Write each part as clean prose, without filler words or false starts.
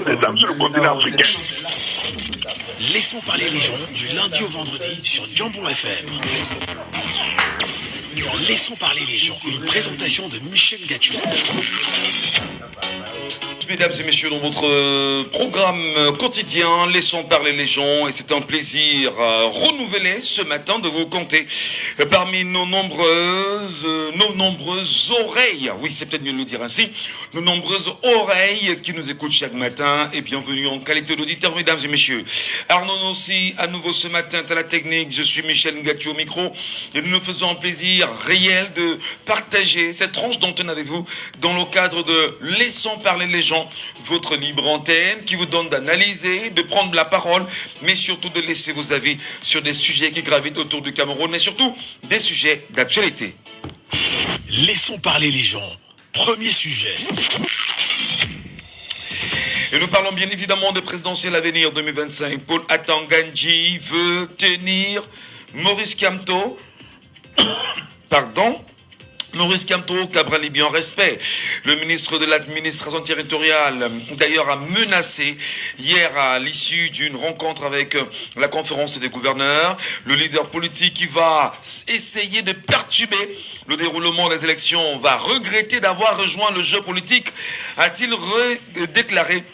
des armes sur le continent africain. Laissons parler les gens du lundi au vendredi sur Jambon FM. Laissons parler les gens, une présentation de Michel Gatchou. Mesdames et messieurs, dans votre programme quotidien, laissons parler les gens, et c'est un plaisir renouvelé ce matin de vous compter parmi nos nombreuses oreilles, oui c'est peut-être mieux de le dire ainsi, nos nombreuses oreilles qui nous écoutent chaque matin, et bienvenue en qualité d'auditeur, mesdames et messieurs. Arnaud aussi, à nouveau ce matin à la technique, je suis Michel Gatchou au micro, et nous nous faisons un plaisir réel de partager cette tranche d'antenne avec vous dans le cadre de Laissons parler les gens, votre libre antenne qui vous donne d'analyser, de prendre la parole, mais surtout de laisser vos avis sur des sujets qui gravitent autour du Cameroun, mais surtout des sujets d'actualité. Laissons parler les gens. Premier sujet. Et nous parlons bien évidemment de présidentielle à venir 2025. Paul Atanga-Ndji veut tenir Maurice Kamto. Pardon. Maurice Kamto, Cabral est bien respect. Le ministre de l'administration territoriale, d'ailleurs, a menacé hier à l'issue d'une rencontre avec la conférence des gouverneurs, le leader politique qui va essayer de perturber le déroulement des élections, va regretter d'avoir rejoint le jeu politique, a-t-il déclaré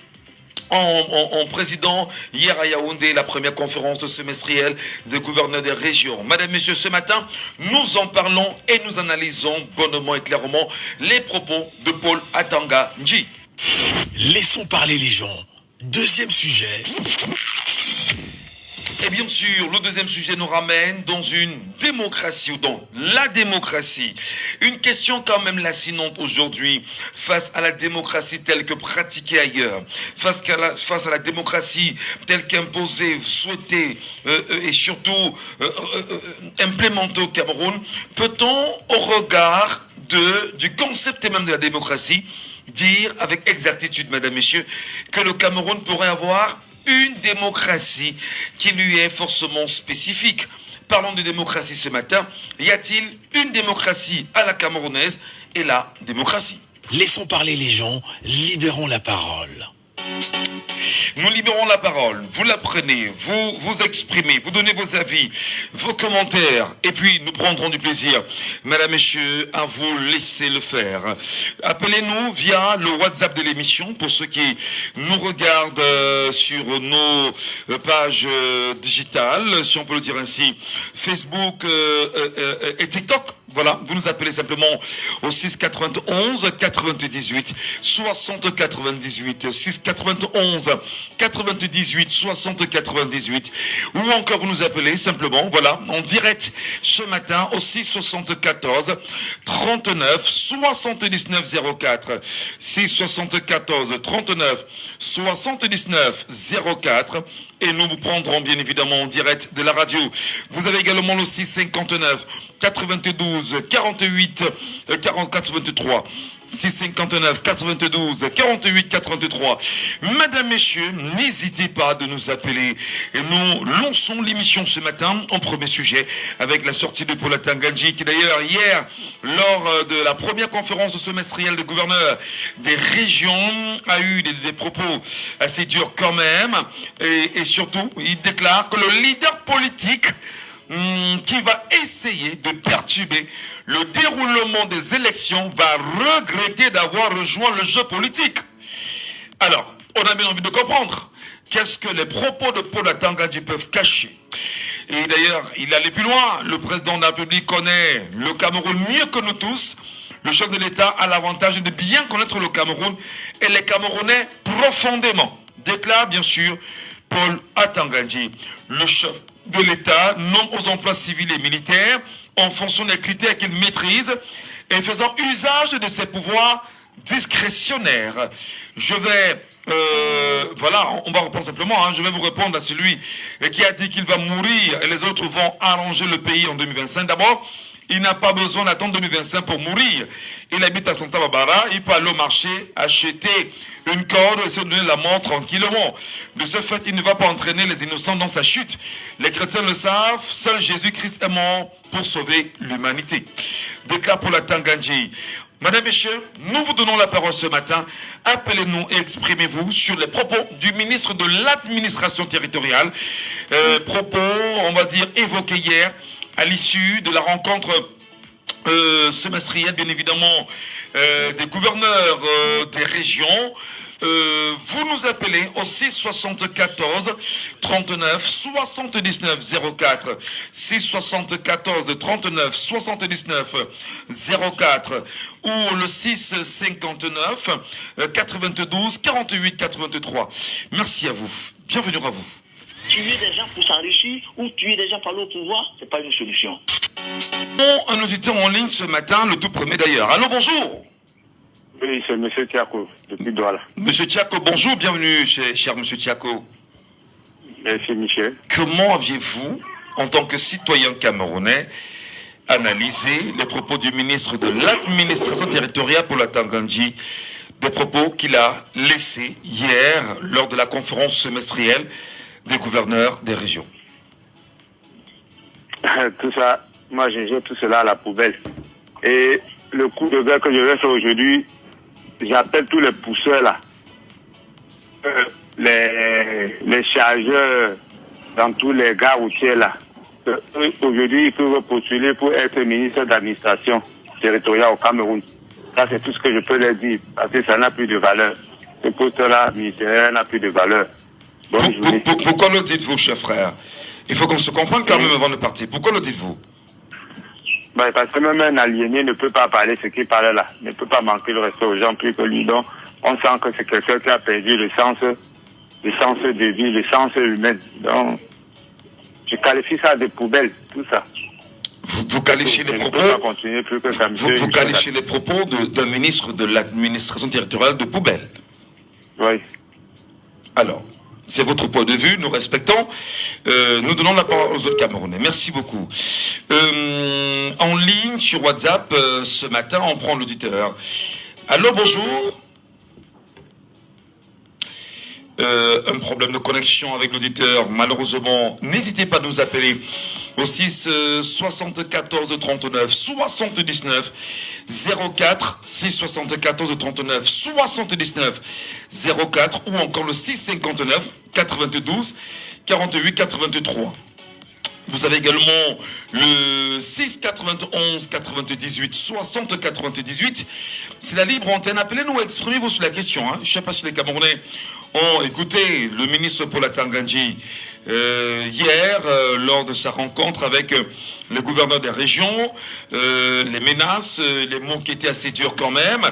en président hier à Yaoundé, la première conférence semestrielle des gouverneurs des régions. Madame, Messieurs, ce matin, nous en parlons et nous analysons bonnement et clairement les propos de Paul Atanga-Ndji. Laissons parler les gens. Deuxième sujet. Et bien sûr, le deuxième sujet nous ramène dans une démocratie, ou dans la démocratie. Une question quand même lancinante aujourd'hui, face à la démocratie telle que pratiquée ailleurs, face à la démocratie telle qu'imposée, souhaitée et surtout implémentée au Cameroun. Peut-on, au regard du concept même de la démocratie, dire avec exactitude, mesdames, messieurs, que le Cameroun pourrait avoir une démocratie qui lui est forcément spécifique? Parlons de démocratie ce matin. Y a-t-il une démocratie à la camerounaise et la démocratie? Laissons parler les gens, libérons la parole. Nous libérons la parole, vous la prenez, vous vous exprimez, vous donnez vos avis, vos commentaires, et puis nous prendrons du plaisir, mesdames, messieurs, à vous laisser le faire. Appelez-nous via le WhatsApp de l'émission, pour ceux qui nous regardent sur nos pages digitales, si on peut le dire ainsi, Facebook et TikTok. Voilà, vous nous appelez simplement au 691 98 60 98, 691 98 60 98, ou encore vous nous appelez simplement, voilà, en direct ce matin au 674 39 79 04, 674 39 79 04, et nous vous prendrons bien évidemment en direct de la radio. Vous avez également le 659 92 48 40 83, 659 92 48 83. Madame, messieurs, n'hésitez pas de nous appeler, et nous lançons l'émission ce matin en premier sujet avec la sortie de Paul Atanga-Ndji, qui d'ailleurs hier, lors de la première conférence semestrielle des gouverneurs des régions, a eu des propos assez durs quand même, et surtout il déclare que le leader politique qui va essayer de perturber le déroulement des élections va regretter d'avoir rejoint le jeu politique. Alors, on a bien envie de comprendre qu'est-ce que les propos de Paul Atanga-Ndji peuvent cacher. Et d'ailleurs, il allait plus loin. Le président de la République connaît le Cameroun mieux que nous tous. Le chef de l'État a l'avantage de bien connaître le Cameroun et les Camerounais profondément, déclare bien sûr Paul Atanga-Ndji. Le chef de l'État nomme aux emplois civils et militaires en fonction des critères qu'il maîtrise et faisant usage de ses pouvoirs discrétionnaires. Je vais, voilà, on va reprendre simplement, je vais vous répondre à celui qui a dit qu'il va mourir et les autres vont arranger le pays en 2025. D'abord, il n'a pas besoin d'attendre 2025 pour mourir. Il habite à Santa Barbara, il peut aller au marché, acheter une corde et se donner la mort tranquillement. De ce fait, il ne va pas entraîner les innocents dans sa chute. Les chrétiens le savent, seul Jésus-Christ est mort pour sauver l'humanité. Déclare Paul Atanga-Ndji. Madame, Messieurs, nous vous donnons la parole ce matin. Appelez-nous et exprimez-vous sur les propos du ministre de l'administration territoriale. Propos, on va dire, évoqués hier à l'issue de la rencontre semestrielle, bien évidemment, des gouverneurs des régions. Vous nous appelez au 6 74 39 79 04 6 74 39 79 04 ou le 6 59 92 48 83. Merci à vous. Bienvenue à vous. Tuer des gens pour s'enrichir ou tuer des gens par le pouvoir, c'est pas une solution. Un auditeur en ligne ce matin, le tout premier d'ailleurs. Allô, bonjour. Oui, c'est M. Tiako, depuis Douala. Monsieur Tiako, bonjour, bienvenue, cher Monsieur Tiako. Merci, Michel. Comment aviez-vous, en tant que citoyen camerounais, analysé les propos du ministre de l'administration territoriale pour la Tangandji, des propos qu'il a laissés hier lors de la conférence semestrielle des gouverneurs des régions? Tout ça, moi je jette tout cela à la poubelle. Et le coup de gueule que je vais faire aujourd'hui, j'appelle tous les pousseurs là, les chargeurs dans tous les gares routiers là. Aujourd'hui, ils peuvent postuler pour être ministre d'administration territoriale au Cameroun. Ça, c'est tout ce que je peux leur dire, parce que ça n'a plus de valeur. Ce poste-là, ministériel, n'a plus de valeur. Pourquoi le dites-vous, cher frère? Il faut qu'on se comprenne quand même avant de partir. Pourquoi le dites-vous? Parce que même un aliéné ne peut pas parler ce qu'il parle là, ne peut pas manquer le respect aux gens plus que lui. Donc, on sent que c'est quelqu'un qui a perdu le sens de vie, le sens humain. Donc, je qualifie ça de poubelle, tout ça. Vous qualifiez les propos, vous qualifiez les propos d'un ministre de l'administration territoriale de poubelle? Oui. Alors, c'est votre point de vue, nous respectons. Nous donnons la parole aux autres Camerounais. Merci beaucoup. En ligne, sur WhatsApp, ce matin, on prend l'auditeur. Allô, bonjour. Un problème de connexion avec l'auditeur, malheureusement. N'hésitez pas à nous appeler au 6 74 39 79 04 6 74 39 79 04 ou encore le 6 59 92 48 83. Vous avez également le 6 91 98 60 98. C'est la libre antenne. Appelez-nous, exprimez-vous sur la question. Je ne sais pas si les Camerounais ont écouté le ministre pour la Tangandji hier lors de sa rencontre avec le gouverneur des régions, les menaces, les mots qui étaient assez durs quand même,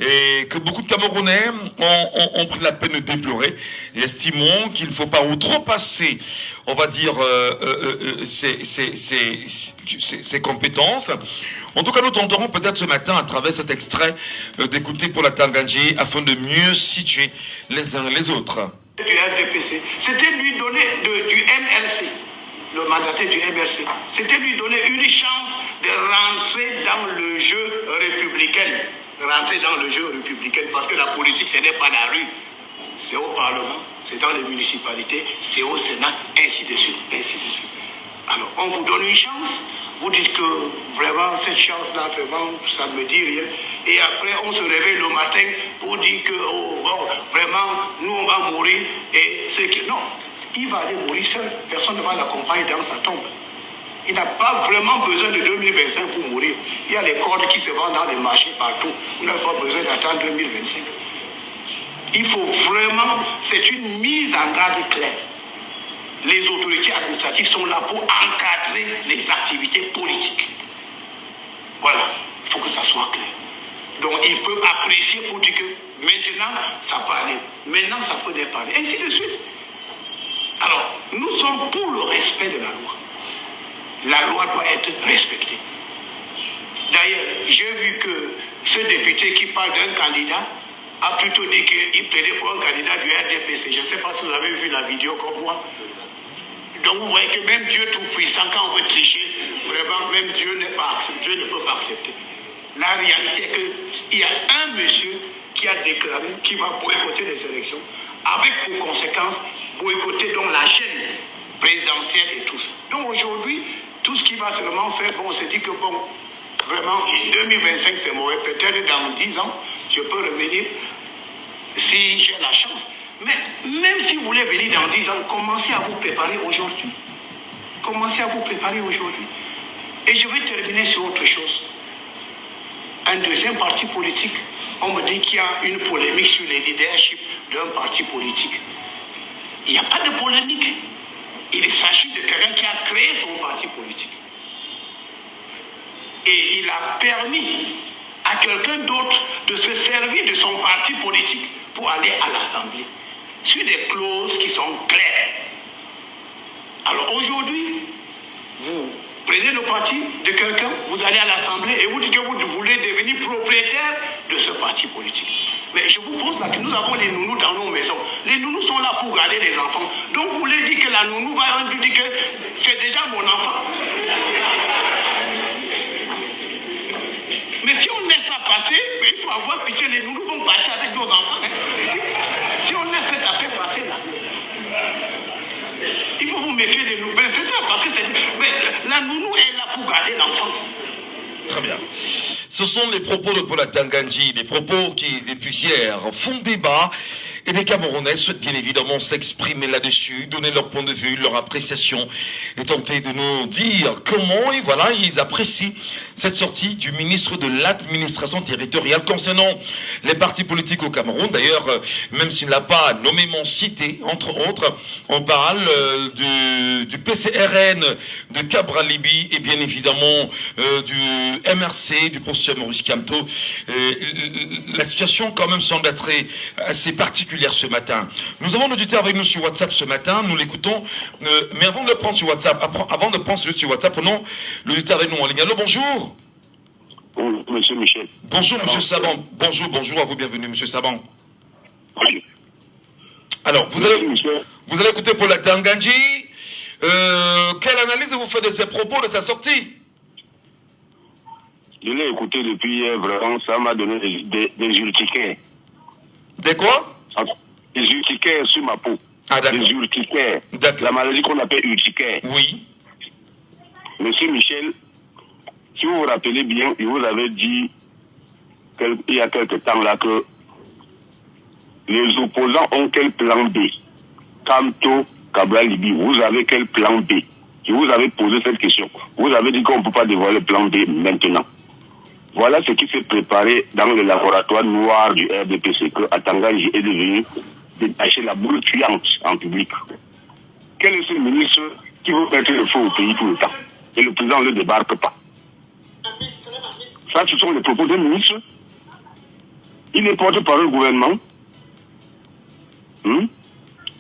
et que beaucoup de Camerounais ont pris la peine de déplorer et estimons qu'il ne faut pas outrepasser, on va dire, ses compétences. En tout cas, nous tenterons peut-être ce matin, à travers cet extrait, d'écouter pour la Tangandji afin de mieux situer les uns les autres. Du RDPC, c'était lui donner du MLC, le mandataire du MLC, c'était lui donner une chance de rentrer dans le jeu républicain, parce que la politique, ce n'est pas la rue, c'est au Parlement, c'est dans les municipalités, c'est au Sénat, ainsi de suite, ainsi de suite. Alors, on vous donne une chance, vous dites que vraiment cette chance-là, vraiment, ça ne me dit rien. Et après, on se réveille le matin pour dire que, oh, bon, vraiment, nous, on va mourir. Et c'est que, non, il va aller mourir seul. Personne ne va l'accompagner dans sa tombe. Il n'a pas vraiment besoin de 2025 pour mourir. Il y a les cordes qui se vendent dans les marchés partout. On n'a pas besoin d'attendre 2025. Il faut vraiment, c'est une mise en garde claire. Les autorités administratives sont là pour encadrer les activités politiques. Voilà, il faut que ça soit clair. Donc ils peuvent apprécier pour dire que maintenant ça peut aller, maintenant ça peut ne pas aller, ainsi de suite. Alors, nous sommes pour le respect de la loi. La loi doit être respectée. D'ailleurs, j'ai vu que ce député qui parle d'un candidat a plutôt dit qu'il plaidait pour un candidat du RDPC. Je ne sais pas si vous avez vu la vidéo comme moi. Donc vous voyez que même Dieu tout-puissant, quand on veut tricher, vraiment, même Dieu ne peut pas accepter. La réalité est qu'il y a un monsieur qui a déclaré qu'il va boycotter les élections, avec pour conséquence boycotter donc la chaîne présidentielle et tout ça. Donc aujourd'hui, tout ce qui va seulement faire, bon, on se dit que bon, Vraiment, 2025 c'est mauvais. Peut-être dans 10 ans, je peux revenir si j'ai la chance. Mais même si vous voulez venir dans 10 ans, commencez à vous préparer aujourd'hui. Commencez à vous préparer aujourd'hui. Et je vais terminer sur autre chose. Un deuxième parti politique, on me dit qu'il y a une polémique sur les leaderships d'un parti politique. Il n'y a pas de polémique. Il s'agit de quelqu'un qui a créé son parti politique. Et il a permis à quelqu'un d'autre de se servir de son parti politique pour aller à l'Assemblée, sur des clauses qui sont claires. Alors aujourd'hui, vous prenez le parti de quelqu'un, vous allez à l'Assemblée et vous dites que vous voulez devenir propriétaire de ce parti politique. Mais je vous pose là que nous avons les nounous dans nos maisons. Les nounous sont là pour garder les enfants. Donc vous voulez dire que la nounou va lui dire que c'est déjà mon enfant. Mais si on laisse ça passer, il faut avoir pitié, les nounous vont partir avec nos enfants. Hein. Si on laisse cette affaire passer là, il faut vous méfier des nounous. C'est ça, parce que la nounou est là pour garder l'enfant. Très bien. Ce sont les propos de Paula Tangandji, des propos qui, depuis hier, font débat. Et les Camerounais souhaitent bien évidemment s'exprimer là-dessus, donner leur point de vue, leur appréciation, et tenter de nous dire comment, et voilà, ils apprécient cette sortie du ministre de l'administration territoriale concernant les partis politiques au Cameroun. D'ailleurs, même s'il ne l'a pas nommément cité, entre autres, on parle du PCRN de Cabral Libi et bien évidemment du MRC, du professeur Maurice Kamto. La situation quand même semble être assez particulière ce matin. Nous avons un auditeur avec nous sur WhatsApp ce matin, nous l'écoutons, mais avant de le prendre sur WhatsApp, prenons l'auditeur avec nous en ligne. Allô, bonjour. Bonjour, monsieur Michel. Bonjour, monsieur Saban. Bonjour à vous, bienvenue, monsieur Saban. Oui. Alors, vous allez écouter Paula Tangandji. Quelle analyse vous faites de ses propos, de sa sortie? Je l'ai écouté depuis hier, vraiment, ça m'a donné des urticaires. Des quoi? Des urticaires sur ma peau. Ah, d'accord. Des urticaires. D'accord. La maladie qu'on appelle urticaire. Oui. Monsieur Michel, si vous vous rappelez bien, je vous avais dit il y a quelque temps là que les opposants ont quel plan B? Kamto, Cabral Libi, vous avez quel plan B? Je vous avais posé cette question. Vous avez dit qu'on ne peut pas dévoiler le plan B maintenant. Voilà ce qui s'est préparé dans le laboratoire noir du RDPC, que Tangandji est devenu détacher la boule puante en public. Quel est ce ministre qui veut mettre le feu au pays tout le temps? Et le président ne le débarque pas. Ça, ce sont les propos d'un ministre. Il est porté par le gouvernement.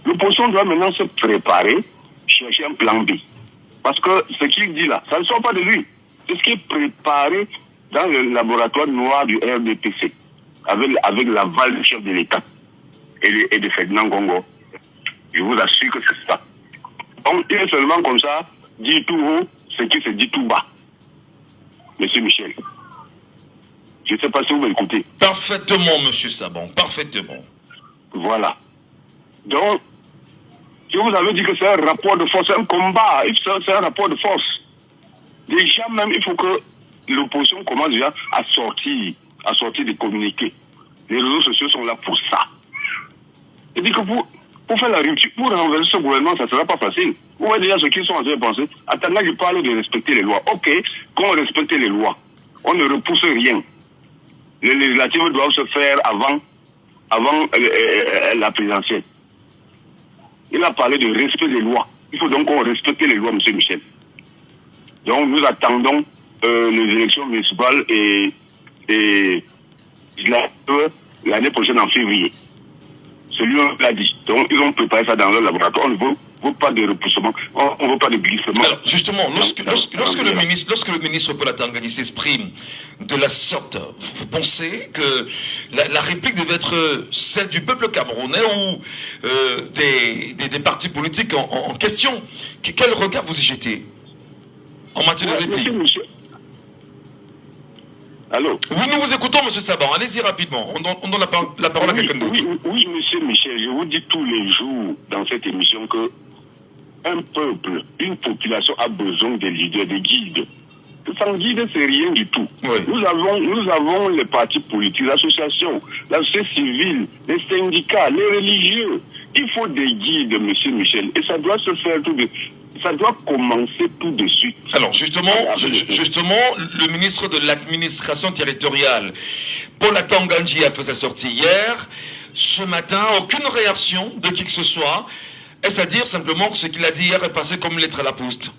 L'opposition doit maintenant se préparer, chercher un plan B. Parce que ce qu'il dit là, ça ne sort pas de lui. C'est ce qui est préparé dans le laboratoire noir du RDPC, avec l'aval du chef de l'État et de Ferdinand Gongo. Je vous assure que c'est ça. Donc, il est seulement comme ça, dit tout haut ce qui se dit tout bas. Monsieur Michel, je ne sais pas si vous m'écoutez. Parfaitement, monsieur Saban, parfaitement. Voilà. Donc, je vous avais dit que c'est un rapport de force, c'est un combat, c'est un rapport de force. Déjà même, il faut que l'opposition commence déjà à sortir des communiqués. Les réseaux sociaux sont là pour ça. Et dit que pour faire la rupture, pour renverser ce gouvernement, ça ne sera pas facile. Vous voyez déjà ce qu'ils sont en train de penser. Attendant, je parle de respecter les lois. Ok, quand on respecte les lois, on ne repousse rien. Les législatives doivent se faire avant la présidentielle. Il a parlé de respect des lois. Il faut donc qu'on respecte les lois, M. Michel. Donc nous attendons les élections municipales et l'année prochaine en février. Celui-là l'a dit. Donc ils ont préparé ça dans leur laboratoire. On ne veut pas de repoussement, on ne veut pas de glissement. Alors justement, lorsque le ministre Paula Tangandji s'exprime de la sorte, vous pensez que la réplique devait être celle du peuple camerounais ou des partis politiques en question? Quel regard vous y jetez en matière de réplique? Allô? Oui, nous vous écoutons, M. Saban. Allez-y rapidement. On donne la parole à quelqu'un d'autre. Oui, M. Michel, je vous dis tous les jours dans cette émission que un peuple, une population a besoin des leaders, des guides. sans guide, c'est rien du tout. Oui. Nous avons les partis politiques, l'association, la société civile, les syndicats, les religieux. Il faut des guides, monsieur Michel, et ça doit se faire ça doit commencer tout de suite. Alors justement, le ministre de l'administration territoriale, Paul Atanga-Njie, a fait sa sortie hier. Ce matin, aucune réaction de qui que ce soit. Est-ce à dire simplement que ce qu'il a dit hier est passé comme lettre à la poste?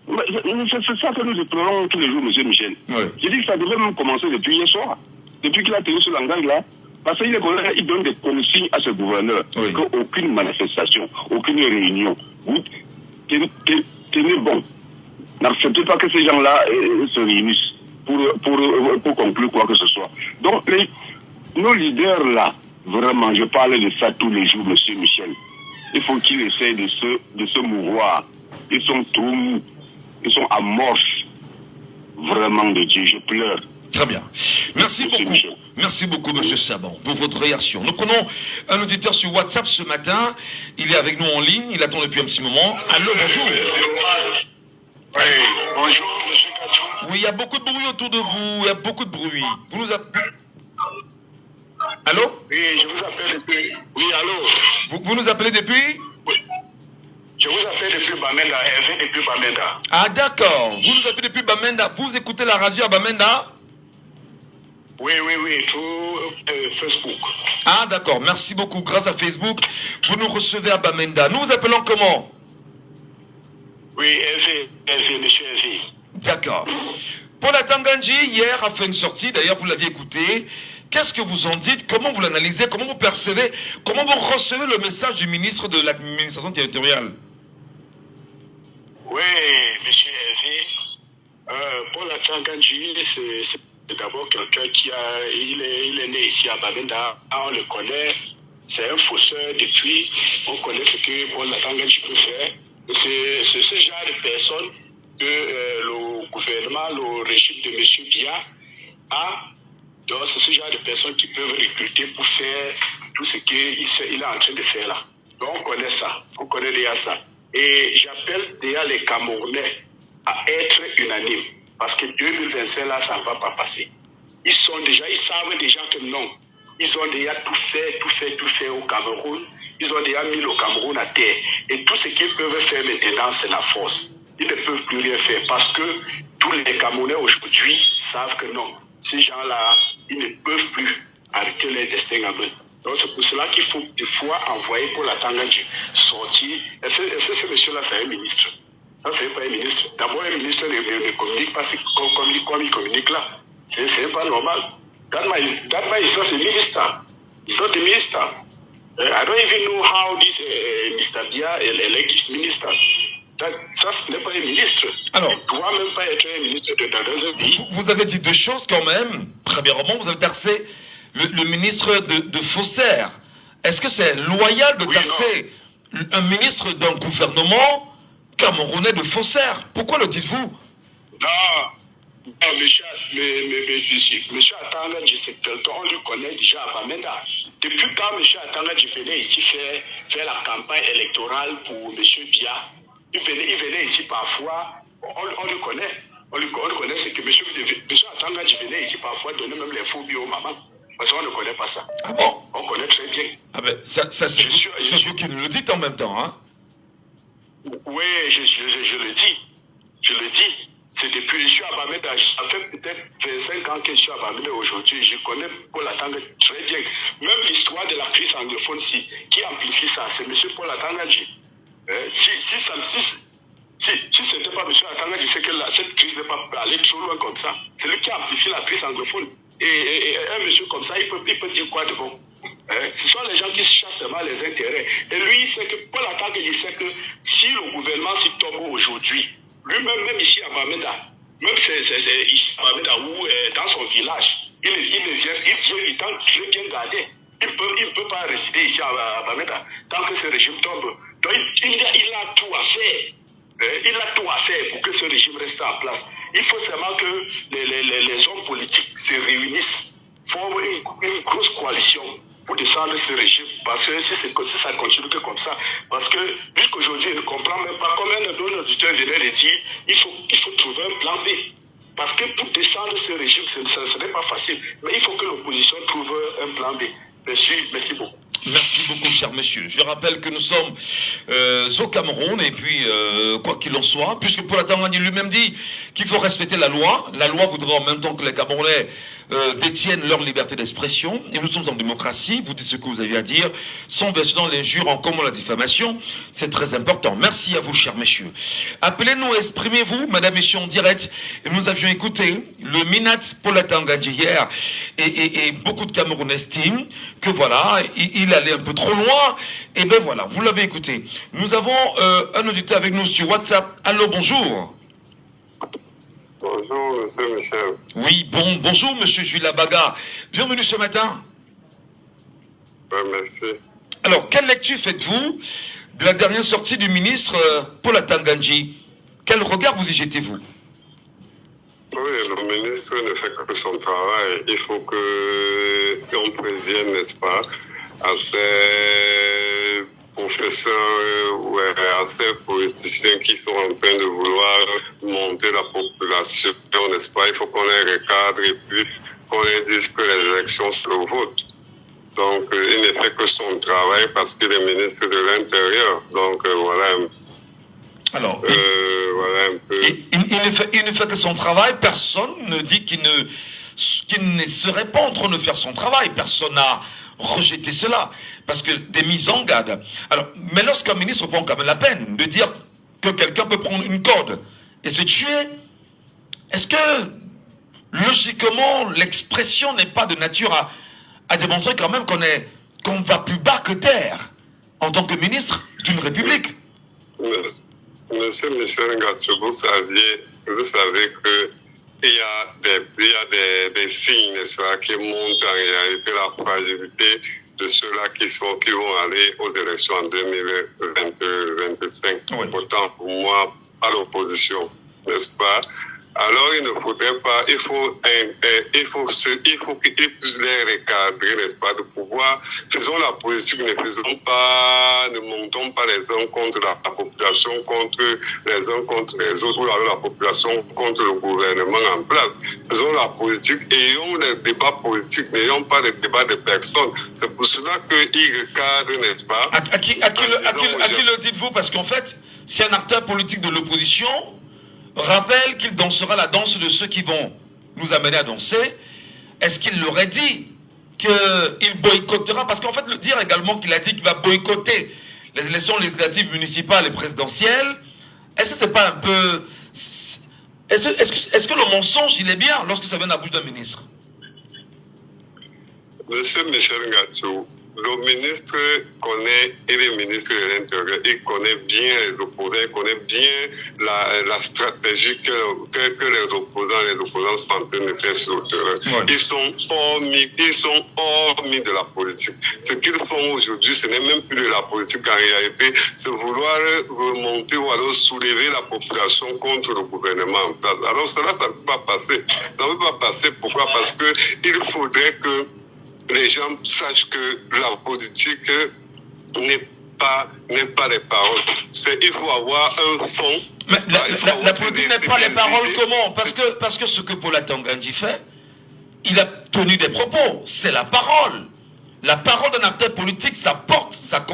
C'est ça que nous déplorons tous les jours, monsieur Michel. Oui. J'ai dit que ça devait même commencer depuis hier soir. Depuis qu'il a tenu ce langage-là. Parce qu'il donne des consignes à ce gouverneur. Oui. Qu'aucune manifestation, aucune réunion. Vous tenez bon. N'acceptez pas que ces gens-là se réunissent pour conclure quoi que ce soit. Donc, nos leaders-là, vraiment, je parle de ça tous les jours, monsieur Michel. Il faut qu'ils essayent de se mouvoir. Ils sont trop mous. Ils sont amorphes. Vraiment de Dieu, je pleure. Très bien. Merci Monsieur beaucoup. Michel. Merci beaucoup, monsieur Saban, pour votre réaction. Nous prenons un auditeur sur WhatsApp ce matin. Il est avec nous en ligne. Il attend depuis un petit moment. Allô, bonjour. Oui, bonjour, monsieur Kachou. Oui, il y a beaucoup de bruit autour de vous. Il y a beaucoup de bruit. Vous nous appelez... Allô? Oui, je vous appelle depuis... Oui, allô? Vous nous appelez depuis? Oui. Je vous appelle depuis Bamenda, Hervé depuis Bamenda. Ah, d'accord. Vous nous appelez depuis Bamenda. Vous écoutez la radio à Bamenda? Oui, tout Facebook. Ah, d'accord. Merci beaucoup. Grâce à Facebook, vous nous recevez à Bamenda. Nous vous appelons comment? Oui, Hervé, monsieur Hervé. D'accord. Paul Atanga-Njie, hier, a fait une sortie. D'ailleurs, vous l'aviez écouté. Qu'est-ce que vous en dites? Comment vous l'analysez? Comment vous percevez? Comment vous recevez le message du ministre de l'administration territoriale? Oui, monsieur Hervé. Paul Atanga-Njie, c'est d'abord quelqu'un il est né ici à Bamenda. On le connaît. C'est un fausseur depuis. On connaît ce que Paul Atanga-Njie peut faire. C'est ce genre de personne que le gouvernement, le régime de M. Biya a. Donc, c'est ce genre de personnes qui peuvent recruter pour faire tout ce qu'il est en train de faire là. Donc, on connaît ça. On connaît déjà ça. Et j'appelle déjà les Camerounais à être unanimes. Parce que 2025, là, ça ne va pas passer. Ils savent déjà que non. Ils ont déjà tout fait au Cameroun. Ils ont déjà mis le Cameroun à terre. Et tout ce qu'ils peuvent faire maintenant, c'est la force. Ils ne peuvent plus rien faire parce que tous les Camerounais aujourd'hui savent que non. Ces gens-là, ils ne peuvent plus arrêter leur destin en main. Donc c'est pour cela qu'il faut des fois envoyer pour la Atanga-Njie sortir. Est-ce que ce monsieur-là, c'est un ministre? Ça, c'est pas un ministre. D'abord, un ministre ne communique pas comme il communique là. C'est pas normal. That man is not a minister. It's not a minister. I don't even know how this Mr. Biya elect his ministers. Ça, ce n'est pas un ministre. Alors, il ne doit même pas être un ministre dans un pays. Vous avez dit deux choses quand même. Premièrement, vous avez taxé le ministre de faussaire. Est-ce que c'est loyal de taxer un ministre d'un gouvernement camerounais de faussaire? Pourquoi le dites-vous? Non, monsieur Atanga-Njie, c'est quelqu'un, on lui connaît déjà à Bamenda. Depuis quand monsieur Atanga-Njie venait ici faire la campagne électorale pour monsieur Biya, il venait ici parfois, on le connaît. On le connaît, c'est que monsieur Atanga-Njie venait ici parfois donner même les faux bio aux mamans. Parce qu'on ne connaît pas ça. Ah bon? On connaît très bien. Ah ben, ça c'est vous qui nous le dites en même temps, hein? Oui, je le dis. Je le dis. C'est depuis que je suis à Bamenda. Ça fait peut-être 25 ans que je suis à Bamenda aujourd'hui. Je connais Paul Atanga très bien. Même l'histoire de la crise anglophone, qui amplifie ça, c'est M. Paul Atanga-Njie. Si ce n'était pas M. Atanga-Njie, c'est que cette crise n'est pas allée trop loin comme ça. C'est lui qui amplifie la crise anglophone. Et un monsieur comme ça, il peut dire quoi de bon? Ce sont les gens qui chassent seulement les intérêts. Et lui, il sait que Paul Atanga-Njie sait que si le gouvernement s'y tombe aujourd'hui, lui-même, même ici à Bamenda, même ici à Bamenda ou dans son village, il est très bien gardé. Il ne peut pas résider ici à Bamenda tant que ce régime tombe. Donc il a tout à faire. Il a tout à faire pour que ce régime reste en place. Il faut seulement que les hommes politiques se réunissent, forment une grosse coalition pour descendre ce régime. Parce que si ça continue que comme ça, parce que jusqu'aujourd'hui, je ne comprends même pas comment nos auditeurs venaient de dire il faut trouver un plan B. Parce que pour descendre ce régime, ce n'est pas facile. Mais il faut que l'opposition trouve un plan B. Merci beaucoup. Merci beaucoup, cher monsieur. Je rappelle que nous sommes au Cameroun, et puis, quoi qu'il en soit, puisque Paul Atangani lui-même dit qu'il faut respecter la loi. La loi voudra en même temps que les Camerounais détiennent leur liberté d'expression, et nous sommes en démocratie. Vous dites ce que vous avez à dire, sans verser dans l'injure, en commun la diffamation. C'est très important. Merci à vous, chers messieurs. Appelez-nous, exprimez-vous, madame, messieurs, en direct. Et nous avions écouté le Minat Paul Atangani hier, et beaucoup de Camerounais estiment que voilà, il allait un peu trop loin, et ben voilà, vous l'avez écouté. Nous avons un auditeur avec nous sur WhatsApp. Allô, bonjour. Bonjour, monsieur Michel. Oui, bonjour, monsieur Jules Baga. Bienvenue ce matin. Merci. Alors, quelle lecture faites-vous de la dernière sortie du ministre Paul Atangani? Quel regard vous y jetez-vous? Oui, le ministre ne fait que son travail. Il faut qu'on prévienne, n'est-ce pas, à ces professeurs ou à ces politiciens qui sont en train de vouloir monter la population, n'est-ce pas? Il faut qu'on les recadre et puis qu'on les dise que les élections se votent. Donc, il ne fait que son travail parce qu'il est ministre de l'Intérieur. Donc, voilà. Alors, voilà un peu. Il ne fait que son travail. Personne ne dit qu'il ne serait pas en train de faire son travail. Personne n'a rejeté cela. Parce que des mises en garde. Alors, mais lorsqu'un ministre prend quand même la peine de dire que quelqu'un peut prendre une corde et se tuer, est-ce que, logiquement, l'expression n'est pas de nature à démontrer quand même qu'on va plus bas que terre en tant que ministre d'une république? Monsieur Michel Ngatsou, vous savez que il y a des signes, n'est-ce pas, qui montrent en réalité la fragilité de ceux-là qui vont aller aux élections en 2025. Oui. Pourtant, pour moi, à l'opposition, n'est-ce pas? Alors, il ne faudrait pas, il faut qu'ils puissent les recadrer, n'est-ce pas, de pouvoir, faisons la politique, ne montons pas les uns contre la population, contre les uns contre les autres, ou alors la population contre le gouvernement en place. Faisons la politique, ayons des débats politiques, n'ayons pas des débats de personnes. C'est pour cela qu'ils recadrent, n'est-ce pas? À qui le dites-vous? Parce qu'en fait, si un acteur politique de l'opposition rappelle qu'il dansera la danse de ceux qui vont nous amener à danser, est-ce qu'il l'aurait dit qu'il boycottera? Parce qu'en fait, le dire également qu'il a dit qu'il va boycotter les élections législatives, municipales et présidentielles, est-ce que c'est pas un peu... Est-ce que le mensonge, il est bien lorsque ça vient de la bouche d'un ministre? Monsieur Michel Ngatsou, le ministre connaît, et le ministre de l'Intérieur, il connaît bien les opposants, il connaît bien la stratégie que les opposants sont en train de faire sur le terrain. Ouais. Ils sont hors de la politique. Ce qu'ils font aujourd'hui, ce n'est même plus de la politique en réalité, c'est vouloir remonter ou alors soulever la population contre le gouvernement en place. Alors cela, ça ne peut pas passer. Ça ne peut pas passer. Pourquoi? Parce que il faudrait que les gens sachent que la politique n'est pas les paroles. Il faut avoir un fond. Mais la politique n'est pas les paroles comment? Parce que ce que Paul Atangani fait, il a tenu des propos. C'est la parole. La parole d'un acteur politique, ça porte, ça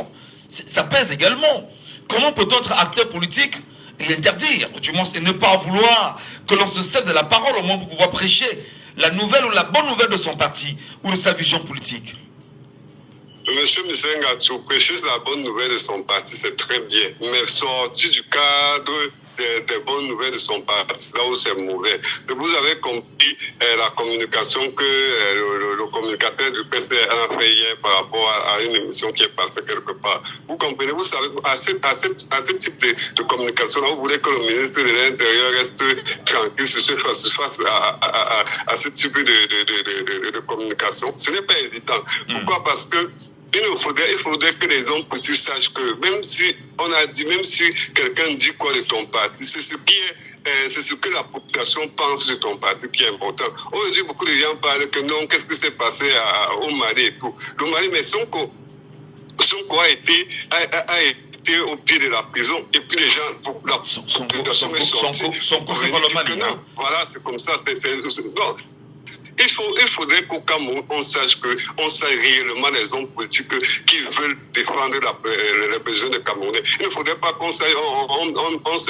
pèse également. Comment peut-on être acteur politique et interdire, du moins, et ne pas vouloir que l'on se serve de la parole au moins pour pouvoir prêcher la nouvelle ou la bonne nouvelle de son parti ou de sa vision politique? Monsieur Michel Ngatsou, prêcher la bonne nouvelle de son parti, c'est très bien. Mais sortir du cadre des bonnes nouvelles de son parti, là où c'est mauvais. Vous avez compris la communication que le communicateur du PCA a fait hier par rapport à une émission qui est passée quelque part. Vous comprenez, vous savez, à ce type de communication-là, vous voulez que le ministre de l'Intérieur reste tranquille face à ce type de communication. Ce n'est pas évident. Pourquoi? Parce que il faudrait que les hommes politiques sachent que même si quelqu'un dit quoi de ton parti, c'est ce qui est c'est ce que la population pense de ton parti qui est important. Aujourd'hui, beaucoup de gens parlent que non, qu'est-ce qui s'est passé au Mali et tout. Le Mali, mais Sonko a été au pied de la prison et puis les gens, la population est sortie. Sonko, c'est pas le Mali, non? Voilà, c'est comme ça. Non. Il faudrait qu'au Cameroun, on sache réellement les hommes politiques qui veulent défendre les besoins des Camerounais. Il ne faudrait pas qu'on se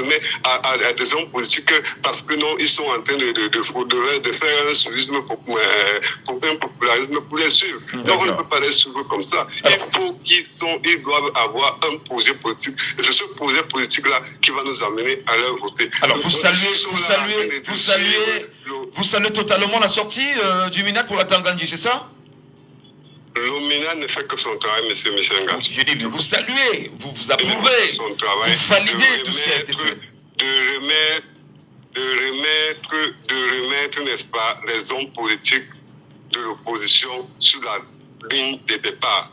met à des hommes politiques parce que non, ils sont en train de faire un suivisme pour un popularisme pour les suivre. Donc on ne peut pas les suivre comme ça. Ils doivent avoir un projet politique. Et c'est ce projet politique-là qui va nous amener à leur voter. Alors vous saluez totalement la sortie du MINAD pour la Tangandji, c'est ça? Le MINAD ne fait que son travail, monsieur Michel Ngatsou. Je dis, vous saluez, vous approuvez, vous validez tout ce qui a été fait. De remettre, n'est-ce pas, les hommes politiques de l'opposition sur la ligne de départ.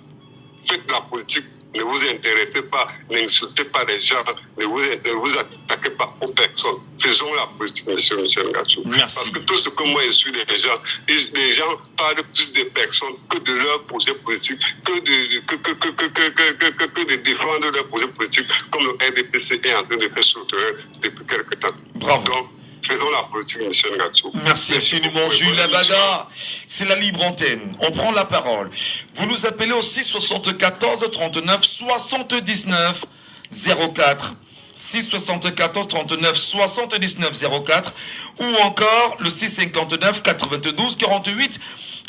Faites la politique. Ne vous intéressez pas, n'insultez pas les gens, ne vous attaquez pas aux personnes. Faisons la politique, monsieur Michel Ngatsou. Merci. Parce que tout ce que moi je suis des gens parlent plus des personnes que de leur projet politique, que de défendre leur projet politique, comme le RDPC est en train de faire sur le terrain depuis quelques temps. Bravo. Donc, faisons la politique, Michel Ngatsou. Merci infiniment, Jules Abada. C'est la libre antenne. On prend la parole. Vous nous appelez au 674 39 79 04. 674 39 79 04 ou encore le 659 92 48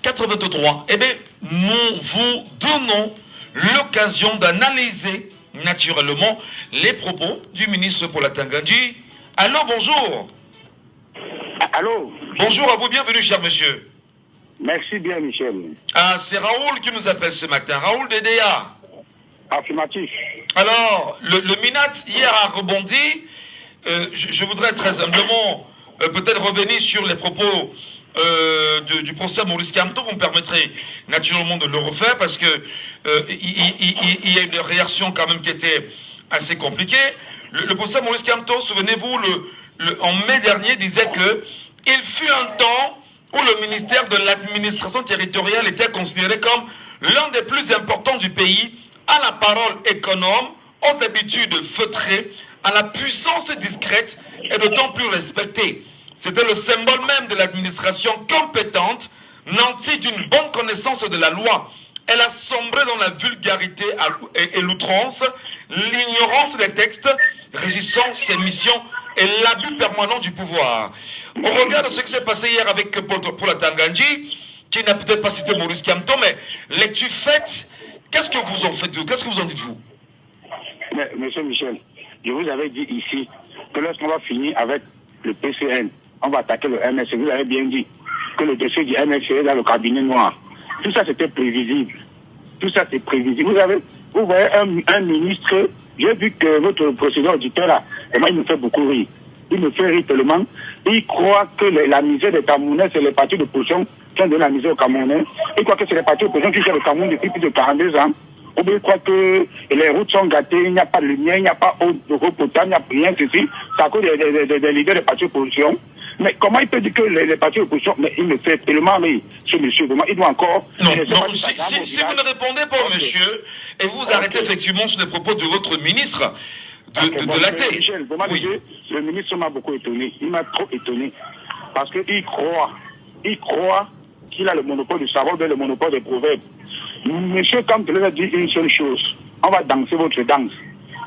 83. Eh bien, nous vous donnons l'occasion d'analyser naturellement les propos du ministre pour la Tangandji. Alors, bonjour. Allô? Bonjour à vous, bienvenue, cher monsieur. Merci bien, Michel. Ah, c'est Raoul qui nous appelle ce matin. Raoul DDA. Affirmatif. Alors, le MINAD, hier, a rebondi. Je voudrais très humblement peut-être revenir sur les propos du professeur Maurice Kamto. Vous me permettrez naturellement de le refaire parce que il y a une réaction quand même qui était assez compliquée. Le professeur Maurice Kamto, souvenez-vous, en mai dernier, disait que il fut un temps où le ministère de l'administration territoriale était considéré comme l'un des plus importants du pays, à la parole économe, aux habitudes feutrées, à la puissance discrète et d'autant plus respectée. C'était le symbole même de l'administration compétente, nantie d'une bonne connaissance de la loi. Elle a sombré dans la vulgarité et l'outrance, l'ignorance des textes régissant ses missions et l'abus permanent du pouvoir. On regarde ce qui s'est passé hier avec pour la Tangandji, qui n'a peut-être pas cité Maurice Kamto, mais lecture faite, qu'est-ce que vous en faites, qu'est-ce que vous en dites-vous? Monsieur Michel, je vous avais dit ici que lorsqu'on va finir avec le PCN, on va attaquer le MSC. Vous avez bien dit que le dossier du MSC est dans le cabinet noir. Tout ça, c'était prévisible. Tout ça, c'est prévisible. Vous voyez un ministre, j'ai vu que votre procédure auditeur là, et moi, il me fait beaucoup rire. Il me fait rire tellement. Il croit que la misère des Camerounais, c'est les partis d'opposition qui ont donné la misère aux Camerounais. Il croit que c'est les partis d'opposition qui gèrent le Cameroun depuis plus de 42 ans. Ou bien il croit que les routes sont gâtées, il n'y a pas de lumière, il n'y a pas d'eau potable, il n'y a rien, ceci. C'est à cause des leaders des partis d'opposition. Mais comment il peut dire que les partis d'opposition, mais il me fait tellement rire, ce monsieur, vraiment, il doit encore... Non, si vous ne répondez pas, monsieur, et vous arrêtez effectivement sur les propos de votre ministre de la tête. Michel, vraiment, oui. Le ministre m'a beaucoup étonné, il m'a trop étonné, parce qu'il croit qu'il a le monopole du savoir, le monopole des proverbes. Monsieur Kamto a dit une seule chose, on va danser votre danse.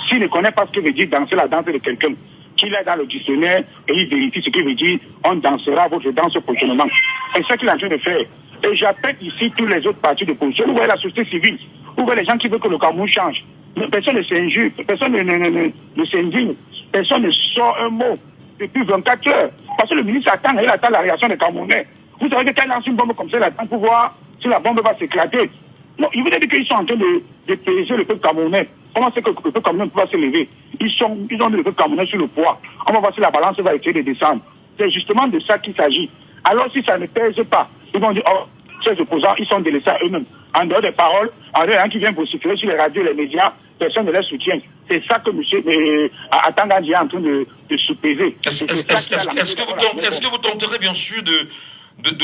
S'il ne connaît pas ce que veut dire danser la danse de quelqu'un, qu'il est dans le dictionnaire et il vérifie ce qu'il veut dire, on dansera votre danse prochainement. C'est ça qu'il est en train de faire. Et j'appelle ici tous les autres partis d'opposition. Vous voyez la société civile, vous voyez les gens qui veulent que le Cameroun change. Mais personne ne s'injure, personne ne s'indigne, personne ne sort un mot depuis 24 heures. Parce que le ministre attend, il attend la réaction des Camerounais. Vous savez que quand il lance une bombe comme ça, il attend pour voir si la bombe va s'éclater. Non, il vous a dit qu'ils sont en train de peser le peuple camerounais. Comment c'est que le peuple camerounais peut pas se lever? Ils ont mis le peuple camerounais sur le poids. On va voir si la balance va essayer de descendre. C'est justement de ça qu'il s'agit. Alors si ça ne pèse pas, ils vont dire, oh, ces opposants, ils sont délaissés à eux-mêmes. En dehors des paroles, en dehors qui vient pour circuler sur les radios, les médias, personne ne les soutient. C'est ça que M. Atangandji est en train de sous-peser. Est-ce que vous tenterez bien sûr de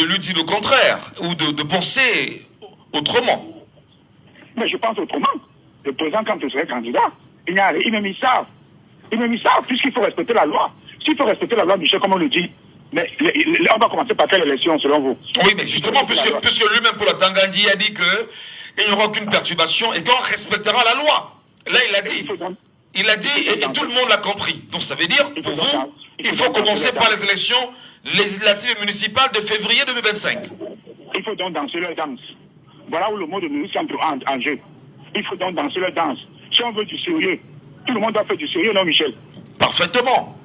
lui dire le contraire ou de penser autrement? Mais je pense autrement. Le président, quand il serait candidat, il me mis ça. Il me mis ça, puisqu'il faut respecter la loi. S'il faut respecter la loi, Michel, comme on le dit, mais on va commencer par quelle élection, selon vous? Oui, mais justement, puisque lui-même, pour la Tangandji, a dit qu'il n'y aura aucune perturbation et qu'on respectera la loi. Là, il a dit. Il a dit, et tout le monde l'a compris. Donc, ça veut dire, pour vous, il faut commencer par les élections législatives et municipales de février 2025. Il faut donc danser leur danse. Voilà où le mot de ministre entre en jeu. Il faut donc danser leur danse. Si on veut du sérieux, tout le monde doit faire du sérieux, non, Michel? Parfaitement.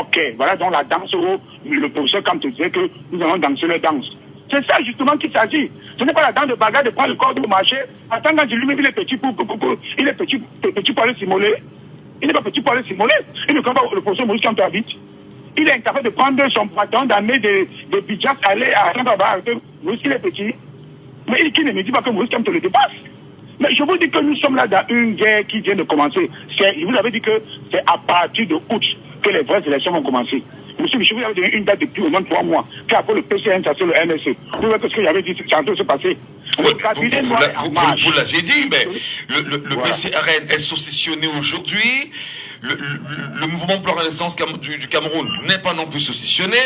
Ok, voilà donc la danse où le professeur Kamto disait que nous allons danser leur danse. C'est ça justement qu'il s'agit. Ce n'est pas la danse de bagarre de prendre le corps au marché. Attends, quand lui-même il est petit il est petit pour aller simuler. Il n'est pas petit pour aller simuler. Il ne connaît pas le professeur Maurice Kamto habite. Il est incapable de prendre son bâton, d'amener des bidjaks, aller à Saint-Baba. Maurice, il est petit. Mais il ne me dit pas que Maurice Kamto le dépasse. Mais je vous dis que nous sommes là dans une guerre qui vient de commencer. Vous avez dit que c'est à partir de août que les vraies élections vont commencer. Monsieur Michel, vous avez donné une date depuis au moins 3 mois, qu'après le PCN, ça c'est le MSC. Vous voyez ce que j'avais dit, c'est en train de se passer. Vous l'avez dit, mais le PCRN est saucissonné aujourd'hui. Le mouvement pour la renaissance du Cameroun n'est pas non plus saucissonné.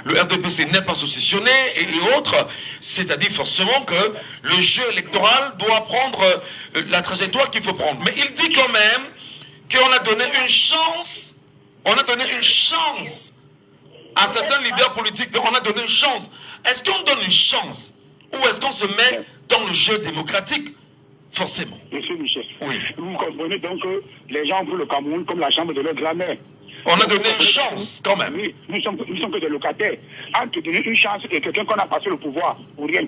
Le RDPC n'est pas saucissonné et autres. C'est-à-dire forcément que le jeu électoral doit prendre la trajectoire qu'il faut prendre. Mais il dit quand même qu'on a donné une chance. On a donné une chance à certains leaders politiques. On a donné une chance. Est-ce qu'on donne une chance ou est-ce qu'on se met dans le jeu démocratique? Forcément. Monsieur Michel, oui. Vous comprenez donc que les gens pour le Cameroun comme la chambre de leur grand-mère. On a donné une chance quand même. Oui, nous sommes que des locataires. On te donne une chance et quelqu'un qu'on a passé le pouvoir pour rien.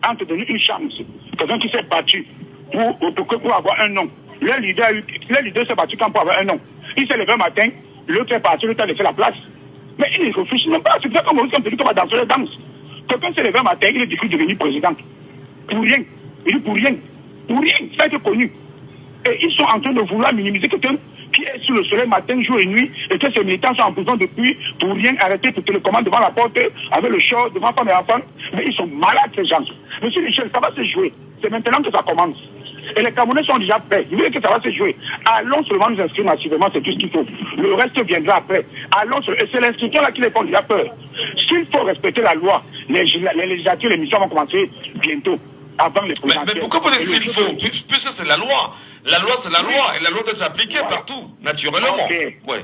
On te donne une chance. Quelqu'un qui s'est battu pour avoir un nom. Le leader s'est battu quand pour avoir un nom. Il s'est levé un matin, l'autre est parti, l'autre a laissé la place. Mais il ne réfléchit même pas. C'est ça comme on dit qu'on va danser la danse. Quelqu'un s'est levé un matin, il est dit qu'il est devenu président. Pour rien. Il dit pour rien. Pour rien. Ça a été connu. Et ils sont en train de vouloir minimiser quelqu'un qui est sur le soleil matin, jour et nuit, et que ces militants sont en prison depuis pour rien arrêter pour télécommande devant la porte, avec le short devant femme et enfants. Mais ils sont malades, ces gens. Monsieur Michel, ça va se jouer. C'est maintenant que ça commence. Et les Camerounais sont déjà prêts. Vous voyez que ça va se jouer. Allons seulement nous inscrire massivement, c'est tout ce qu'il faut. Le reste viendra après. Allons et c'est l'institution là qui les font déjà peur. S'il faut respecter la loi, les législatures, les missions vont commencer bientôt. Avant les mais pourquoi vous dites s'il faut? Puisque c'est la loi. La loi, c'est la loi. Et la loi doit être appliquée partout, naturellement. Okay. Ouais.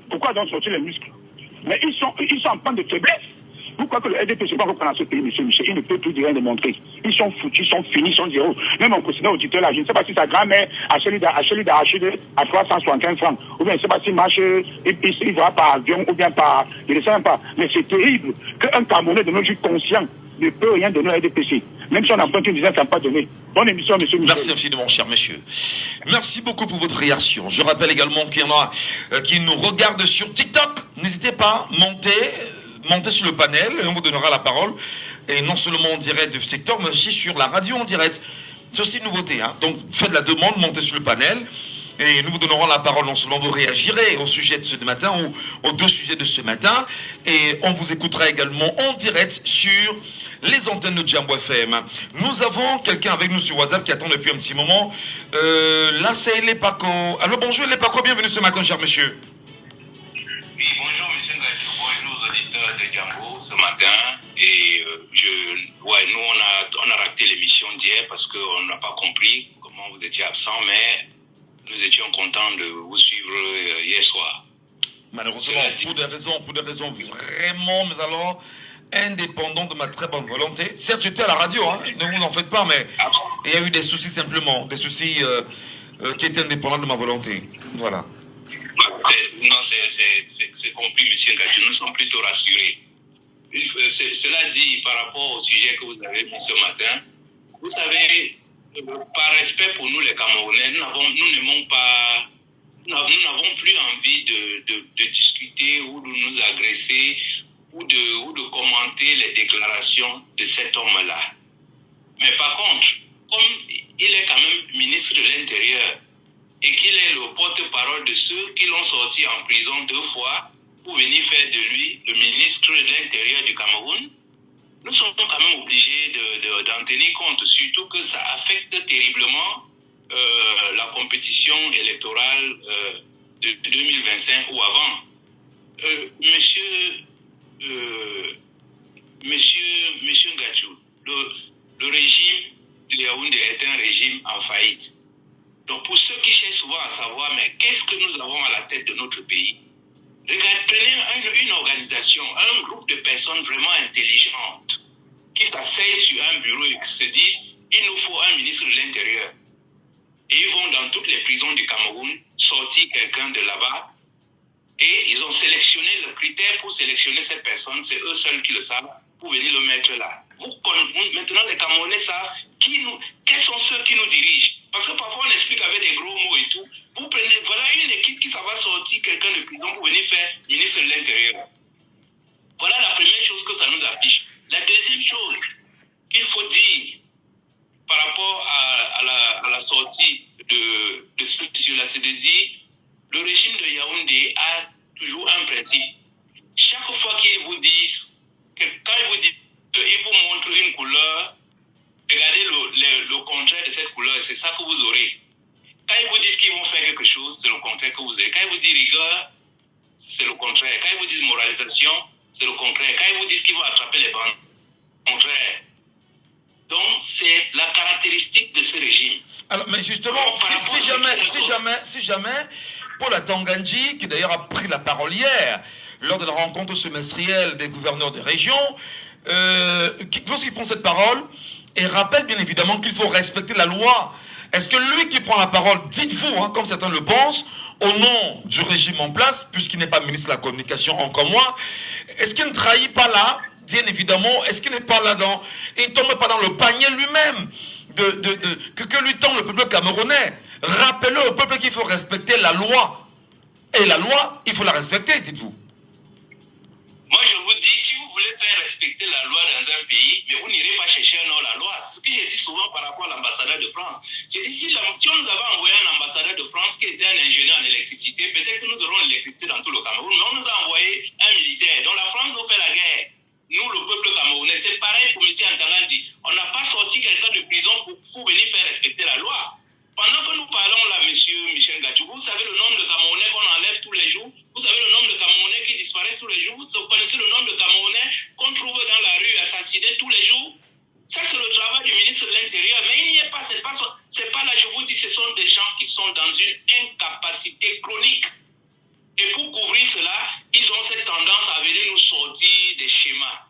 Pourquoi donc sortir les muscles? Mais ils sont en panne de faiblesse. Pourquoi que le RDP ne pas reprendre ce pays, monsieur Michel? Il ne peut plus rien démontrer. Ils sont foutus, ils sont finis, ils sont zéro. Même mon cousin auditeur là, je ne sais pas si sa grand-mère achète d'arracher à 375 francs. Ou bien je ne sais pas s'il marche, il va par avion ou bien par. Je ne sais même pas. Mais c'est terrible qu'un Camerounais de nos jours conscient ne peut rien donner à RDPC. Même si on emprunte une dizaine, ça ne pas donné. Bonne émission, monsieur Michel. Merci infiniment, cher monsieur. Merci beaucoup pour votre réaction. Je rappelle également qu'il y en a qui nous regardent sur TikTok. N'hésitez pas, montez sur le panel et on vous donnera la parole. Et non seulement en direct de TikTok, mais aussi sur la radio en direct. C'est aussi une nouveauté. Hein. Donc, faites la demande, montez sur le panel. Et nous vous donnerons la parole. Non seulement vous réagirez au sujet de ce matin ou aux 2 sujets de ce matin. Et on vous écoutera également en direct sur les antennes de Jambo FM. Nous avons quelqu'un avec nous sur WhatsApp qui attend depuis un petit moment. Là, c'est Lepako. Alors, bonjour Lepako, bienvenue ce matin, cher monsieur. Oui, bonjour monsieur Ngaïtou, bonjour aux auditeurs de Jambo ce matin. Et nous on a raté l'émission d'hier parce qu'on n'a pas compris comment vous étiez absent, mais nous étions contents de vous suivre hier soir. Malheureusement, pour des raisons vraiment, mais alors, indépendantes de ma très bonne volonté. Certes, j'étais à la radio, hein, ne vous en faites pas, mais il y a eu des soucis simplement, des soucis qui étaient indépendants de ma volonté. Voilà. C'est compris, monsieur Ngaïtou, nous sommes plutôt rassurés. Cela dit, par rapport au sujet que vous avez mis ce matin, vous savez, par respect pour nous les Camerounais, nous n'avons plus envie de discuter ou de nous agresser ou de commenter les déclarations de cet homme-là. Mais par contre, comme il est quand même ministre de l'Intérieur, de ceux qui l'ont sorti en prison 2 fois pour venir faire de lui le ministre de l'Intérieur du Cameroun, nous sommes quand même obligés d'en tenir compte, surtout que ça affecte terriblement la compétition électorale de 2025 ou avant. Monsieur Ngachou, le régime de Yaoundé est un régime en faillite. Donc pour ceux qui cherchent souvent à savoir, mais qu'est-ce que nous avons à la tête de notre pays? Regardez, prenez une organisation, un groupe de personnes vraiment intelligentes qui s'asseyent sur un bureau et qui se disent, il nous faut un ministre de l'Intérieur. Et ils vont dans toutes les prisons du Cameroun sortir quelqu'un de là-bas. Et ils ont sélectionné le critère pour sélectionner cette personne, c'est eux seuls qui le savent, pour venir le mettre là. Maintenant, les Camerounais savent quels sont ceux qui nous dirigent. Parce que parfois on explique avec des gros mots et tout. Vous prenez, voilà une équipe qui ça va sortir quelqu'un de prison pour venir faire ministre de l'Intérieur. Voilà la première chose que ça nous affiche. La deuxième chose qu'il faut dire par rapport à la sortie de ce monsieur-là, c'est de dire le régime de Yaoundé a toujours un principe. Chaque fois qu'ils vous disent, quand ils vous disent, ils vous montrent une couleur, regardez le contraire de cette couleur, c'est ça que vous aurez. Quand ils vous disent qu'ils vont faire quelque chose, c'est le contraire que vous aurez. Quand ils vous disent rigueur, c'est le contraire. Quand ils vous disent moralisation, c'est le contraire. Quand ils vous disent qu'ils vont attraper les bandes, c'est le contraire. Donc, c'est la caractéristique de ce régime. Alors, mais justement, donc, si jamais, Paul Atangandji, qui d'ailleurs a pris la parole hier, lors de la rencontre semestrielle des gouverneurs des régions, lorsqu'il prend cette parole, et rappelle bien évidemment qu'il faut respecter la loi. Est-ce que lui qui prend la parole, dites-vous, comme certains le pensent, au nom du régime en place, puisqu'il n'est pas ministre de la Communication encore moi, est-ce qu'il ne trahit pas là, bien évidemment, est-ce qu'il n'est pas là dans, il ne tombe pas dans le panier lui-même que lui tend le peuple camerounais? Rappelez au peuple qu'il faut respecter la loi. Et la loi, il faut la respecter, dites-vous. Moi, je vous dis, si vous voulez faire respecter la loi dans un pays, mais vous n'irez pas chercher un hors la loi. Ce que j'ai dit souvent par rapport à l'ambassadeur de France. J'ai dit, si on nous avait envoyé un ambassadeur de France qui était un ingénieur en électricité, peut-être que nous aurons l'électricité dans tout le Cameroun, mais on nous a envoyé un militaire. Donc la France nous fait la guerre. Nous, le peuple camerounais, c'est pareil pour M. Antangandji. On n'a pas sorti quelqu'un de prison pour venir faire respecter la loi. Pendant que nous parlons là, M. Michel Ngachou, vous savez le nombre de Camerounais qu'on enlève tous les jours, vous savez le nombre de Camerounais qui disparaissent tous les jours, vous connaissez le nombre de Camerounais qu'on trouve dans la rue assassinés tous les jours. Ça, c'est le travail du ministre de l'Intérieur. Mais il n'y est pas, c'est pas là, je vous dis, ce sont des gens qui sont dans une incapacité chronique. Et pour couvrir cela, ils ont cette tendance à venir nous sortir des schémas.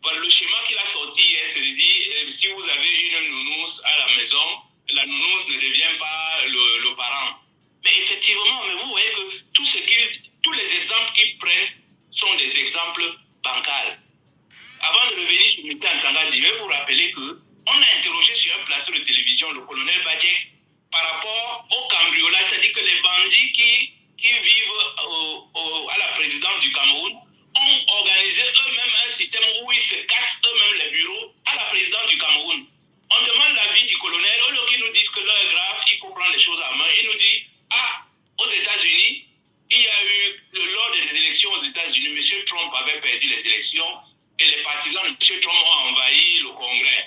Voilà, le schéma qu'il a sorti hier, c'est de dire, si vous avez une nounouse à la maison, la nounouse ne devient pas le parent. Mais effectivement, mais vous voyez que tous les exemples qu'ils prennent sont des exemples bancals. Avant de revenir sur M. Antangandji, je vais vous rappeler qu'on a interrogé sur un plateau de télévision le colonel Badjek par rapport au cambriolage, c'est-à-dire que les bandits qui vivent à la présidence du Cameroun ont organisé eux-mêmes un système où ils se cassent eux-mêmes les bureaux à la présidence du Cameroun. On demande l'avis du colonel, au lieu qu'ils nous disent que l'heure est grave, il faut prendre les choses en main. Il nous dit, aux États-Unis, il y a eu, lors des élections aux États-Unis, M. Trump avait perdu les élections et les partisans de M. Trump ont envahi le Congrès.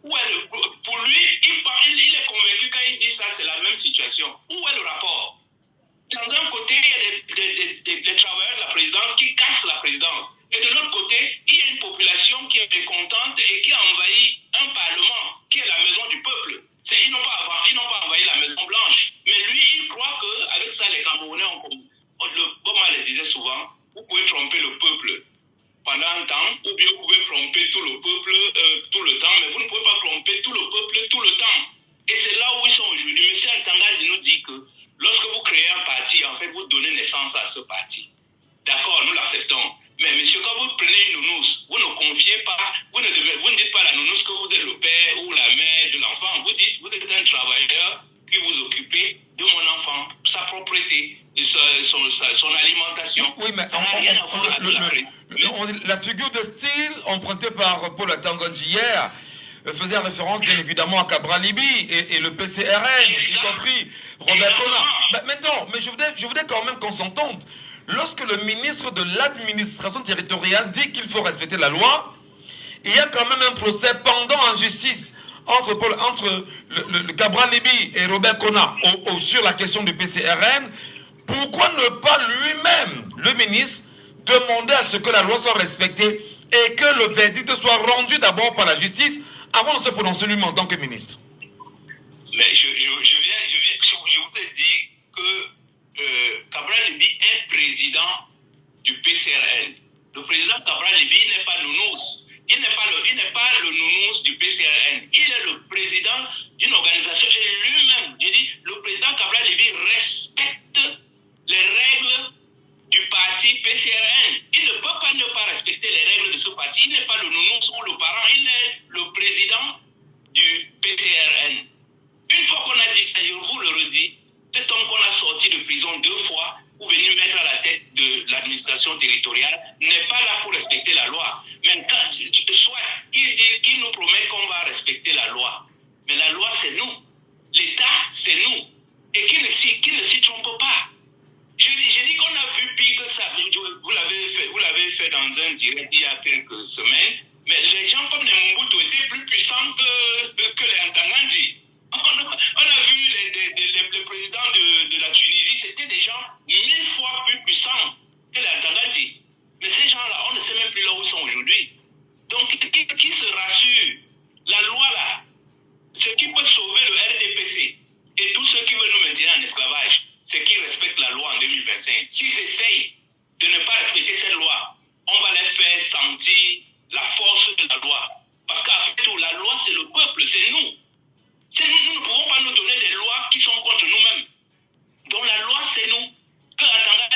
Pour lui, il est convaincu quand il dit ça, c'est la même situation. Où est le rapport? Dans un côté, il y a des travailleurs de la présidence qui cassent la présidence. Et de l'autre côté, il y a une population qui est mécontente et qui a envahi un parlement, qui est la maison du peuple. Ils n'ont pas envahi la Maison Blanche. Mais lui, il croit qu'avec ça, les Camerounais, comme on le disait souvent, vous pouvez tromper le peuple pendant un temps, ou bien vous pouvez tromper tout le peuple tout le temps, mais vous ne pouvez pas tromper tout le peuple tout le temps. Et c'est là où ils sont aujourd'hui. M. Antangandji nous dit que lorsque vous créez un parti, en fait, vous donnez naissance à ce parti. D'accord, nous l'acceptons. Mais monsieur, quand vous prenez une nounouse, vous ne confiez pas, vous ne dites pas à la nounouse que vous êtes le père ou la mère de l'enfant. Vous dites, vous êtes un travailleur qui vous occupez de mon enfant, sa propriété, son alimentation. Oui, mais ça n'a rien à voir avec la figure de style empruntée par Paul Atangandji hier, faisait référence bien évidemment à Cabral Liby et le PCRN, y compris Robert Kona. Mais je voudrais quand même qu'on s'entende. Lorsque le ministre de l'administration territoriale dit qu'il faut respecter la loi, il y a quand même un procès pendant en justice entre le Cabral Liby et Robert Kona sur la question du PCRN. Pourquoi ne pas lui-même, le ministre, demander à ce que la loi soit respectée et que le verdict soit rendu d'abord par la justice avant de se prononcer lui-même en tant que ministre? Mais je vous ai dit que Cabral Liby est président du PCRN. Le président Cabral Liby n'est pas nounous. Il n'est pas le nounous du PCRN. Il est le président d'une organisation et lui-même, je dis, le président Cabral Liby respecte les règles du parti PCRN. Il ne peut pas ne pas respecter les règles de ce parti. Il n'est pas le nounous ou le parent, il est le président du PCRN. Une fois qu'on a dit ça, je vous le redis, cet homme qu'on a sorti de prison 2 fois pour venir mettre à la tête de l'administration territoriale n'est pas là pour respecter la loi. Mais soit il nous promet qu'on va respecter la loi, mais la loi c'est nous, l'État c'est nous, et qu'il ne s'y trompe pas. Je dis qu'on a vu pire que ça. Vous l'avez fait dans un direct il y a quelques semaines, mais les gens comme les Mobutu étaient plus puissants que les Ntangandji. On a vu les présidents de la Tunisie, c'était des gens 1000 fois plus puissants que les Ntangandji. Mais ces gens-là, on ne sait même plus là où ils sont aujourd'hui. Donc, qui se rassure? La loi là, ce qui peut sauver le RDPC et tous ceux qui veulent nous maintenir en esclavage, c'est qu'ils respectent la loi en 2025. S'ils essayent de ne pas respecter cette loi, on va les faire sentir la force de la loi. Parce qu'après tout, la loi, c'est le peuple, c'est nous. Nous ne pouvons pas nous donner des lois qui sont contre nous-mêmes. Donc la loi, c'est nous. Que Atanga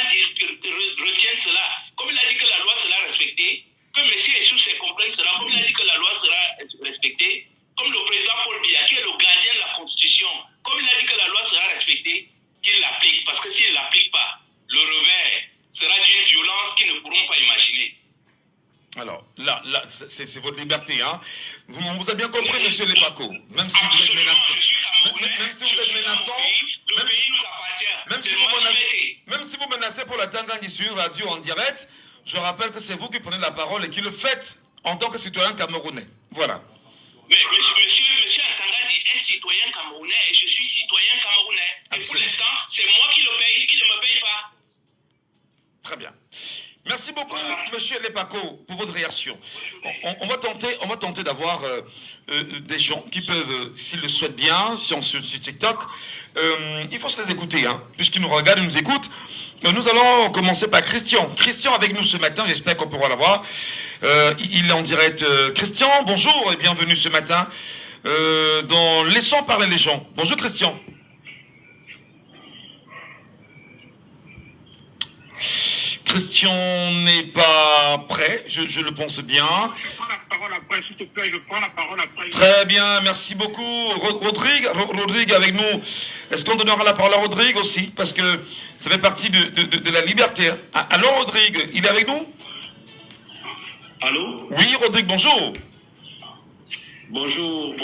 retienne cela. Comme il a dit que la loi sera respectée, que M. Essou se comprenne cela, comme il a dit que la loi sera respectée, comme le président Paul Biya, qui est le gardien de la Constitution, comme il a dit que la loi sera respectée, qu'il l'applique. Parce que s'il ne l'applique pas, le revers sera d'une violence qu'ils ne pourront pas imaginer. Alors, là c'est votre liberté, hein. On vous a bien compris, monsieur Lepako. Même si vous êtes menaçant. Même si vous êtes menaçant. Même si vous menacez pour la Tanganyika sur radio en direct, je rappelle que c'est vous qui prenez la parole et qui le faites en tant que citoyen camerounais. Voilà. Mais monsieur Atangadi est citoyen camerounais et je suis citoyen camerounais. Absolument. Et pour l'instant, c'est moi qui le paye, qui ne me paye pas. Très bien. Merci beaucoup, monsieur Lepako, pour votre réaction. On va tenter d'avoir des gens qui peuvent, s'ils le souhaitent bien, sur TikTok, il faut se les écouter, hein, puisqu'ils nous regardent, ils nous écoutent. Nous allons commencer par Christian. Christian avec nous ce matin, j'espère qu'on pourra l'avoir. Il est en direct. Christian, bonjour et bienvenue ce matin dans Laissons parler les gens. Bonjour Christian. Christian n'est pas prêt, je le pense bien. Je prends la parole après, s'il te plaît, je prends la parole après. Très bien, merci beaucoup. Rodrigue avec nous. Est-ce qu'on donnera la parole à Rodrigue aussi? Parce que ça fait partie de la liberté. Allô Rodrigue, il est avec nous? Allô? Oui Rodrigue, bonjour. Bonjour,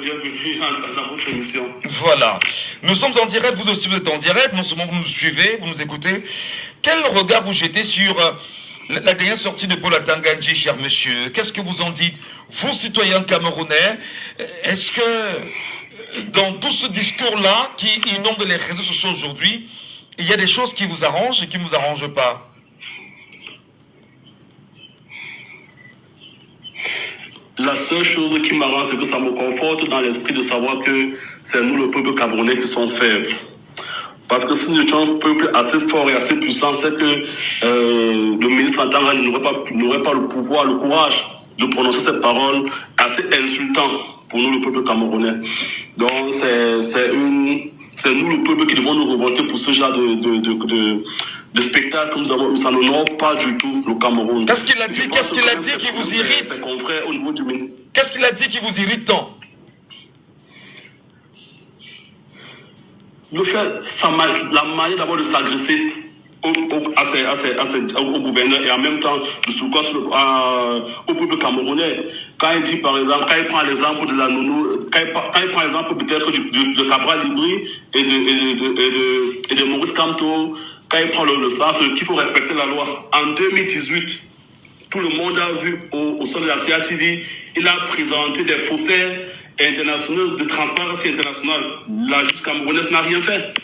bienvenue dans votre émission. Voilà, nous sommes en direct, vous aussi vous êtes en direct, non seulement vous nous suivez, vous nous écoutez. Quel regard vous jetez sur la dernière sortie de Paul Atangandji, cher monsieur? Qu'est-ce que vous en dites, vous citoyens camerounais? Est-ce que dans tout ce discours-là qui inonde les réseaux sociaux aujourd'hui, il y a des choses qui vous arrangent et qui ne vous arrangent pas? La seule chose qui m'arrange, c'est que ça me conforte dans l'esprit de savoir que c'est nous, le peuple camerounais, qui sommes faibles. Parce que si nous étions un peuple assez fort et assez puissant, c'est que le ministre Atangandji n'aurait pas le pouvoir, le courage de prononcer ces paroles assez insultantes pour nous, le peuple camerounais. Donc, c'est nous, le peuple, qui devons nous révolter pour ce genre de spectacle que nous avons eu. Ça n'honore pas du tout le Cameroun. Qu'est-ce qu'il a dit? Qu'est-ce qu'il a dit qui vous irrite? Ses confrères au niveau du ministère. Qu'est-ce qu'il a dit qui vous irrite tant? Le fait, la manière d'abord de s'agresser au gouverneur et en même temps de soutien au peuple camerounais. Quand il dit par exemple, quand il prend l'exemple de la nounou, quand il prend l'exemple peut-être de Cabral Libri et de Maurice Kamto, quand il prend le sens qu'il faut respecter la loi. En 2018, tout le monde a vu au sein de la CATV, il a présenté des faussaires internationaux de transparence internationale. La justice camerounaise n'a rien fait.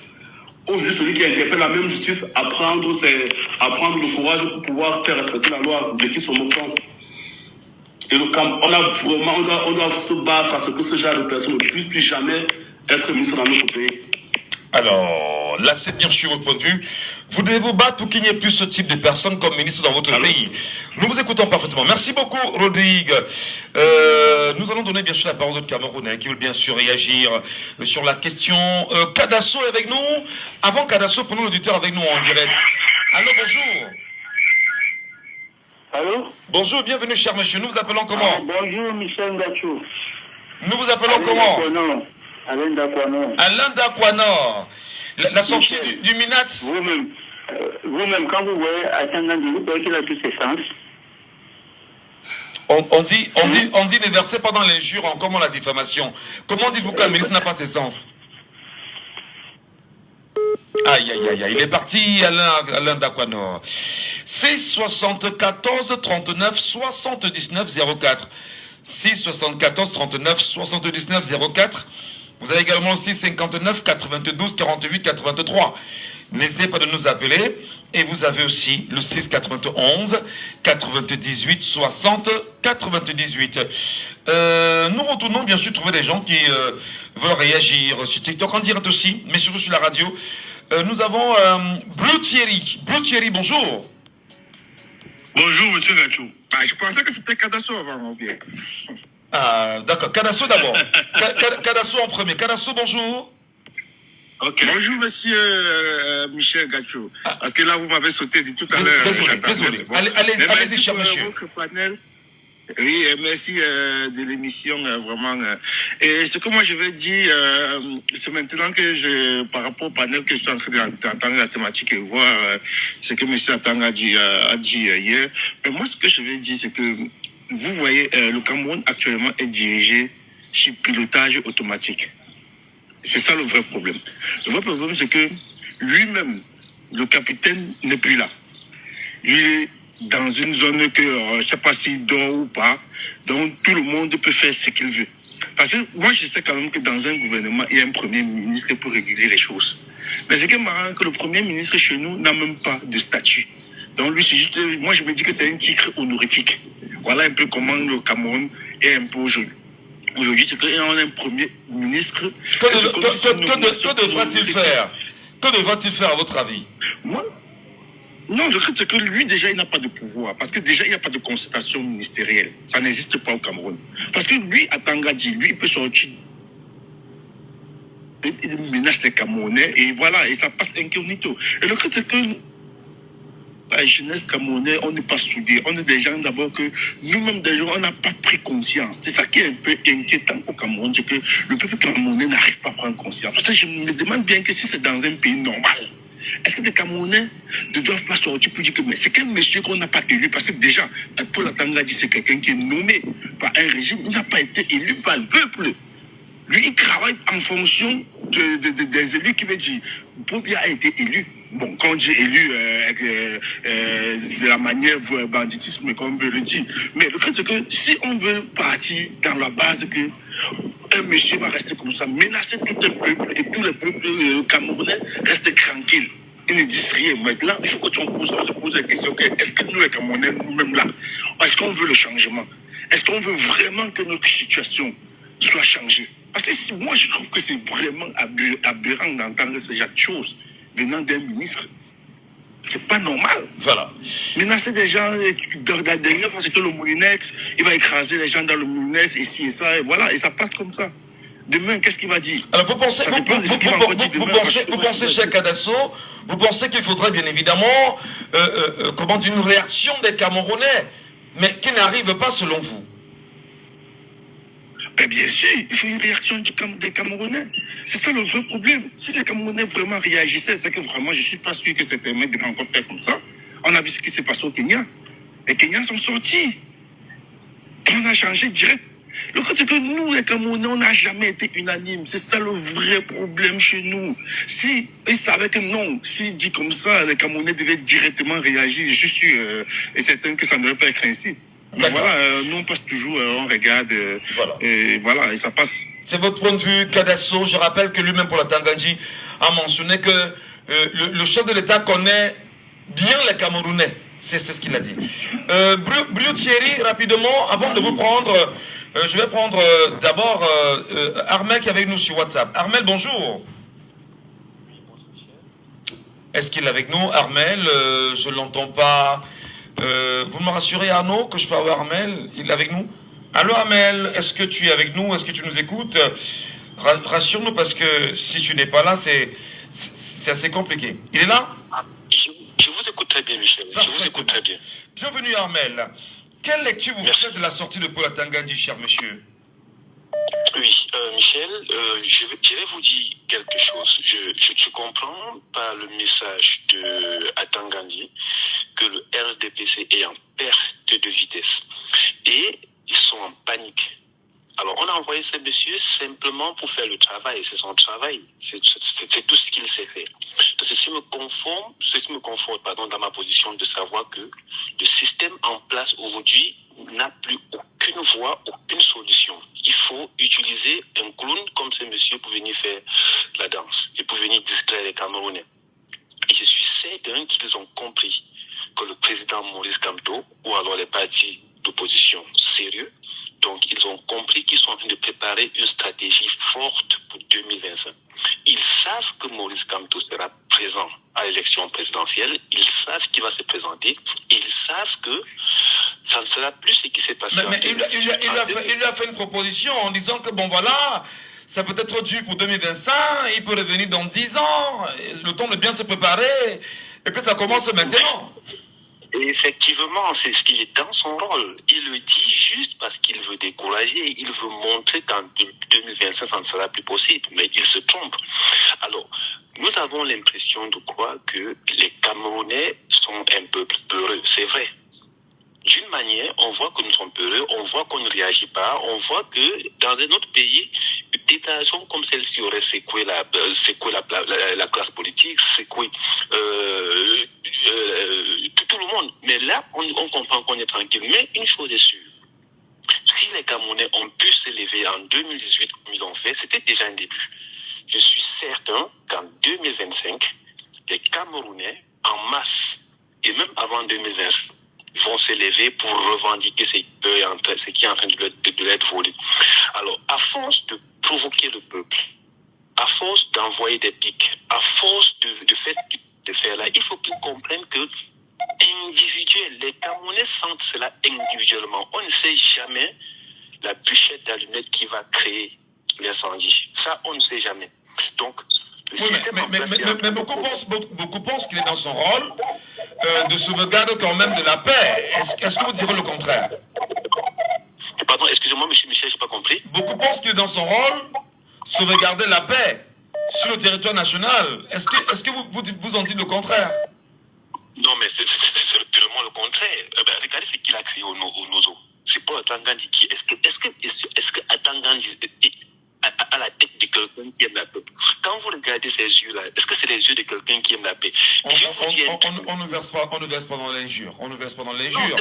Aujourd'hui, celui qui interpelle la même justice à prendre le courage pour pouvoir faire respecter la loi de qui sont moquant. Et on doit se battre à ce que ce genre de personnes ne puissent plus jamais être ministre dans notre pays. Alors, là, c'est bien sûr votre point de vue. Vous devez vous battre pour qu'il n'y ait plus ce type de personnes comme ministre dans votre pays. Nous vous écoutons parfaitement. Merci beaucoup, Rodrigue. Nous allons donner bien sûr la parole aux Camerounais qui veulent bien sûr réagir sur la question. Kadasso est avec nous. Avant Kadasso, prenons l'auditeur avec nous en direct. Allô, bonjour. Allô? Bonjour, bienvenue, cher monsieur. Nous vous appelons comment? Bonjour, Michel Gachou. Nous vous appelons comment? Alain Dakwano. Alain Dakwano. La sortie du Minat. Vous-même, quand vous voyez Atanga, vous voyez qu'il a tous ses sens. On dit ne versez pas dans l'injure en comment la diffamation. Comment dites-vous que le ministre n'a pas ses sens? Aïe, aïe, aïe, aïe. Il est parti, Alain Dakwano. C'est 74 39 79 04. 6 74 39 79 04. Vous avez également aussi 59 92 48 83. N'hésitez pas de nous appeler. Et vous avez aussi le 6 91 98 60 98. Nous retournons bien sûr trouver des gens qui veulent réagir sur TikTok en direct aussi, mais surtout sur la radio. Nous avons Blue Thierry. Blue Thierry, bonjour. Bonjour, monsieur Gachou. Je pensais que c'était Kadasso avant. Ah, d'accord. Kadasso d'abord. Kadasso en premier. Kadasso, bonjour. Ok. Bonjour, monsieur Michel Gachou. Parce que là, vous m'avez sauté du tout à l'heure. Désolé. Allez-y, cher monsieur. Panel. Oui, merci de l'émission, vraiment. Et ce que moi je veux dire, c'est maintenant que par rapport au panel que je suis en train d'entendre la thématique et voir ce que M. Atang a dit hier. Mais moi, ce que je veux dire, c'est que vous voyez, le Cameroun actuellement est dirigé sur pilotage automatique. C'est ça le vrai problème. Le vrai problème, c'est que lui-même, le capitaine, n'est plus là. Lui, dans une zone que je ne sais pas s'il dort ou pas, donc tout le monde peut faire ce qu'il veut. Parce que moi, je sais quand même que dans un gouvernement, il y a un premier ministre pour réguler les choses. Mais c'est que marrant que le premier ministre chez nous n'a même pas de statut. Donc lui, c'est juste, moi je me dis que c'est un titre honorifique. Voilà un peu comment le Cameroun est un peu aujourd'hui. Aujourd'hui, c'est qu'on a un premier ministre. Que devra-t-il faire? Que devra-t-il faire à votre avis? Moi, non, le fait c'est que lui, déjà, il n'a pas de pouvoir. Parce que déjà, il n'y a pas de concertation ministérielle. Ça n'existe pas au Cameroun. Parce que lui, à Tangadji, lui, il peut sortir. Il menace les Camerounais et voilà, et ça passe incognito. Et le fait c'est que la jeunesse camerounaise, on n'est pas soudés. On est des gens d'abord que nous-mêmes, déjà, on n'a pas pris conscience. C'est ça qui est un peu inquiétant au Cameroun, c'est que le peuple camerounais n'arrive pas à prendre conscience. Parce que je me demande bien que si c'est dans un pays normal, est-ce que les Camerounais ne doivent pas sortir pour dire que c'est quel monsieur qu'on n'a pas élu? Parce que déjà, Paul Atanga dit c'est quelqu'un qui est nommé par un régime, il n'a pas été élu par le peuple. Lui, il travaille en fonction des élus qui veut dire Bobia a été élu. Bon, quand j'ai élu de la manière banditisme, comme on veut le dire. Mais le fait, c'est que si on veut partir dans la base que un monsieur va rester comme ça, menacer tout un peuple et tous les peuples camerounais restent tranquilles. Ils ne disent rien. Maintenant, il faut que on se pose la question est-ce que nous, les Camerounais, nous-mêmes là, est-ce qu'on veut le changement? Est-ce qu'on veut vraiment que notre situation soit changée? Parce que moi, je trouve que c'est vraiment aberrant d'entendre ce genre de choses venant d'un ministre. C'est pas normal. Voilà. Menacer des gens, la dernière fois c'était le Moulinex, il va écraser les gens dans le Moulinex, ici et ça, et voilà, et ça passe comme ça. Demain, qu'est-ce qu'il va dire? Alors vous pensez, cher Kadasso, vous pensez qu'il faudrait bien évidemment une réaction des Camerounais, mais qui n'arrive pas selon vous? Ben bien sûr, il faut une réaction des Camerounais. C'est ça le vrai problème. Si les Camerounais vraiment réagissaient, c'est que vraiment, je ne suis pas sûr que c'était mec devait encore faire comme ça. On a vu ce qui s'est passé au Kenya. Les Kenyans sont sortis. On a changé direct. Le fait, c'est que nous, les Camerounais, on n'a jamais été unanimes. C'est ça le vrai problème chez nous. Si ils savaient que non, s'ils disent comme ça, les Camerounais devaient directement réagir. Je suis sûr et certain que ça ne devait pas être ainsi. Mais voilà, nous on passe toujours, on regarde, et voilà, et ça passe. C'est votre point de vue, Kadasso. Je rappelle que lui-même, pour la Tangandji, a mentionné que le chef de l'État connaît bien les Camerounais. C'est ce qu'il a dit. Brio Thierry, rapidement, avant de vous prendre, je vais prendre d'abord Armel qui est avec nous sur WhatsApp. Armel, bonjour. Est-ce qu'il est avec nous, Armel? Je ne l'entends pas. Vous me rassurez, Arnaud, que je peux avoir Armel? Il est avec nous? Allô, Armel, est-ce que tu es avec nous? Est-ce que tu nous écoutes? Rassure-nous, parce que si tu n'es pas là, c'est assez compliqué. Il est là? Je vous écoute très bien, Michel. Je vous écoute très bien. Bienvenue, Armel. Quelle lecture vous faites de la sortie de Paul Atangandi, cher monsieur? Oui, Michel, je vais vous dire quelque chose. Je comprends par le message de Atangandi que le RDPC est en perte de vitesse et ils sont en panique. Alors, on a envoyé ce monsieur simplement pour faire le travail. C'est son travail. C'est tout ce qu'il sait faire. Donc, ceci me conforte dans ma position de savoir que le système en place aujourd'hui n'a plus aucune voie, aucune solution. Il faut utiliser un clown comme ce monsieur pour venir faire la danse et pour venir distraire les Camerounais. Et je suis certain qu'ils ont compris que le président Maurice Kamto, ou alors les partis d'opposition sérieux, donc ils ont compris qu'ils sont en train de préparer une stratégie forte pour 2025. Ils savent que Maurice Kamto sera présent à l'élection présidentielle, ils savent qu'il va se présenter, et ils savent que ça ne sera plus ce qui s'est passé en 2018. Il lui a fait une proposition en disant que bon voilà, ça peut être dû pour 2025, il peut revenir dans 10 ans, le temps de bien se préparer, et que ça commence maintenant. Et effectivement, il est dans son rôle. Il le dit juste parce qu'il veut décourager. Il veut montrer qu'en 2025, ça ne sera plus possible. Mais il se trompe. Alors, nous avons l'impression de croire que les Camerounais sont un peuple peureux. C'est vrai. D'une manière, on voit que nous sommes peureux, on voit qu'on ne réagit pas, on voit que dans un autre pays, une déclaration comme celle-ci aurait secoué la classe politique, secoué tout le monde. Mais là, on comprend qu'on est tranquille. Mais une chose est sûre, si les Camerounais ont pu se lever en 2018 comme ils l'ont fait, c'était déjà un début. Je suis certain qu'en 2025, les Camerounais, en masse, et même avant 2020, vont se lever pour revendiquer ce qui est en train de l'être volé. Alors, à force de provoquer le peuple, à force d'envoyer des pics, à force de faire là, il faut qu'ils comprennent que individuel, les Camerounais sentent cela individuellement. On ne sait jamais la bûchette d'allumette qui va créer l'incendie. Ça, on ne sait jamais. Donc, mais beaucoup pensent qu'il est dans son rôle de sauvegarde quand même de la paix. Est-ce que vous direz le contraire? Pardon, excusez-moi, monsieur Michel, je n'ai pas compris. Beaucoup pensent qu'il est dans son rôle sauvegarder la paix sur le territoire national. Est-ce que vous en dites le contraire? Non, mais c'est purement le contraire. Regardez ce qu'il a créé au Nozo. C'est pas Atangandi qui... Est-ce que Atangandi à la tête de quelqu'un qui aime la paix? Quand vous regardez ces yeux-là, est-ce que c'est les yeux de quelqu'un qui aime la paix? On ne verse pas dans l'injure. On ne verse pas dans l'injure.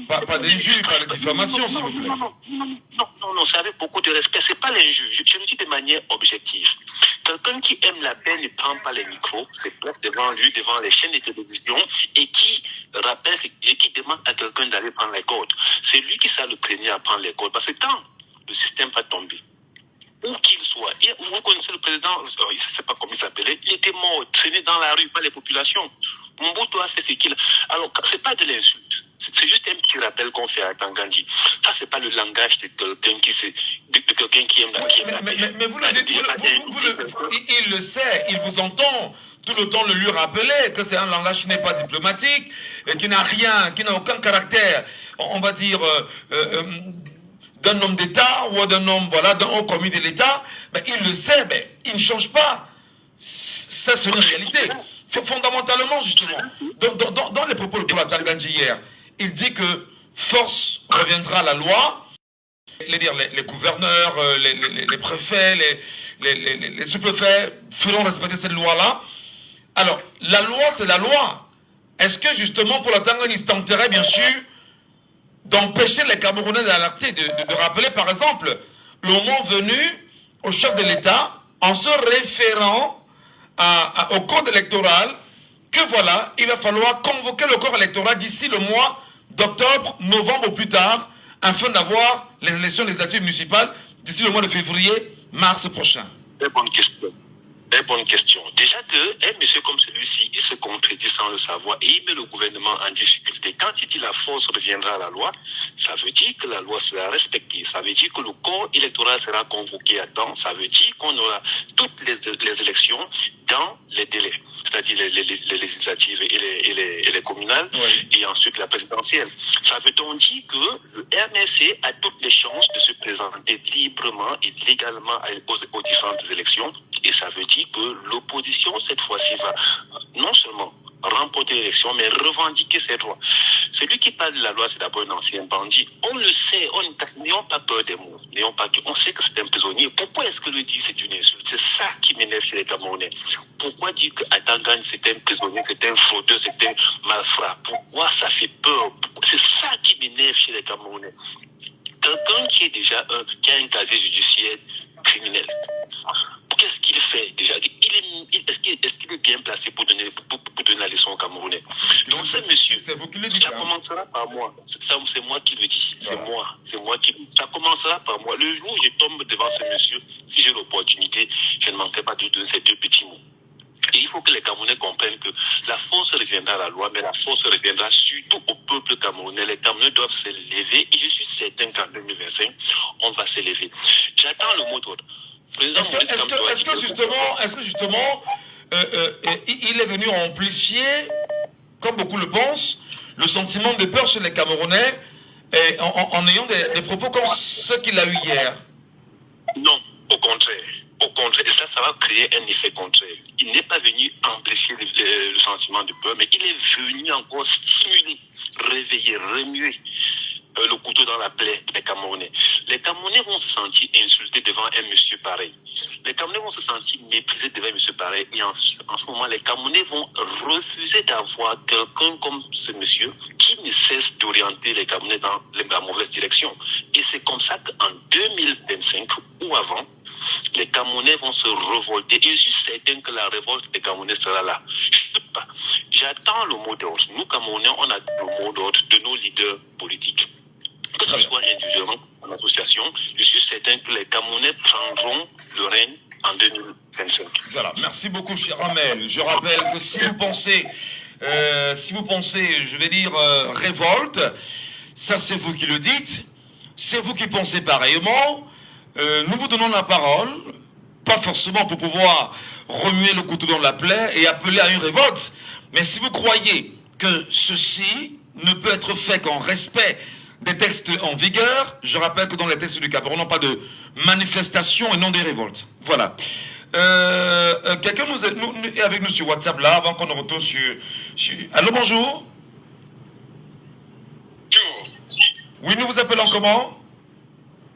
Pas d'injure, pas de diffamation, s'il vous plaît. Non, c'est avec beaucoup de respect. C'est pas l'injure. Je le dis de manière objective. Quelqu'un qui aime la paix ne prend pas les micros, se place devant lui, devant les chaînes de télévision, et qui rappelle et qui demande à quelqu'un d'aller prendre les cordes. C'est lui qui sera le premier à prendre les cordes. Parce que quand le système va tomber, où qu'il soit, vous connaissez le président, je ne sais pas comment il s'appelait, il était mort, traîné dans la rue par les populations. Mobutu a fait ce qu'il a. Alors, ce n'est pas de l'insulte. C'est juste un petit rappel qu'on fait à Tangandji. Ça, ce n'est pas le langage de quelqu'un qui aime la paix. Mais vous le dites, il le sait, il vous entend tout le temps le lui rappeler que c'est un langage qui n'est pas diplomatique, et qui n'a rien, qui n'a aucun caractère, on va dire, d'un homme d'État ou d'un homme, voilà, d'un haut commis de l'État, ben, il le sait, mais il ne change pas. Ça, c'est une réalité. Fondamentalement, justement, dans les propos de Paul Atanga hier, il dit que force reviendra à la loi. Les gouverneurs, les préfets, les sous-préfets feront respecter cette loi-là. Alors, la loi, c'est la loi. Est-ce que, justement, Paul Atanga tenterait, bien sûr, d'empêcher les Camerounais d'alerter, de rappeler, par exemple, le moment venu au chef de l'État, en se référant au code électoral, que voilà, il va falloir convoquer le corps électoral d'ici le mois d'octobre, novembre ou plus tard, afin d'avoir les élections législatives municipales d'ici le mois de février, mars prochain. Très bonne question. Très bonne question. Déjà qu'un monsieur comme celui-ci, il se contredit sans le savoir et il met le gouvernement en difficulté. Quand il dit la force reviendra à la loi, ça veut dire que la loi sera respectée. Ça veut dire que le corps électoral sera convoqué à temps. Ça veut dire qu'on aura toutes les élections dans les délais. C'est-à-dire les législatives et les communales, oui, et ensuite la présidentielle. Ça veut donc dire que le RMC a toutes les chances de se présenter librement et légalement aux différentes élections. Et ça veut dire que l'opposition, cette fois-ci, va non seulement remporter l'élection, mais revendiquer ses droits. Celui qui parle de la loi, c'est d'abord un ancien bandit. On le sait, n'ayons pas peur des mots. On sait que c'est un prisonnier. Pourquoi est-ce que le dire c'est une insulte? C'est ça qui m'énerve chez les Camerounais. Pourquoi dire qu'Atangan c'est un prisonnier, c'est un fraudeur, c'est un malfrat? Pourquoi ça fait peur? C'est ça qui m'énerve chez les Camerounais. Quelqu'un qui a un casier judiciaire criminel. Qu'est-ce qu'il fait déjà? Est-ce qu'il est bien placé pour donner la leçon aux Camerounais? Donc ce monsieur, c'est vous qui le dites, ça commencera par moi. C'est moi qui le dis. Voilà. C'est moi qui le dis. Ça commencera par moi. Le jour où je tombe devant ce monsieur, si j'ai l'opportunité, je ne manquerai pas de ces deux petits mots. Et il faut que les Camerounais comprennent que la force reviendra à la loi, mais la force reviendra surtout au peuple camerounais. Les Camerounais doivent se lever et je suis certain qu'en 2025, on va se lever. J'attends le mot d'ordre. Est-ce que justement, il est venu amplifier, comme beaucoup le pensent, le sentiment de peur chez les Camerounais en ayant des propos comme ceux qu'il a eu hier? Non, au contraire. Au contraire, et ça va créer un effet contraire. Il n'est pas venu amplifier le sentiment de peur, mais il est venu encore stimuler, réveiller, remuer le couteau dans la plaie des Camerounais. Les Camerounais vont se sentir insultés devant un monsieur pareil. Les Camerounais vont se sentir méprisés devant un monsieur pareil. Et en ce moment, les Camerounais vont refuser d'avoir quelqu'un comme ce monsieur qui ne cesse d'orienter les Camerounais dans la mauvaise direction. Et c'est comme ça qu'en 2025 ou avant, les Camerounais vont se révolter. Et je suis certain que la révolte des Camerounais sera là. Je ne doute pas. J'attends le mot d'ordre. Nous, Camerounais, on attend le mot d'ordre de nos leaders politiques. Que ce soit individuellement en association, je suis certain que les Camerounais prendront le règne en 2025. Voilà, merci beaucoup, cher Amel. Je rappelle que si vous pensez, je vais dire, révolte, ça c'est vous qui le dites, c'est vous qui pensez pareillement. Nous vous donnons la parole, pas forcément pour pouvoir remuer le couteau dans la plaie et appeler à une révolte, mais si vous croyez que ceci ne peut être fait qu'en respect des textes en vigueur, je rappelle que dans les textes du Cameroun, on n'a pas de manifestation et non des révoltes. Voilà. Quelqu'un est avec nous sur WhatsApp là, avant qu'on ne retourne sur... Allô, bonjour. Bonjour. Oui, nous vous appelons comment?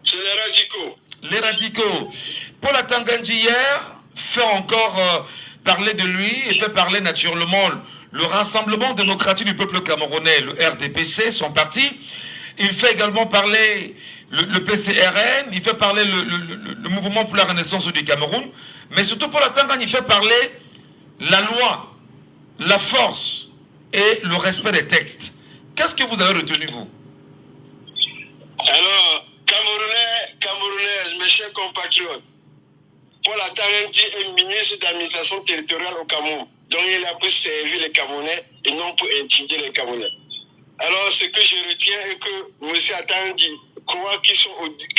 C'est les radicaux. Les radicaux. Paul Atanga hier fait encore parler de lui et fait parler naturellement le Rassemblement démocratique du peuple camerounais, le RDPC, son parti. Il fait également parler le PCRN, il fait parler le Mouvement pour la Renaissance du Cameroun, mais surtout Paul Atanga, il fait parler la loi, la force et le respect des textes. Qu'est-ce que vous avez retenu, vous? Alors, Camerounaises, mes chers compatriotes, Paul Atanga est ministre d'administration territoriale au Cameroun. Donc il a pour servir les Camerounais et non pour intimider les Camerounais. Alors, ce que je retiens est que M. Atanga croit que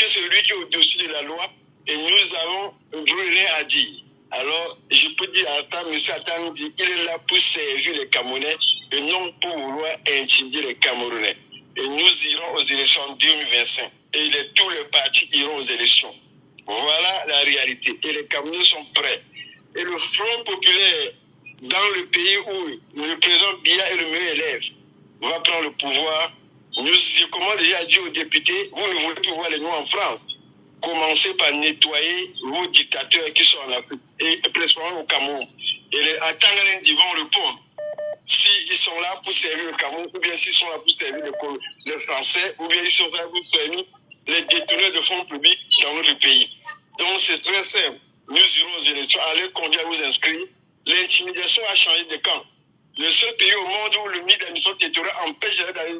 c'est lui qui est au-dessus de la loi et nous avons rien à dire. Alors, je peux dire à M. Atanga, il est là pour servir les Camerounais et non pour vouloir intimider les Camerounais. Et nous irons aux élections en 2025. et tous les partis iront aux élections. Voilà la réalité. Et les Camerounais sont prêts. Et le Front populaire, dans le pays où le président Biya est le meilleur élève, va prendre le pouvoir. Comment déjà dit aux députés, vous ne voulez plus voir les Noirs en France. Commencez par nettoyer vos dictateurs qui sont en Afrique, et principalement au Cameroun. Et les Atangalendi vont répondre. S'ils sont là pour servir le Cameroun, ou bien s'ils sont là pour servir les Français, ou bien ils sont là pour servir les détourneurs de fonds publics dans notre pays. Donc c'est très simple. Nous irons aux élections, allez conduire à vous inscrire. L'intimidation a changé de camp. Le seul pays au monde où le ministre de l'administration territoriale empêche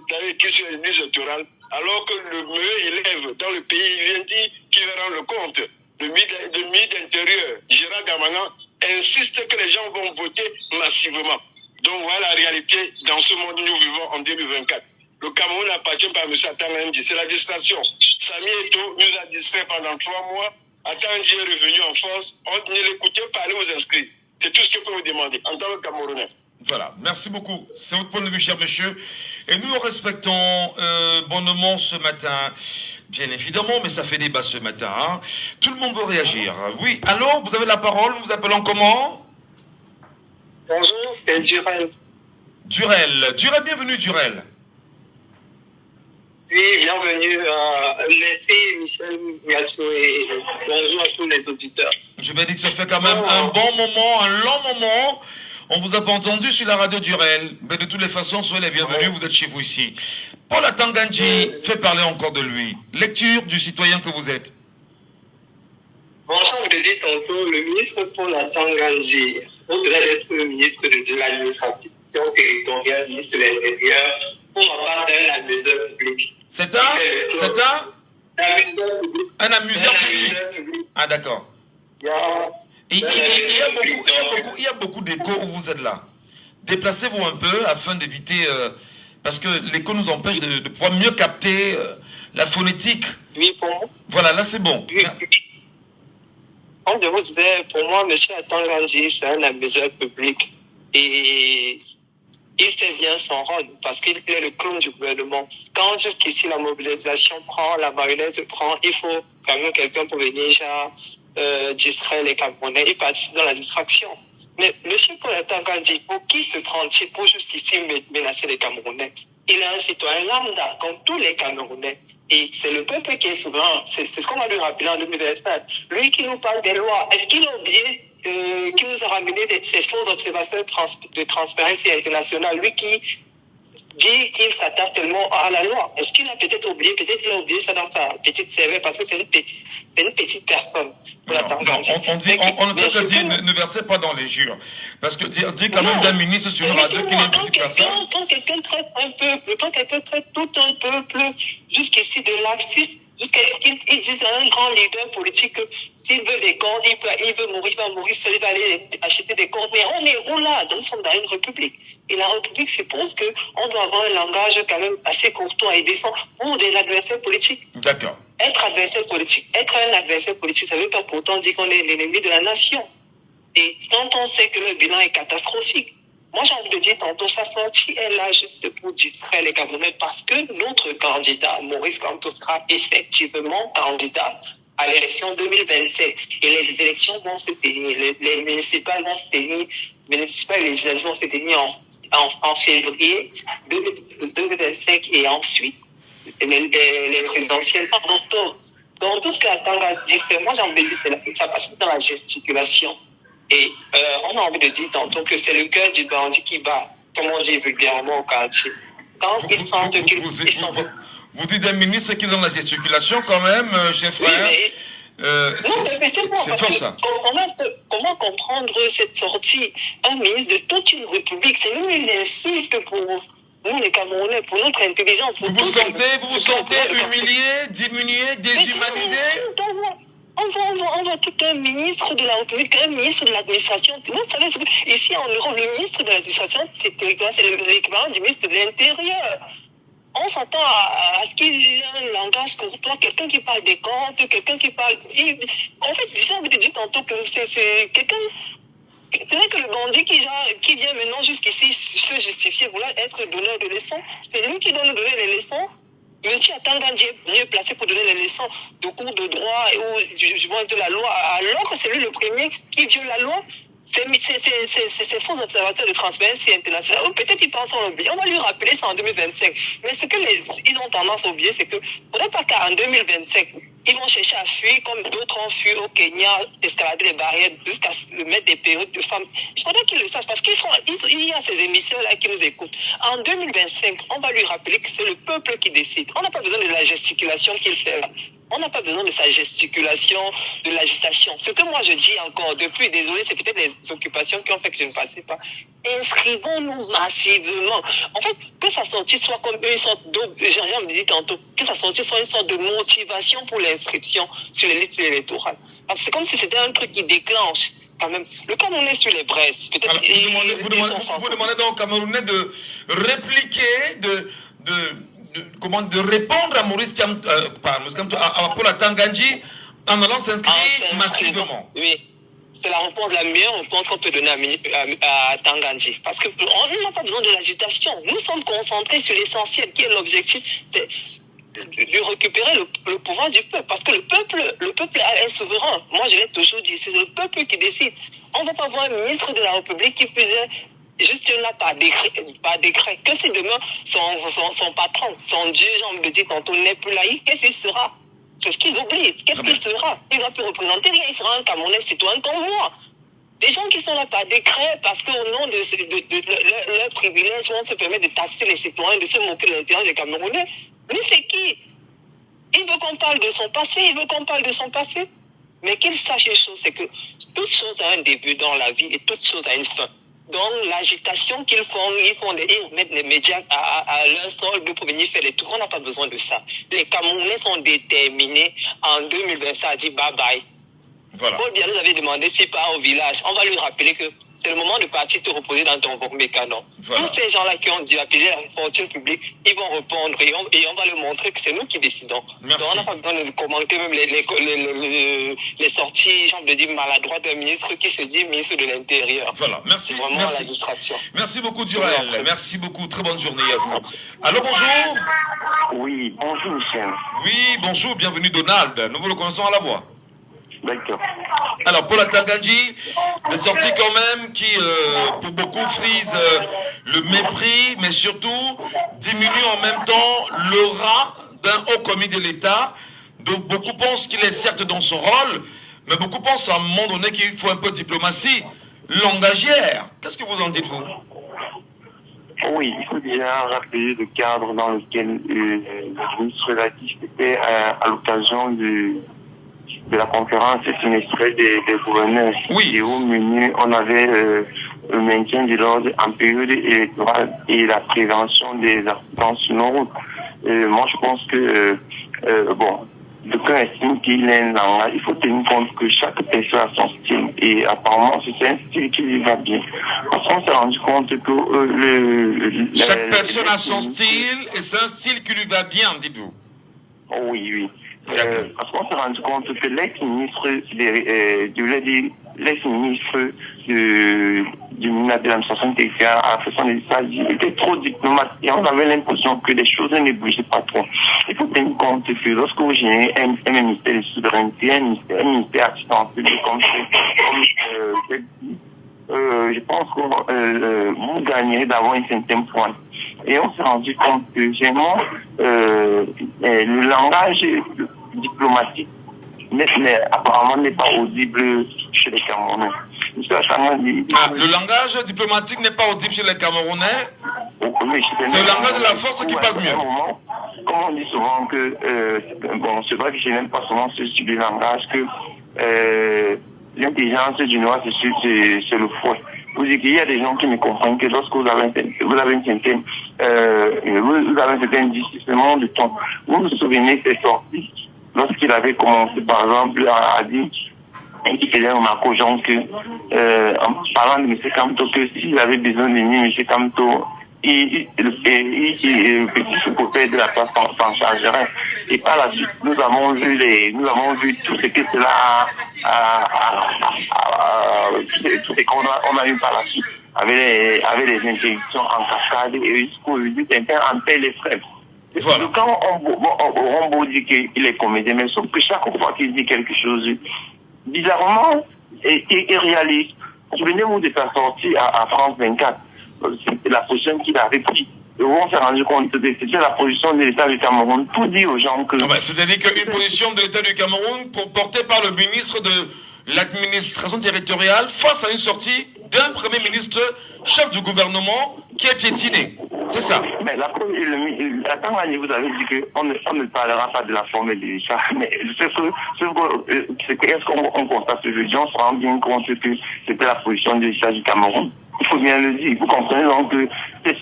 d'aller écrire sur les listes électorales, alors que le meilleur élève dans le pays vient dire qu'il va rendre le compte. Le ministre de l'Intérieur, Gérard Darmanin, insiste que les gens vont voter massivement. Donc voilà la réalité dans ce monde où nous vivons en 2024. Le Cameroun n'appartient pas à M. Atangalendi, c'est la distraction. Sami Eto'o nous a distrait pendant 3 mois. Atangalendi est revenu en force. On ne l'écoutait pas, allez vous inscrire. C'est tout ce que je peux vous demander en tant que Camerounais. Voilà, merci beaucoup. C'est votre point de vue, cher monsieur. Et nous respectons bonnement ce matin, bien évidemment, mais ça fait débat ce matin. Hein. Tout le monde veut réagir. Oui, alors, vous avez la parole, vous appelez comment? Bonjour, c'est Durel. Durel, bienvenue Durel. Oui, bienvenue. Merci Michel Gassou et bonjour à tous les auditeurs. Je vais dire que ça fait quand même un bon moment, un long moment. On vous a pas entendu sur la radio Durel. Mais de toutes les façons, soyez les bienvenus, vous êtes chez vous ici. Paul Atangalendi fait parler encore de lui. Lecture du citoyen que vous êtes. Bon, comme je l'ai dit tantôt, le ministre Paul Atangalendi, au-delà d'être le ministre de l'administration territoriale, ministre de l'Intérieur, pour ma part, c'est un amuseur public. C'est un amuseur public. Ah, d'accord. Il y a beaucoup d'échos où vous êtes là. Déplacez-vous un peu afin d'éviter... parce que l'écho nous empêche de pouvoir mieux capter la phonétique. Oui, pour moi. Voilà, là c'est bon. Oui. Comme je vous disais, pour moi, M. Atangalendi, c'est un amuseur public. Et il fait bien son rôle parce qu'il est le clown du gouvernement. Quand jusqu'ici la mobilisation prend, la marionnette prend, il faut quand même quelqu'un pour venir distraire les Camerounais. Il participe dans la distraction. Mais M. Paul Atangalendi, pour qui se prend-il pour jusqu'ici menacer les Camerounais? Il est un citoyen lambda, comme tous les Camerounais. Et c'est le peuple qui est souverain. C'est ce qu'on va lui rappeler en 2025. Lui qui nous parle des lois, est-ce qu'il a oublié qui nous a ramené ces fausses observations de Transparency International? Lui qui dit qu'il s'attache tellement à la loi. Est-ce qu'il a peut-être oublié? Peut-être qu'il a oublié ça dans sa petite cervelle parce que c'est une petite personne. On ne peut que dire ne versez pas dans les jures. Parce que dire quand même d'un ministre sur une radio qu'il est une petite personne. Quand quelqu'un traite un peuple, quand quelqu'un traite tout un peuple, jusqu'ici de laxiste, jusqu'à ce qu'il dise à un grand leader politique que s'il veut des cordes, il veut mourir, il va mourir seul, il va aller acheter des cordes. Mais on est où là? Nous sommes dans une république. Et la république suppose qu'on doit avoir un langage quand même assez courtois et décent pour des adversaires politiques. D'accord. Être un adversaire politique, ça ne veut pas pourtant dire qu'on est l'ennemi de la nation. Et quand on sait que le bilan est catastrophique, moi j'ai envie de dire tantôt, sa sortie est là juste pour distraire les Camerounais parce que notre candidat, Maurice Kamto, sera effectivement candidat à l'élection 2027. Et les élections vont se tenir, les municipales vont se tenir, les municipales et législatives vont se tenir en février 2025 et ensuite les présidentielles en octobre. Donc tout ce que Atangalendi fait, moi j'ai envie de dire, ça passe dans la gesticulation. Et on a envie de dire tantôt que c'est le cœur du bandit qui bat, comme on dit vulgairement au quartier. Quand ils sentent qu'ils sont... Vous dites d'un ministre qui est dans la gesticulation quand même, chef frère. C'est fort ça. Comment comprendre cette sortie? Un ministre de toute une république, c'est nous une insulte pour nous les Camerounais, pour notre intelligence. Vous vous sentez humilié, diminué, déshumanisé? On voit tout un ministre de la République, un ministre de l'administration. Vous savez, ici en Europe, le ministre de l'administration territoriale, c'est l'équivalent du ministre de l'Intérieur. On s'attend à ce qu'il ait un langage courtois, quelqu'un qui parle des comptes, quelqu'un qui parle... En fait, j'ai envie de dire tantôt que c'est quelqu'un... C'est vrai que le bandit qui vient maintenant jusqu'ici se justifier, vouloir être donneur de leçons, c'est lui qui doit nous donner les leçons. Monsieur Atangandji est mieux placé pour donner les leçons de cours de droit ou du jugement de la loi, alors que c'est lui le premier qui viole la loi. Ces faux observateurs de Transparency International, ou peut-être ils pensent en oublier, on va lui rappeler ça en 2025. Mais ce que ils ont tendance à oublier, c'est que faudrait pas qu'en 2025, ils vont chercher à fuir comme d'autres ont fui au Kenya, escalader les barrières jusqu'à mettre des perruques de femmes. Il faudrait qu'ils le sachent parce qu'il y a ces émissions-là qui nous écoutent. En 2025, on va lui rappeler que c'est le peuple qui décide. On n'a pas besoin de la gesticulation qu'il fait là. On n'a pas besoin de sa gesticulation, de l'agitation. Ce que moi je dis encore depuis, désolé, c'est peut-être les occupations qui ont fait que je ne passais pas. Inscrivons-nous massivement. En fait, que sa sortie soit comme une sorte Jean me dit tantôt, que sa sortie soit une sorte de motivation pour l'inscription sur les listes électorales. Parce que c'est comme si c'était un truc qui déclenche. Quand même. Le Camerounais sur les braises. Peut-être vous demandez donc au Camerounais de répliquer, de répondre à Maurice Kamto, à Paul Atangandji en allant s'inscrire massivement. Oui, c'est la réponse, la meilleure réponse qu'on peut donner à Atangandji. Parce qu'on n'a pas besoin de l'agitation. Nous sommes concentrés sur l'essentiel, qui est l'objectif, c'est de récupérer le pouvoir du peuple. Parce que le peuple est souverain. Moi, je l'ai toujours dit, c'est le peuple qui décide. On ne va pas voir un ministre de la République qui faisait juste là par décret. Que si demain son patron, son Dieu, j'en me dit tantôt, n'est plus laïque, qu'est-ce qu'il sera? C'est ce qu'ils oublient. Qu'est-ce qu'il sera? Il ne va plus représenter rien, il sera un Camerounais citoyen comme moi. Des gens qui sont là par décret parce qu'au nom de leur privilège, on se permet de taxer les citoyens, de se moquer de l'intérêt des Camerounais. Lui, c'est qui? Il veut qu'on parle de son passé, Mais qu'il sache une chose, c'est que toute chose a un début dans la vie et toute chose a une fin. Donc l'agitation qu'ils font, ils mettent les médias à leur solde pour venir faire les tours. On n'a pas besoin de ça. Les Camerounais sont déterminés. En 2020, ça a dit bye bye. Voilà. Paul Biya nous avait demandé s'il part au village. On va lui rappeler que c'est le moment de partir te reposer dans ton mécanon. Voilà. Tous ces gens-là qui ont dilapidé la fortune publique, ils vont répondre et on va leur montrer que c'est nous qui décidons. Merci. Donc on n'a pas besoin de commenter même les sorties, genre de dire maladroites d'un ministre qui se dit ministre de l'Intérieur. Voilà, merci. Vraiment merci. la distraction. Merci beaucoup Durel, merci beaucoup, très bonne journée à vous. Allô, bonjour. Oui, bonjour Michel. Oui, bonjour, bienvenue Donald, nous vous le connaissons à la voix. D'accord. Alors, Paul Atangandji, des sorties quand même qui, pour beaucoup, frisent le mépris, mais surtout diminuent en même temps l'aura d'un haut commis de l'État. Donc, beaucoup pensent qu'il est certes dans son rôle, mais beaucoup pensent à un moment donné qu'il faut un peu de diplomatie langagière. Qu'est-ce que vous en dites, vous? Oui, il faut déjà rappeler le cadre dans lequel le ministre relatif était à l'occasion de la conférence semestrielle des gouverneurs. Oui. Et au menu, on avait le maintien de l'ordre en période électorale et la prévention des accidents sur nos routes. Moi, je pense que, d'aucuns estiment qu'il est un langage. Il faut tenir compte que chaque personne a son style. Et apparemment, c'est un style qui lui va bien. Parce qu'on s'est rendu compte que... chaque personne a son style et c'est un style qui lui va bien, dites-vous. Oui, oui. Parce qu'on s'est rendu compte que l'ex-ministre du ministère de l'administration territoriale à la façon des États était trop diplomate et on avait l'impression que les choses ne bougeaient pas trop. Il faut tenir compte que lorsque vous générez un ministère de souveraineté, un ministère assistentiel comme je pense que vous gagnerez d'avoir un certain point. Et on s'est rendu compte que généralement le langage diplomatique apparemment n'est pas audible chez les Camerounais. Le langage diplomatique n'est pas audible chez les Camerounais. C'est le langage de la force qui passe mieux. Comme on dit souvent que c'est vrai que je n'aime pas souvent ce type de langage, que l'intelligence du noir c'est le fouet. Vous dites qu'il y a des gens qui me comprennent que lorsque vous avez une certaine discernement de ton. Vous vous souvenez de ses sorties lorsqu'il avait commencé par exemple à dire qu'il faisait remarquer aux gens que en parlant de M. Kamto que s'il avait besoin de lui, M. Kamto le petit sous-côté de la place s'en chargerait. Et par la suite, nous avons vu tout ce que cela tout ce qu'on a eu par la suite, avec les interdictions en cascade et jusqu'au but en paix les frères. Voilà. Quand Rombo dit qu'il est comédien, mais sauf que chaque fois qu'il dit quelque chose, bizarrement, et réaliste. Souvenez-vous de sa sortie à France 24. C'était la position qu'il avait prise. Et on s'est rendu compte que c'était la position de l'État du Cameroun pour dire aux gens que... C'est-à-dire qu'une position de l'État du Cameroun portée par le ministre de l'administration territoriale face à une sortie d'un premier ministre chef du gouvernement qui est piétiné. C'est ça. Mais attends, vous avez dit qu'on ne parlera pas de la forme de l'État. Mais est-ce qu'on constate aujourd'hui, on se rend bien compte que c'était la position de l'État du Cameroun. Il faut bien le dire. Vous comprenez donc que il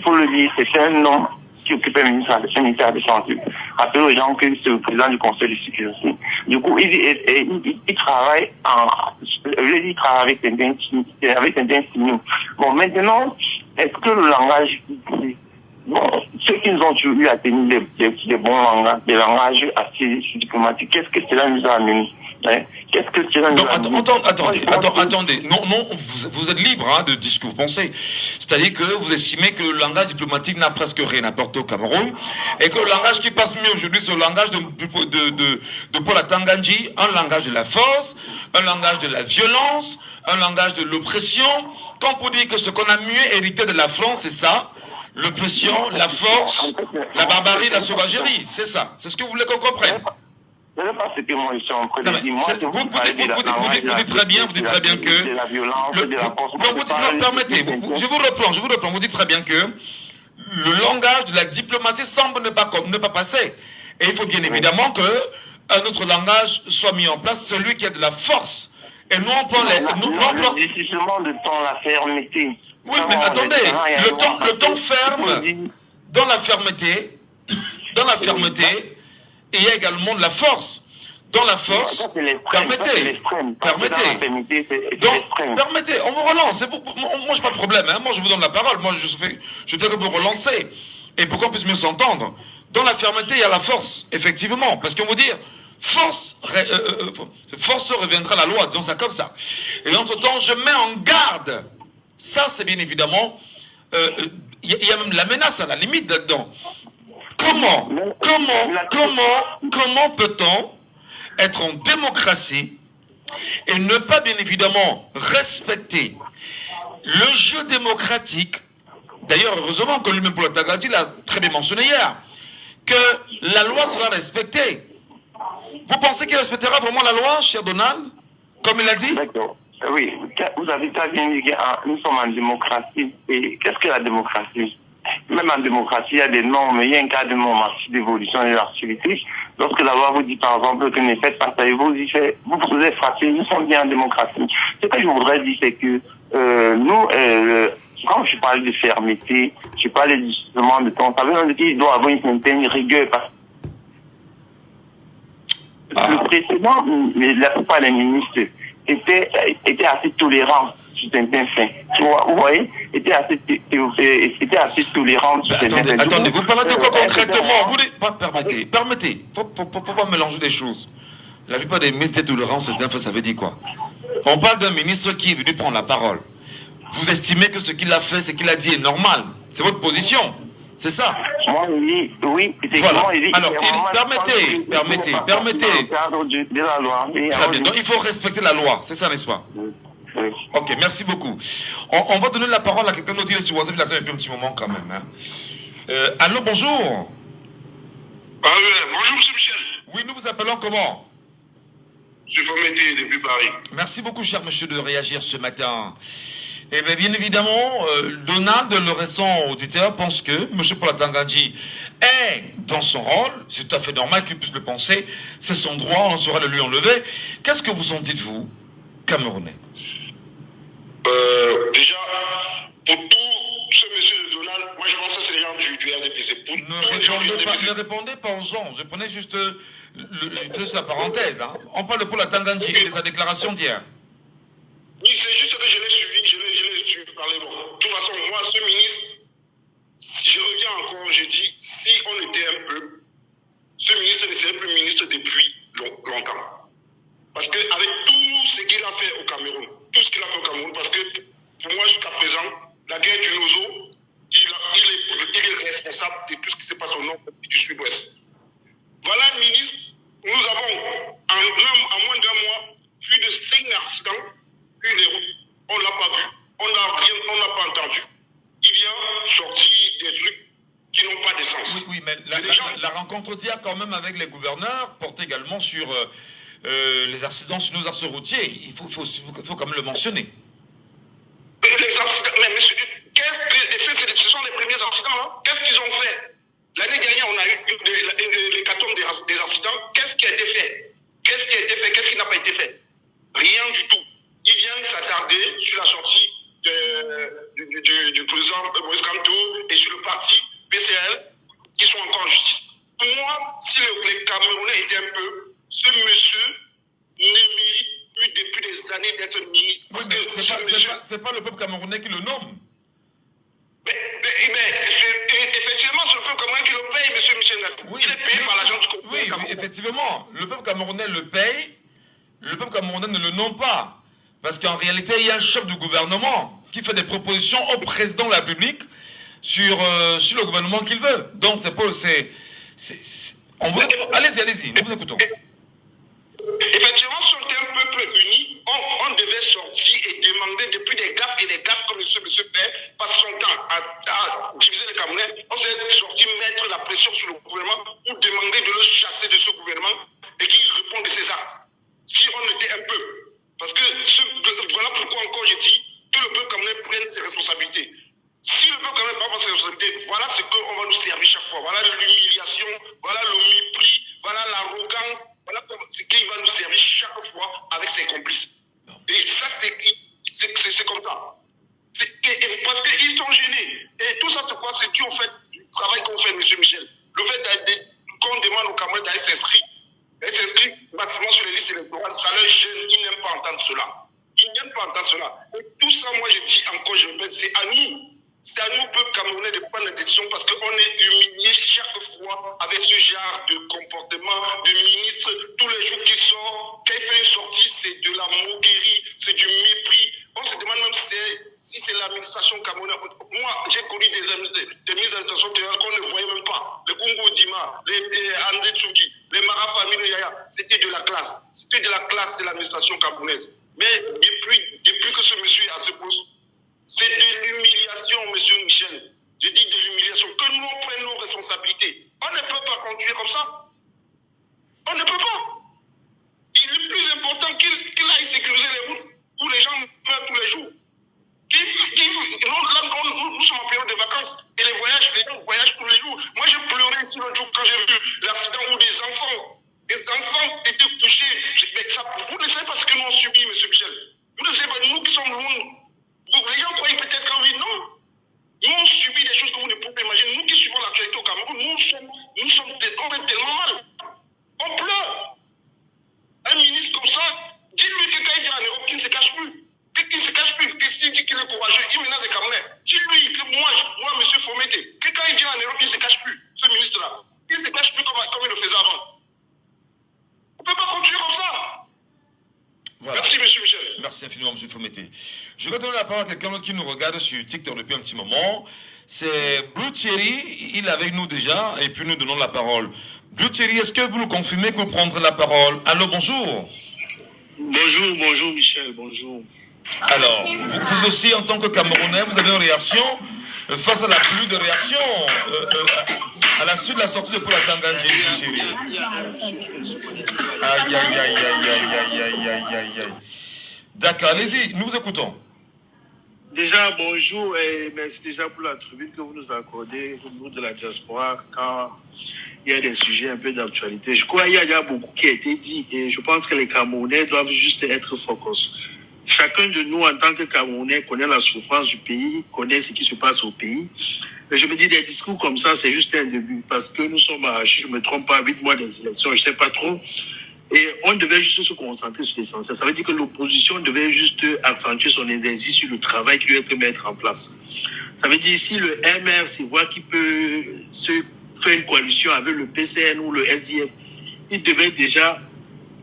faut le dire, c'était un homme qui occupait le ministère de Santé. Rappelez aux gens que c'est le président du Conseil de sécurité. Du coup, il travaille avec certains signaux. Bon, maintenant, est-ce que le langage, bon, ceux qui nous ont eu à tenir des bons langages, des langages assez diplomatiques, qu'est-ce que cela nous a amené? Qu'est-ce que cela nous a amené? Attendez. Non, vous êtes libre de dire ce que vous pensez. C'est-à-dire que vous estimez que le langage diplomatique n'a presque rien apporté au Cameroun et que le langage qui passe mieux aujourd'hui, c'est le langage de Paul Atanga-Nji, un langage de la force, un langage de la violence, un langage de l'oppression. Quand on dit que ce qu'on a mieux hérité de la France, c'est ça, l'oppression, la force, la barbarie, la sauvagerie, c'est ça. C'est ce que vous voulez qu'on comprenne. Ce n'est pas ce que moi je suis en train de dire. Vous dites très bien que... De la violence, de la force. Non, permettez, je vous reprends. Vous dites très bien que le langage de la diplomatie semble ne pas passer. Et il faut bien évidemment qu'un autre langage soit mis en place, celui qui a de la force. Et nous on prend le décissement de temps, la fermeté. Oui, mais attendez, le temps ferme, dans la fermeté, il y a également de la force. Dans la force, permettez, on vous relance. Moi, j'ai pas de problème. Moi, je vous donne la parole. Moi, je fais que vous relancer. Et pour qu'on puisse mieux s'entendre. Dans la fermeté, il y a la force, effectivement. Parce qu'on vous dire, force reviendra à la loi, disons ça comme ça. Et entre-temps, je mets en garde. Ça, c'est bien évidemment, il y a même la menace à la limite là-dedans. Comment peut-on être en démocratie et ne pas bien évidemment respecter le jeu démocratique? D'ailleurs, heureusement que lui-même Paul Atanga-Nji l'a très bien mentionné hier, que la loi sera respectée. Vous pensez qu'il respectera vraiment la loi, cher Donald, comme il a dit? D'accord. Oui, vous avez très bien dit que nous sommes en démocratie. Et qu'est-ce que la démocratie? Même en démocratie, il y a des normes, il y a un cadre d'évolution et d'activité. Lorsque la loi vous dit, par exemple, que ne faites pas ça, et vous êtes frapper, nous sommes bien en démocratie. Ce que je voudrais dire, c'est que quand je parle de fermeté, je parle justement de temps. Ça veut dire qu'il doit avoir une certaine rigueur. Le précédent, la plupart des ministres étaient assez tolérants. Tu vois, vous voyez, était assez tolérant. Attendez, vous parlez de quoi concrètement? Permettez. Faut pas mélanger les choses. La plupart des ministres étaient tolérants, ça veut dire quoi? On parle d'un ministre qui est venu prendre la parole. Vous estimez que ce qu'il a fait, ce qu'il a dit est normal? C'est votre position? C'est ça? Moi, oui. Voilà. Alors, permettez. Très bien. Donc, il faut respecter la loi. C'est ça, n'est-ce pas? Oui. Ok, merci beaucoup. On va donner la parole à quelqu'un d'autre. Il est sur WhatsApp, il attend depuis un petit moment quand même. Allô, bonjour. Bonjour, monsieur Michel. Oui, nous vous appelons comment? Je vous remercie depuis Paris. Merci beaucoup, cher monsieur, de réagir ce matin. Et bien évidemment, Donald, le récent auditeur, pense que monsieur Paul Atanga-Nji est dans son rôle. C'est tout à fait normal qu'il puisse le penser. C'est son droit, on saurait le lui enlever. Qu'est-ce que vous en dites, vous, Camerounais? Déjà, pour tout ce monsieur Donald, moi je pense que c'est les gens du RDPC. Ne répondez pas aux gens. Je prenais juste la parenthèse. On parle de Paul Atanga-Nji et de sa déclaration d'hier. Oui, c'est juste que je l'ai suivi par les mots. De toute façon, moi, ce ministre, je reviens encore, je dis, si on était un peuple, ce ministre ne serait plus ministre depuis longtemps. Parce qu'avec tout ce qu'il a fait au Cameroun, parce que pour moi, jusqu'à présent, la guerre du Nozo, il responsable de tout ce qui se passe au nord du sud-ouest. Voilà, ministre, nous avons, en moins d'un mois, plus de 5 accidents sur les routes. On ne l'a pas vu, on n'a pas entendu. Il vient sortir des trucs qui n'ont pas de sens. Oui, mais la rencontre d'hier, quand même, avec les gouverneurs, porte également sur les accidents sur nos axes routiers. Il faut quand même le mentionner. Les accidents, mais monsieur, ce sont les premiers accidents, là. Qu'est-ce qu'ils ont fait? L'année dernière, on a eu l'hécatombe des accidents. Qu'est-ce qui a été fait? Qu'est-ce qui a été fait? Qu'est-ce qui n'a pas été fait? Rien du tout. Il vient s'attarder sur la sortie du président Moïse Kamto et sur le parti PCL qui sont encore en justice. Pour moi, si les Camerounais étaient un peu, ce monsieur ne mérite plus depuis des années d'être ministre. Oui, mais c'est pas le peuple camerounais qui le nomme. Mais effectivement, c'est le peuple camerounais qui le paye, monsieur Michel Ngatou. Oui, il est payé par l'agent du Congo. Oui, effectivement. Le peuple camerounais le paye, le peuple camerounais ne le nomme pas. Parce qu'en réalité, il y a un chef du gouvernement qui fait des propositions au président de la République sur le gouvernement qu'il veut. Donc, c'est pas... Allez-y, nous vous écoutons. Effectivement, si on était un peuple uni, on devait sortir et demander depuis des gaffes et des gaffes comme monsieur Père passe son temps à diviser les Camerounais. On s'est sorti mettre la pression sur le gouvernement pour demander de le chasser de ce gouvernement et qu'il réponde de ses actes. Si on était un peu. Parce que voilà pourquoi encore je dis que le peuple camerounais prenne ses responsabilités. Si le peuple camerounais ne prend pas ses responsabilités, voilà ce qu'on va nous servir chaque fois. Voilà l'humiliation, voilà le mépris, voilà l'arrogance, voilà ce qu'il va nous servir chaque fois avec ses complices. Et ça, c'est comme ça. Parce qu'ils sont gênés. Et tout ça, c'est quoi? C'est dû au fait du travail qu'on fait, M. Michel. Le fait qu'on demande aux Camerounais d'aller s'inscrire. Ils s'inscrivent massivement sur les listes électorales, ça leur gêne, ils n'aiment pas entendre cela. Ils n'aiment pas entendre cela. Et tout ça, moi je dis encore, je répète, c'est à nous. C'est à nous, peuple camerounais, de prendre la décision parce qu'on est humilié chaque fois avec ce genre de comportement de ministre. Tous les jours qui sort, quand il fait une sortie, c'est de la moquerie, c'est du mépris. On se demande même si c'est l'administration camerounaise. Moi, j'ai connu des ministres d'administration territoriale qu'on ne voyait même pas. Les Congo Dima, les André Tsungi, les Mara Famille Yaya, c'était de la classe. C'était de la classe de l'administration camerounaise. Mais depuis que ce monsieur est à ce poste, c'est de l'humiliation, monsieur Michel. Je dis de l'humiliation. Que nous, on prenne nos responsabilités. On ne peut pas continuer comme ça. On ne peut pas. Il est plus important qu'il aille sécuriser les routes où les gens meurent tous les jours. Nous sommes en période de vacances et les gens voyagent tous les jours. Moi, j'ai pleuré ici l'autre jour quand j'ai vu l'accident où des enfants étaient couchés. Vous ne savez pas ce que nous avons subi, M. Michel. Vous ne savez pas, nous qui sommes loin. Les gens croient peut-être que oui, non. Nous avons subi des choses que vous ne pouvez pas imaginer. Nous qui suivons l'actualité au Cameroun, on est tellement mal. On pleure. Un ministre comme ça, dites-lui que quand il vient en Europe, qu'il ne se cache plus. Qu'il ne se cache plus. Qu'il dit qu'il est courageux, il menace les Camerounais. Dis-lui que moi, M. Fomété, que quand il vient en Europe, il ne se cache plus. Ce ministre-là. Il ne se cache plus comme il le faisait avant. On ne peut pas continuer comme ça. Voilà. Merci, M. Michel. Merci infiniment, M. Fomété. Je vais donner la parole à quelqu'un d'autre qui nous regarde sur TikTok depuis un petit moment. C'est Blue Thierry. Il est avec nous déjà. Et puis nous donnons la parole. Blue Thierry, est-ce que vous nous confirmez que vous prendrez la parole? Allô, bonjour. Bonjour, Michel. Bonjour. Alors, vous aussi, en tant que Camerounais, vous avez une réaction face à la pluie de réactions à la suite de la sortie de Paul Atanga Njeri. Aïe. D'accord, allez-y, nous vous écoutons. Déjà, bonjour et merci déjà pour la tribune que vous nous accordez au niveau de la diaspora quand il y a des sujets un peu d'actualité. Je crois qu'il y a déjà beaucoup qui a été dit et je pense que les Camerounais doivent juste être focus. Chacun de nous, en tant que Camerounais, connaît la souffrance du pays, connaît ce qui se passe au pays. Mais je me dis, des discours comme ça, c'est juste un début. Parce que nous sommes à, je ne me trompe pas, 8 mois des élections, je ne sais pas trop. Et on devait juste se concentrer sur l'essentiel. Ça veut dire que l'opposition devait juste accentuer son énergie sur le travail qui doit être mettre en place. Ça veut dire, si le MRC voit qu'il peut se faire une coalition avec le PCN ou le SDF, il devait déjà,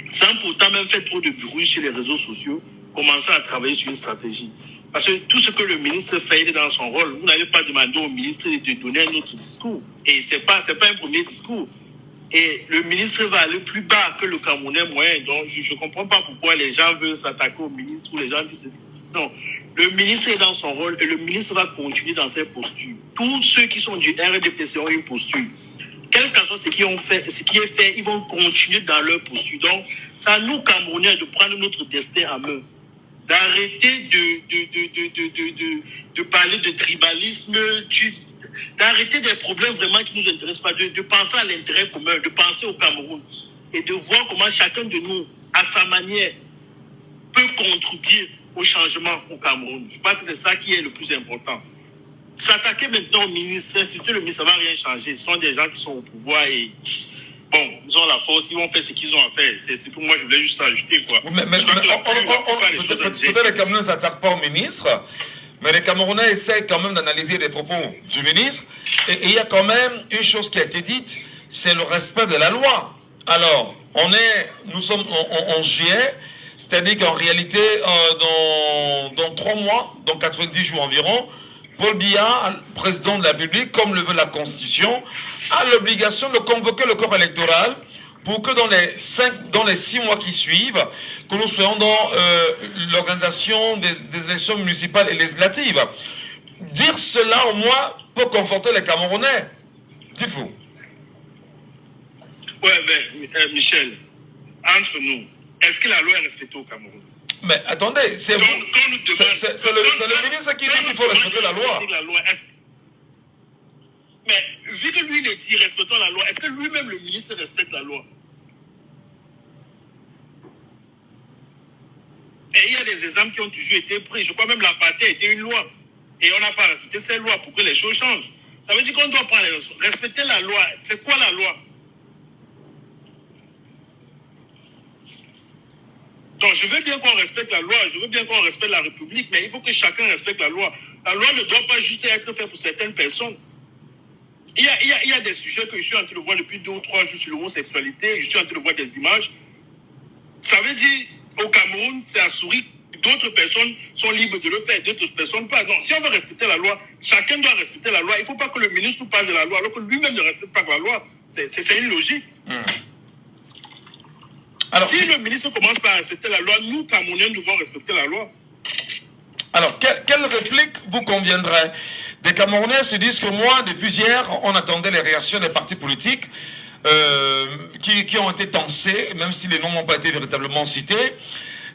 sans pourtant même faire trop de bruit sur les réseaux sociaux, commencer à travailler sur une stratégie. Parce que tout ce que le ministre fait, il est dans son rôle. Vous n'allez pas demander au ministre de donner un autre discours. Et c'est pas un premier discours. Et le ministre va aller plus bas que le Camerounais moyen. Donc, je ne comprends pas pourquoi les gens veulent s'attaquer au ministre ou les gens disent... Non, le ministre est dans son rôle et le ministre va continuer dans ses postures. Tous ceux qui sont du RDPC ont une posture. Quel que soit ce qui est fait, ils vont continuer dans leur posture. Donc, c'est à nous, Camerounais, de prendre notre destin en main. D'arrêter de parler de tribalisme, d'arrêter des problèmes vraiment qui ne nous intéressent pas, de penser à l'intérêt commun, de penser au Cameroun et de voir comment chacun de nous, à sa manière, peut contribuer au changement au Cameroun. Je pense que c'est ça qui est le plus important. S'attaquer maintenant au ministre, insulter le ministre, ça ne va rien changer. Ce sont des gens qui sont au pouvoir et bon, ils ont la force, ils vont faire ce qu'ils ont à faire. C'est pour moi, je voulais juste ajouter quoi. Peut-être les Camerounais ne s'attaquent pas au ministre, mais les Camerounais essaient quand même d'analyser les propos du ministre. Et il y a quand même une chose qui a été dite, c'est le respect de la loi. Alors, nous sommes en juillet, c'est-à-dire qu'en réalité, dans 3 mois, dans 90 jours environ, Paul Biya, président de la République, comme le veut la Constitution, a l'obligation de convoquer le corps électoral pour que dans les 6 mois qui suivent, que nous soyons dans l'organisation des élections municipales et législatives. Dire cela, au moins, peut conforter les Camerounais. Dites-vous. Ouais, mais Michel, entre nous, est-ce que la loi est respectée au Cameroun? Mais attendez, c'est le ministre qui dit qu'il faut respecter la loi. Mais vu que lui, il dit respectons la loi, est-ce que lui-même, le ministre, respecte la loi? Et il y a des exemples qui ont toujours été pris. Je crois même l'apartheid était une loi. Et on n'a pas respecté ces lois pour que les choses changent. Ça veut dire qu'on doit prendre les leçons. Respecter la loi. C'est quoi la loi? Donc, je veux bien qu'on respecte la loi, je veux bien qu'on respecte la République, mais il faut que chacun respecte la loi. La loi ne doit pas juste être faite pour certaines personnes. Il y a des sujets que je suis en train de voir depuis 2 ou 3 jours sur l'homosexualité, je suis en train de voir des images. Ça veut dire, au Cameroun, c'est à sourire, d'autres personnes sont libres de le faire, d'autres personnes pas. Non, si on veut respecter la loi, chacun doit respecter la loi. Il ne faut pas que le ministre nous parle de la loi, alors que lui-même ne respecte pas la loi. C'est une logique. Alors, si le ministre commence par respecter la loi, nous, Camerounais, devons respecter la loi. Alors, quelle réplique vous conviendrait? Des Camerounais se disent que moi, depuis hier, on attendait les réactions des partis politiques qui ont été tensés, même si les noms n'ont pas été véritablement cités.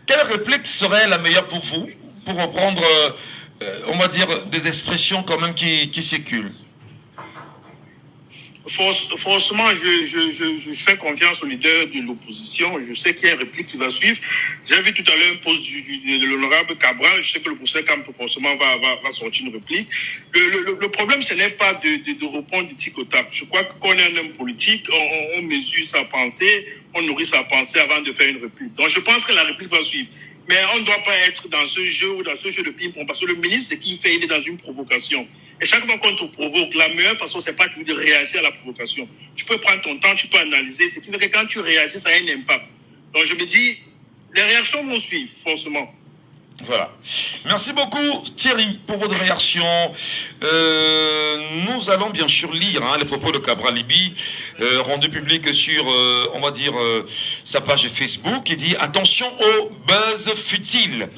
Quelle réplique serait la meilleure pour vous, pour reprendre, on va dire, des expressions quand même qui circulent? Forcément, je fais confiance au leader de l'opposition. Je sais qu'il y a une réplique qui va suivre. J'ai vu tout à l'heure un poste de l'honorable Cabral. Je sais que le professeur Camp forcément va sortir une réplique. Le problème, ce n'est pas de répondre du tic au tac. Je crois qu'on est un homme politique, on mesure sa pensée, on nourrit sa pensée avant de faire une réplique. Donc je pense que la réplique va suivre. Mais on ne doit pas être dans ce jeu ou dans ce jeu de ping-pong parce que le ministre, ce qu'il fait, il est dans une provocation. Et chaque fois qu'on te provoque, la meilleure façon, c'est pas de réagir à la provocation. Tu peux prendre ton temps, tu peux analyser. Ce qui fait que quand tu réagis, ça a un impact. Donc je me dis, les réactions vont suivre, forcément. Voilà. Merci beaucoup Thierry pour votre réaction. Nous allons bien sûr lire les propos de Cabral Liby rendu public sur, on va dire, sa page Facebook. Il dit « Attention au buzz futile.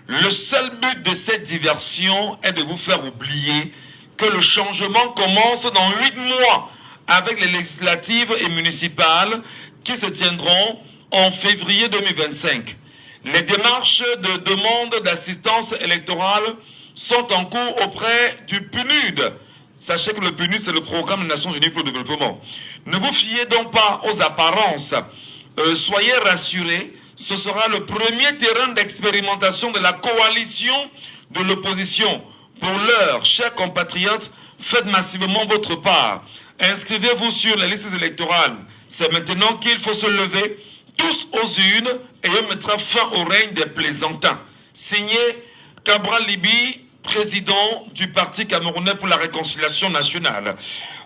Le seul but de cette diversion est de vous faire oublier que le changement commence dans 8 mois avec les législatives et municipales qui se tiendront en février 2025. Les démarches de demande d'assistance électorale sont en cours auprès du PNUD. Sachez que le PNUD, c'est le Programme des Nations Unies pour le développement. Ne vous fiez donc pas aux apparences. Soyez rassurés, ce sera le premier terrain d'expérimentation de la coalition de l'opposition. Pour l'heure, chers compatriotes, faites massivement votre part. Inscrivez-vous sur les listes électorales. C'est maintenant qu'il faut se lever tous aux urnes et on mettra fin au règne des plaisantins. Signé Cabral Liby, président du Parti camerounais pour la réconciliation nationale.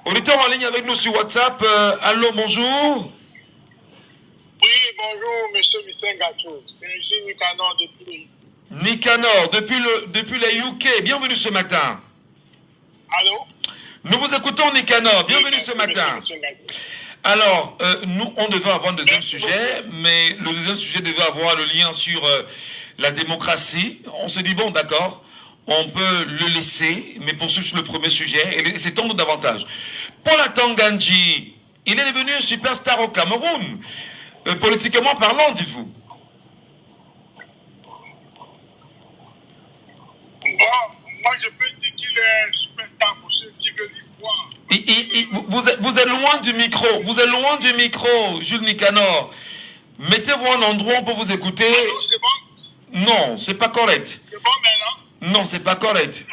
Auditeur en ligne avec nous sur WhatsApp. Allô, bonjour. Oui, bonjour, monsieur Michel Gacho. C'est Gilles Canon depuis Nicanor, depuis les UK, bienvenue ce matin. Allô? Nous vous écoutons, Nicanor, bienvenue ce matin. Alors, nous, on devait avoir un deuxième sujet, mais le deuxième sujet devait avoir le lien sur la démocratie. On se dit, bon, d'accord, on peut le laisser, mais poursuivre sur le premier sujet et s'étendre davantage. Paul Atanga-Ndji, il est devenu un superstar au Cameroun, politiquement parlant, dites-vous. Bon, moi je peux dire qu'il est superstar pour ceux qui veulent y voir. Vous êtes loin du micro, Jules Nicanor. Mettez-vous en endroit où on peut vous écouter. Allô, c'est bon? Non, c'est pas correct. C'est bon maintenant? Non, c'est pas correct.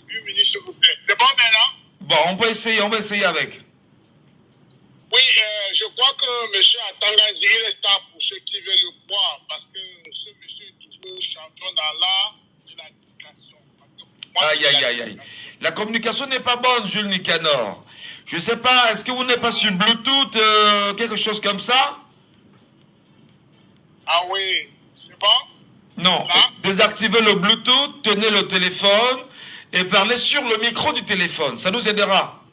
Une minute s'il vous plaît. C'est bon maintenant? Bon, on va essayer avec. Oui, je crois que M. Atanga-Ndji, il est star pour ceux qui veulent le croire, parce que ce monsieur est toujours champion dans l'art de la discrétion. Aïe. La communication n'est pas bonne, Jules Nicanor. Je sais pas, est-ce que vous n'êtes pas sur Bluetooth, quelque chose comme ça? Ah oui, c'est bon? Non, désactivez le Bluetooth, tenez le téléphone et parlez sur le micro du téléphone. Ça nous aidera.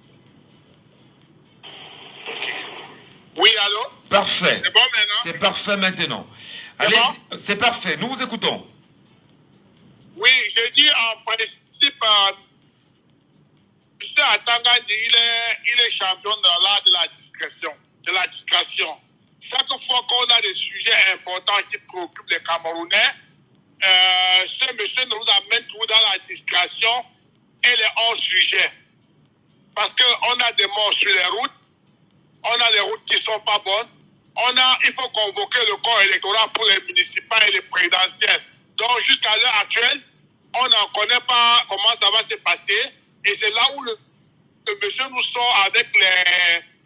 Oui, allô? Parfait. C'est bon maintenant? C'est parfait maintenant. Allez, c'est parfait. Nous vous écoutons. Oui, je dis en principe, M. Atanga-Ndji, il est champion dans l'art de la discrétion. Chaque fois qu'on a des sujets importants qui préoccupent les Camerounais, ce monsieur nous amène toujours dans la discrétion et les hors-sujets. Parce qu'on a des morts sur les routes, on a des routes qui ne sont pas bonnes, il faut convoquer le corps électoral pour les municipales et les présidentielles. Donc jusqu'à l'heure actuelle, on n'en connaît pas comment ça va se passer. Et c'est là où le monsieur nous sort avec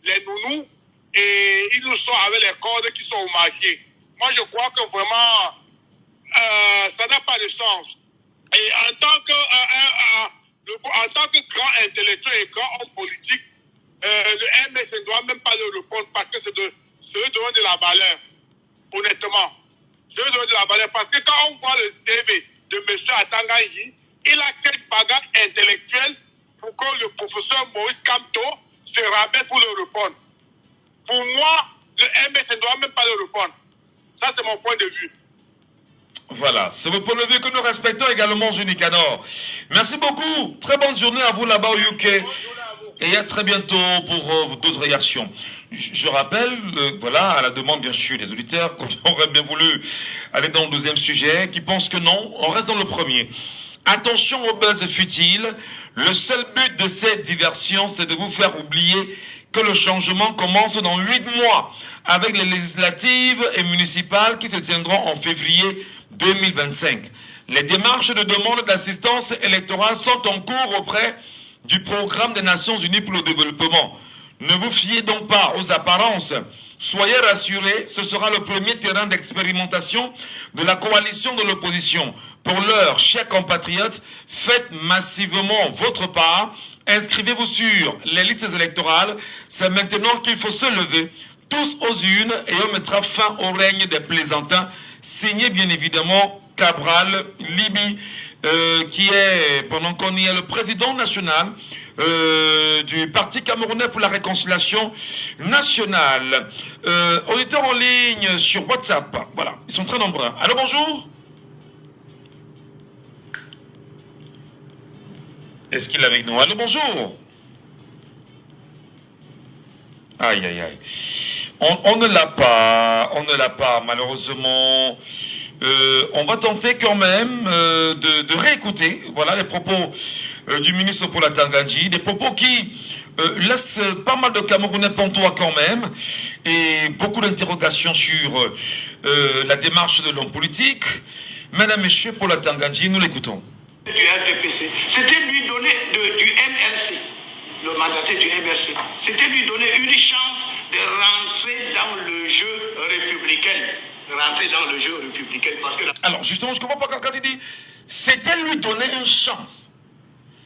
les nounous et il nous sort avec les cordes qui sont au marché. Moi, je crois que vraiment, ça n'a pas de sens. Et en tant que grand intellectuel et grand homme politique, le MS ne doit même pas le répondre parce que c'est de donner de la valeur, honnêtement. Je veux donner de la valeur parce que quand on voit le CV de M. Atanga-Ndji, il a quel bagage intellectuel pour que le professeur Maurice Kamto se ramène pour le répondre. Pour moi, le MS ne doit même pas le répondre. Ça, c'est mon point de vue. Voilà, c'est votre point de vue que nous respectons également, Jules Nicanor. Merci beaucoup. Très bonne journée à vous là-bas au UK. Et à très bientôt pour d'autres réactions. Je rappelle, voilà, à la demande bien sûr des auditeurs, qu'on aurait bien voulu aller dans le deuxième sujet, qui pensent que non, on reste dans le premier. Attention aux buzz futiles. Le seul but de cette diversion, c'est de vous faire oublier que le changement commence dans 8 mois avec les législatives et municipales qui se tiendront en février 2025. Les démarches de demande d'assistance électorale sont en cours auprès du programme des Nations Unies pour le développement. Ne vous fiez donc pas aux apparences. Soyez rassurés, ce sera le premier terrain d'expérimentation de la coalition de l'opposition. Pour l'heure, chers compatriotes, faites massivement votre part. Inscrivez-vous sur les listes électorales. C'est maintenant qu'il faut se lever, tous aux unes, et on mettra fin au règne des plaisantins. Signé bien évidemment Cabral Libi, qui est, pendant qu'on y est, le président national du Parti camerounais pour la réconciliation nationale. Auditeurs en ligne sur WhatsApp, voilà, ils sont très nombreux. Allô, bonjour. Est-ce qu'il est avec nous? Allô, bonjour. Aïe, aïe, aïe. On ne l'a pas, malheureusement. On va tenter quand même de réécouter, voilà, les propos du ministre Paul Atanga-Ndji, des propos qui laissent pas mal de Camerounais pantois quand même, et beaucoup d'interrogations sur la démarche de l'homme politique. Mesdames, Messieurs, Paul Atanga-Ndji, nous l'écoutons. Du RDPC, c'était lui donner du MLC, le mandataire du MLC, c'était lui donner une chance de rentrer dans le jeu républicain. Rentrer dans le jeu républicain parce que... Alors, justement, je ne comprends pas quand il dit c'était lui donner une chance.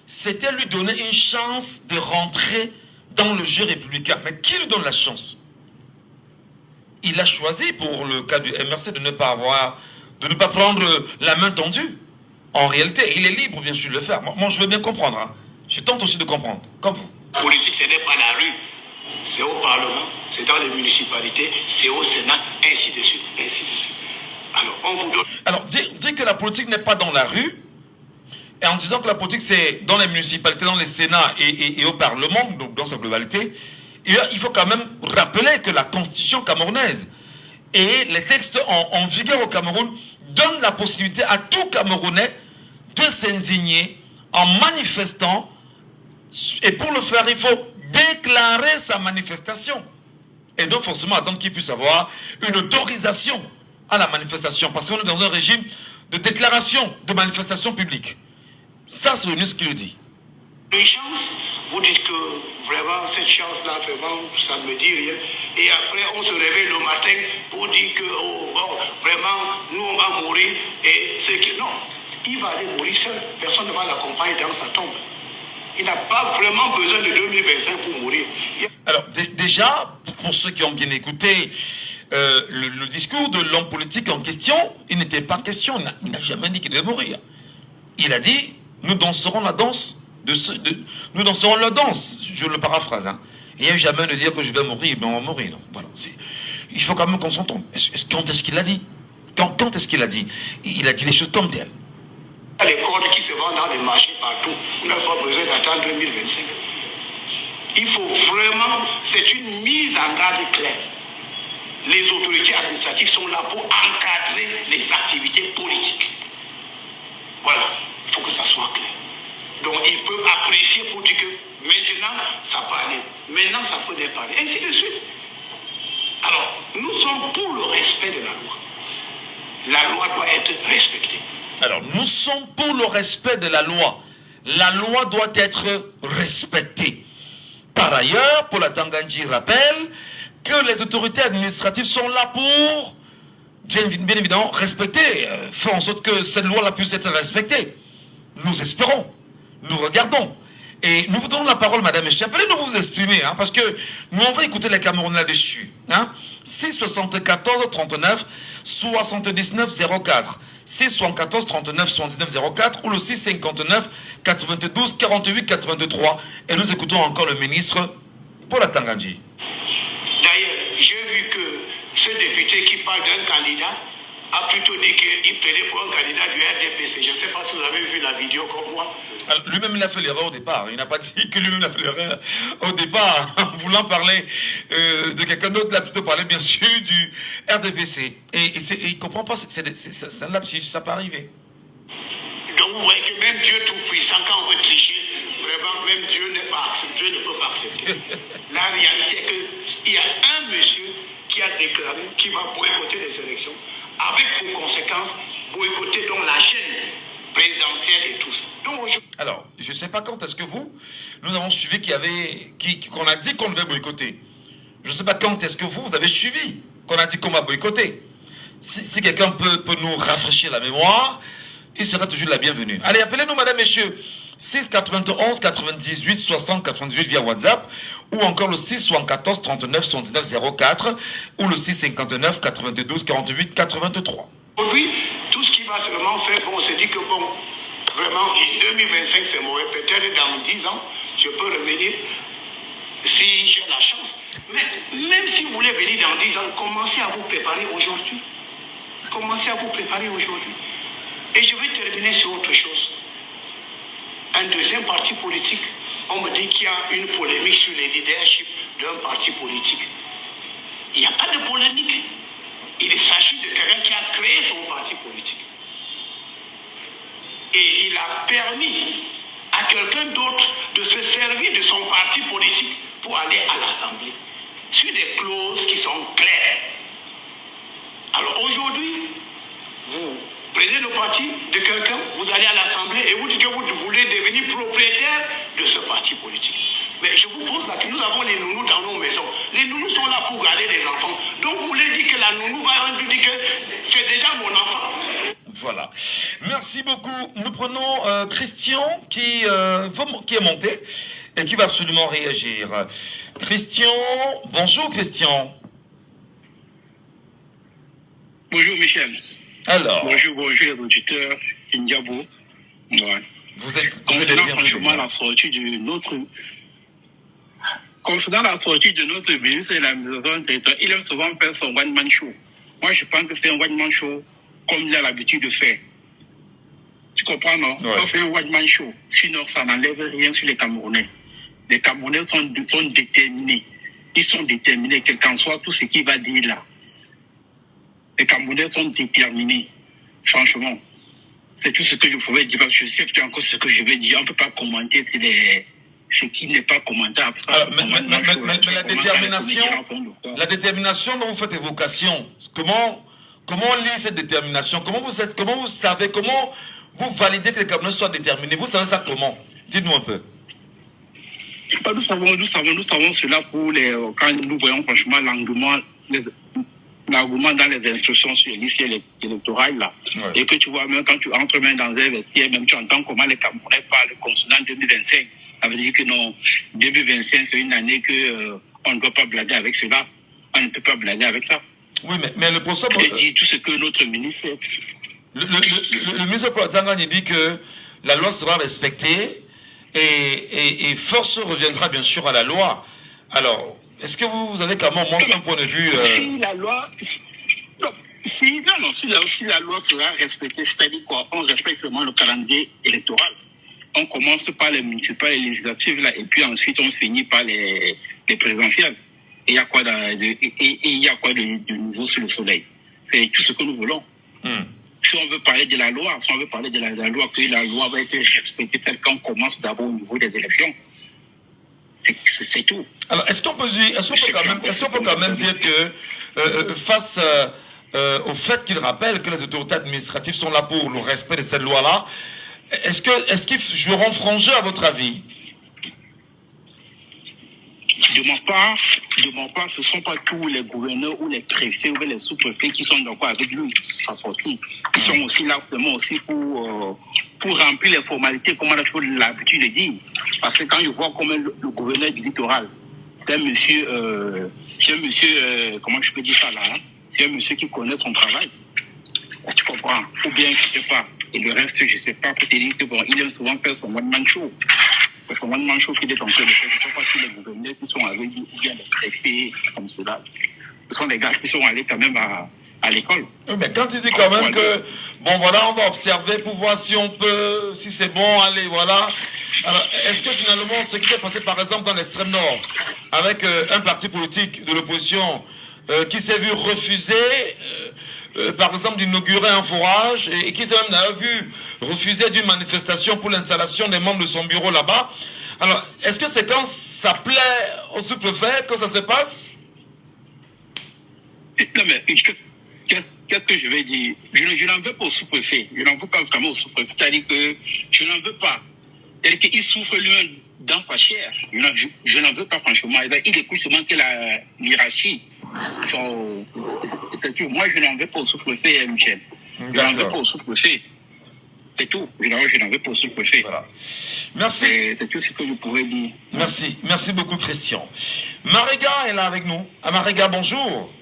C'était lui donner une chance de rentrer dans le jeu républicain. Mais qui lui donne la chance? Il a choisi, pour le cas du MRC, de ne pas avoir de ne pas prendre la main tendue. En réalité, il est libre, bien sûr, de le faire. Moi, je veux bien comprendre. Hein. Je tente aussi de comprendre, comme vous. La politique, ce n'est pas la rue. C'est au Parlement, c'est dans les municipalités, c'est au Sénat, ainsi de suite, ainsi de suite. Alors, on vous donne... Alors, dire que la politique n'est pas dans la rue, et en disant que la politique, c'est dans les municipalités, dans les Sénats et au Parlement, donc dans sa globalité, il faut quand même rappeler que la Constitution camerounaise et les textes en vigueur au Cameroun donnent la possibilité à tout Camerounais de s'indigner en manifestant, et pour le faire, il faut déclarer sa manifestation. Et donc forcément attendre qu'il puisse avoir une autorisation à la manifestation, parce qu'on est dans un régime de déclaration, de manifestation publique. Ça, c'est le ministre qui le dit. Une chance, vous dites que vraiment cette chance-là, vraiment, ça ne me dit rien. Et après, on se réveille le matin pour dire que, oh, bon, vraiment, nous, on va mourir. Et c'est que, non, il va aller mourir seul. Personne ne va l'accompagner dans sa tombe. Il n'a pas vraiment besoin de 2025 pour mourir. Alors, déjà, pour ceux qui ont bien écouté le discours de l'homme politique en question, il n'était pas question, il n'a jamais dit qu'il devait mourir. Il a dit, nous danserons la danse, nous danserons la danse, je le paraphrase. Hein. Il n'y a jamais de dire que je vais mourir, mais on va mourir. Non. Voilà, il faut quand même qu'on s'entende. Quand est-ce qu'il l'a dit? Quand est-ce qu'il a dit? Il a dit les choses comme telles. Les cordes qui se vendent dans les marchés partout, on n'a pas besoin d'attendre 2025. Il faut vraiment, c'est une mise en garde claire. Les autorités administratives sont là pour encadrer les activités politiques. Voilà, il faut que ça soit clair. Donc il peut apprécier pour dire que maintenant ça peut aller, maintenant ça peut ne pas aller, ainsi de suite. Alors, nous sommes pour le respect de la loi. La loi doit être respectée. Alors, nous sommes pour le respect de la loi. La loi doit être respectée. Par ailleurs, Paul Atangandji rappelle que les autorités administratives sont là pour, bien évidemment, respecter, faire en sorte que cette loi-là puisse être respectée. Nous espérons, nous regardons. Et nous vous donnons la parole, madame et appelez-nous vous exprimer, hein, parce que nous, on va écouter les Camerounais là-dessus. Hein. 674 39 79 04. 674 39 79 04 ou le 659 92 48 83. Et nous écoutons encore le ministre Paul Atangandji. D'ailleurs, j'ai vu que ce député qui parle d'un candidat a plutôt dit qu'il plaidait pour un candidat du RDPC. Je ne sais pas si vous avez vu la vidéo comme moi. Lui-même, il a fait l'erreur au départ. Il n'a pas dit que lui-même a fait l'erreur au départ. En voulant parler de quelqu'un d'autre, il a plutôt parlé, bien sûr, du RDPC. Et il ne comprend pas, c'est un lapsus, ça peut arriver. Donc vous voyez que même Dieu tout-puissant, quand on veut tricher, vraiment, même Dieu ne peut pas accepter. La réalité est qu'il y a un monsieur qui a déclaré qu'il va boycotter les élections, avec pour conséquence boycotter donc la chaîne présidentielle et tout ça. Donc, alors, je ne sais pas quand est-ce que nous avons suivi qu'on a dit qu'on devait boycotter. Je ne sais pas quand est-ce que vous avez suivi qu'on a dit qu'on va boycotter. Si quelqu'un peut nous rafraîchir la mémoire, il sera toujours la bienvenue. Allez, appelez-nous, madame, messieurs. 691 98 60 98 via WhatsApp, ou encore le 674 39 79 04, ou le 659 92 48 83. Aujourd'hui, tout ce qui va seulement faire, bon, on se dit que bon, vraiment, 2025 c'est mauvais, peut-être dans 10 ans, je peux revenir si j'ai la chance. Mais même si vous voulez venir dans 10 ans, commencez à vous préparer aujourd'hui. Commencez à vous préparer aujourd'hui. Et je vais terminer sur autre chose. Un deuxième parti politique, on me dit qu'il y a une polémique sur les leadership d'un parti politique. Il n'y a pas de polémique. Il s'agit de quelqu'un qui a créé son parti politique. Et il a permis à quelqu'un d'autre de se servir de son parti politique pour aller à l'Assemblée, sur des clauses qui sont claires. Alors aujourd'hui, vous prenez le parti de quelqu'un, vous allez à l'Assemblée et vous dites que vous voulez devenir propriétaire de ce parti politique. Mais je vous pose là que nous avons les nounous dans nos maisons. Les nounous sont là pour garder les enfants. Donc vous voulez dire que la nounou va nous dire que c'est déjà mon enfant. Voilà. Merci beaucoup. Nous prenons Christian qui est monté et qui va absolument réagir. Christian, bonjour Christian. Bonjour Michel. Alors. Bonjour les auditeurs, Ndiabo. Ouais. Vous êtes concernant bien franchement la sortie de notre... Concernant la sortie de notre ministre de l'administration territoriale, il aime souvent faire son one-man show. Moi, je pense que c'est un one-man show comme il a l'habitude de faire. Tu comprends, non? Ça, c'est un one-man show. Sinon, ça n'enlève rien sur les Camerounais. Les Camerounais sont déterminés. Ils sont déterminés, quel qu'en soit tout ce qu'il va dire là. Les Camerounais sont déterminés. Franchement. C'est tout ce que je pouvais dire. Parce que je sais que tu as encore ce que je vais dire. On ne peut pas commenter ce qui n'est pas commentable. Mais la détermination dont vous faites évocation, comment on lit cette détermination? Comment vous savez, comment vous validez que les Camerounais soient déterminés? Vous savez ça comment? Dites-nous un peu. Nous savons cela pour quand nous voyons franchement l'engouement dans les instructions sur les listes électorales là. Ouais. Et que tu vois, même quand tu entres même dans un vestiaire, même tu entends comment les Camerounais parlent concernant 2025. Ça veut dire que non, 2025 c'est une année que on ne doit pas blaguer avec cela. On ne peut pas blaguer avec ça. Oui, mais le procès... Je te dis tout ce que notre ministre... Le ministre Paul Atanga dit que la loi sera respectée et force reviendra bien sûr à la loi. Alors, est-ce que vous avez quand même un point de vue... Si la loi... Si la loi sera respectée, c'est-à-dire quoi? On respecte seulement le calendrier électoral. On commence par les municipales et les législatives, là, et puis ensuite on finit par les présidentielles. Et il y a quoi de nouveau sur le soleil? C'est tout ce que nous voulons. Si on veut parler de la loi, que la loi va être respectée telle qu'on commence d'abord au niveau des élections. C'est tout. Alors, est-ce qu'on peut quand même dire que face au fait qu'il rappelle que les autorités administratives sont là pour le respect de cette loi-là, est-ce qu'ils joueront franc jeu à votre avis? De mon part, ce ne sont pas tous les gouverneurs ou les préfets ou les sous-préfets qui sont d'accord avec lui. Ça sortit. Ils sont aussi là seulement aussi pour remplir les formalités, comme on a toujours l'habitude de dire. Parce que quand je vois comment le gouverneur du littoral, c'est un monsieur, comment je peux dire ça là, hein? C'est un monsieur qui connaît son travail. Tu comprends? Ou bien, je ne sais pas. Et le reste, je ne sais pas, pour te dire que bon, il aime souvent faire son one-man show. C'est son one-man show qu'il est en train de faire. Je ne sais pas si les gouverneurs qui sont avec lui, ou bien les préfets, comme cela. Ce sont des gars qui sont allés quand même à l'école. Oui, mais quand il dit quand même que, bon voilà, on va observer pour voir si on peut, si c'est bon, allez, voilà. Alors, est-ce que finalement, ce qui s'est passé par exemple dans l'extrême nord, avec un parti politique de l'opposition qui s'est vu refuser, par exemple, d'inaugurer un forage et qui s'est même d'ailleurs vu refuser d'une manifestation pour l'installation des membres de son bureau là-bas. Alors, est-ce que c'est quand ça plaît au sous-préfet que ça se passe? Non, mais qu'est-ce que je vais dire? Je n'en veux pas au sous-préfet. Je n'en veux pas vraiment au sous-préfet. C'est-à-dire que je n'en veux pas. C'est-à-dire qu'il souffre lui-même dans sa chair. Je n'en veux pas franchement. Il écoute seulement que la hiérarchie. Moi, je n'en veux pas au sous-préfet, Michel. Je n'en veux pas au sous-préfet. C'est tout. Je n'en veux pas au sous-préfet. Voilà. Merci. C'est tout ce que je pourrais dire. Merci. Merci beaucoup, Christian. Mariga est là avec nous. Mariga, bonjour.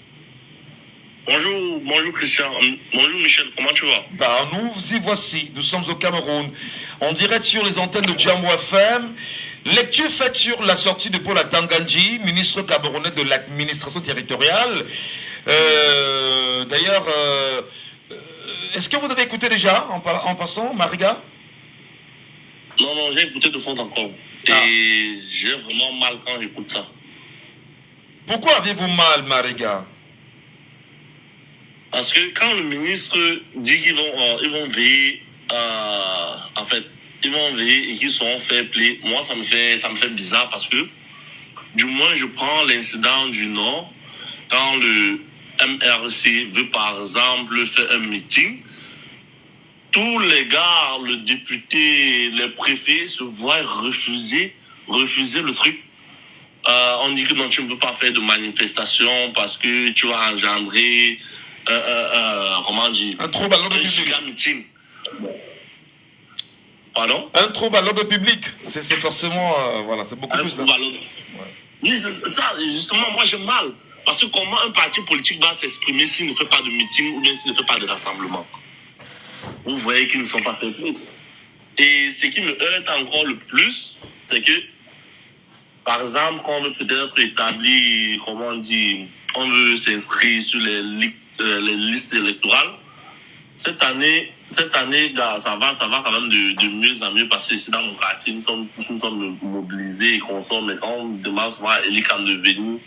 Bonjour Christian. Bonjour Michel, comment tu vas? Nous y voici. Nous sommes au Cameroun. On dirait sur les antennes de Djambo FM. Lecture faite sur la sortie de Paul Atanga, ministre camerounais de l'administration territoriale. D'ailleurs, est-ce que vous avez écouté déjà en passant, Mariga? Non, j'ai écouté de fond encore. Et j'ai vraiment mal quand j'écoute ça. Pourquoi avez-vous mal, Mariga? Parce que quand le ministre dit qu'ils vont veiller, en fait, ils vont veiller et qu'ils seront fair play, moi ça me fait bizarre parce que, du moins je prends l'incident du Nord, quand le MRC veut par exemple faire un meeting, tous les gars, le député, les préfets se voient refuser le truc. On dit que non, tu ne peux pas faire de manifestation parce que tu vas engendrer comment dire, un trouble à l'ordre public. Meeting. Pardon? Un trouble à l'ordre public. C'est forcément, voilà, c'est beaucoup plus. Oui, c'est ça, justement, moi j'ai mal. Parce que comment un parti politique va s'exprimer s'il ne fait pas de meeting ou bien s'il ne fait pas de rassemblement? Vous voyez qu'ils ne sont pas faits pour. Et ce qui me heurte encore le plus, c'est que, par exemple, quand on veut peut-être établir, comment on dit, on veut s'inscrire sur les listes électorales, cette année, ça va quand même de mieux en mieux parce que ici dans mon quartier, nous sommes mobilisés et consorts, mais quand on demande souvent à Eli quand devenu,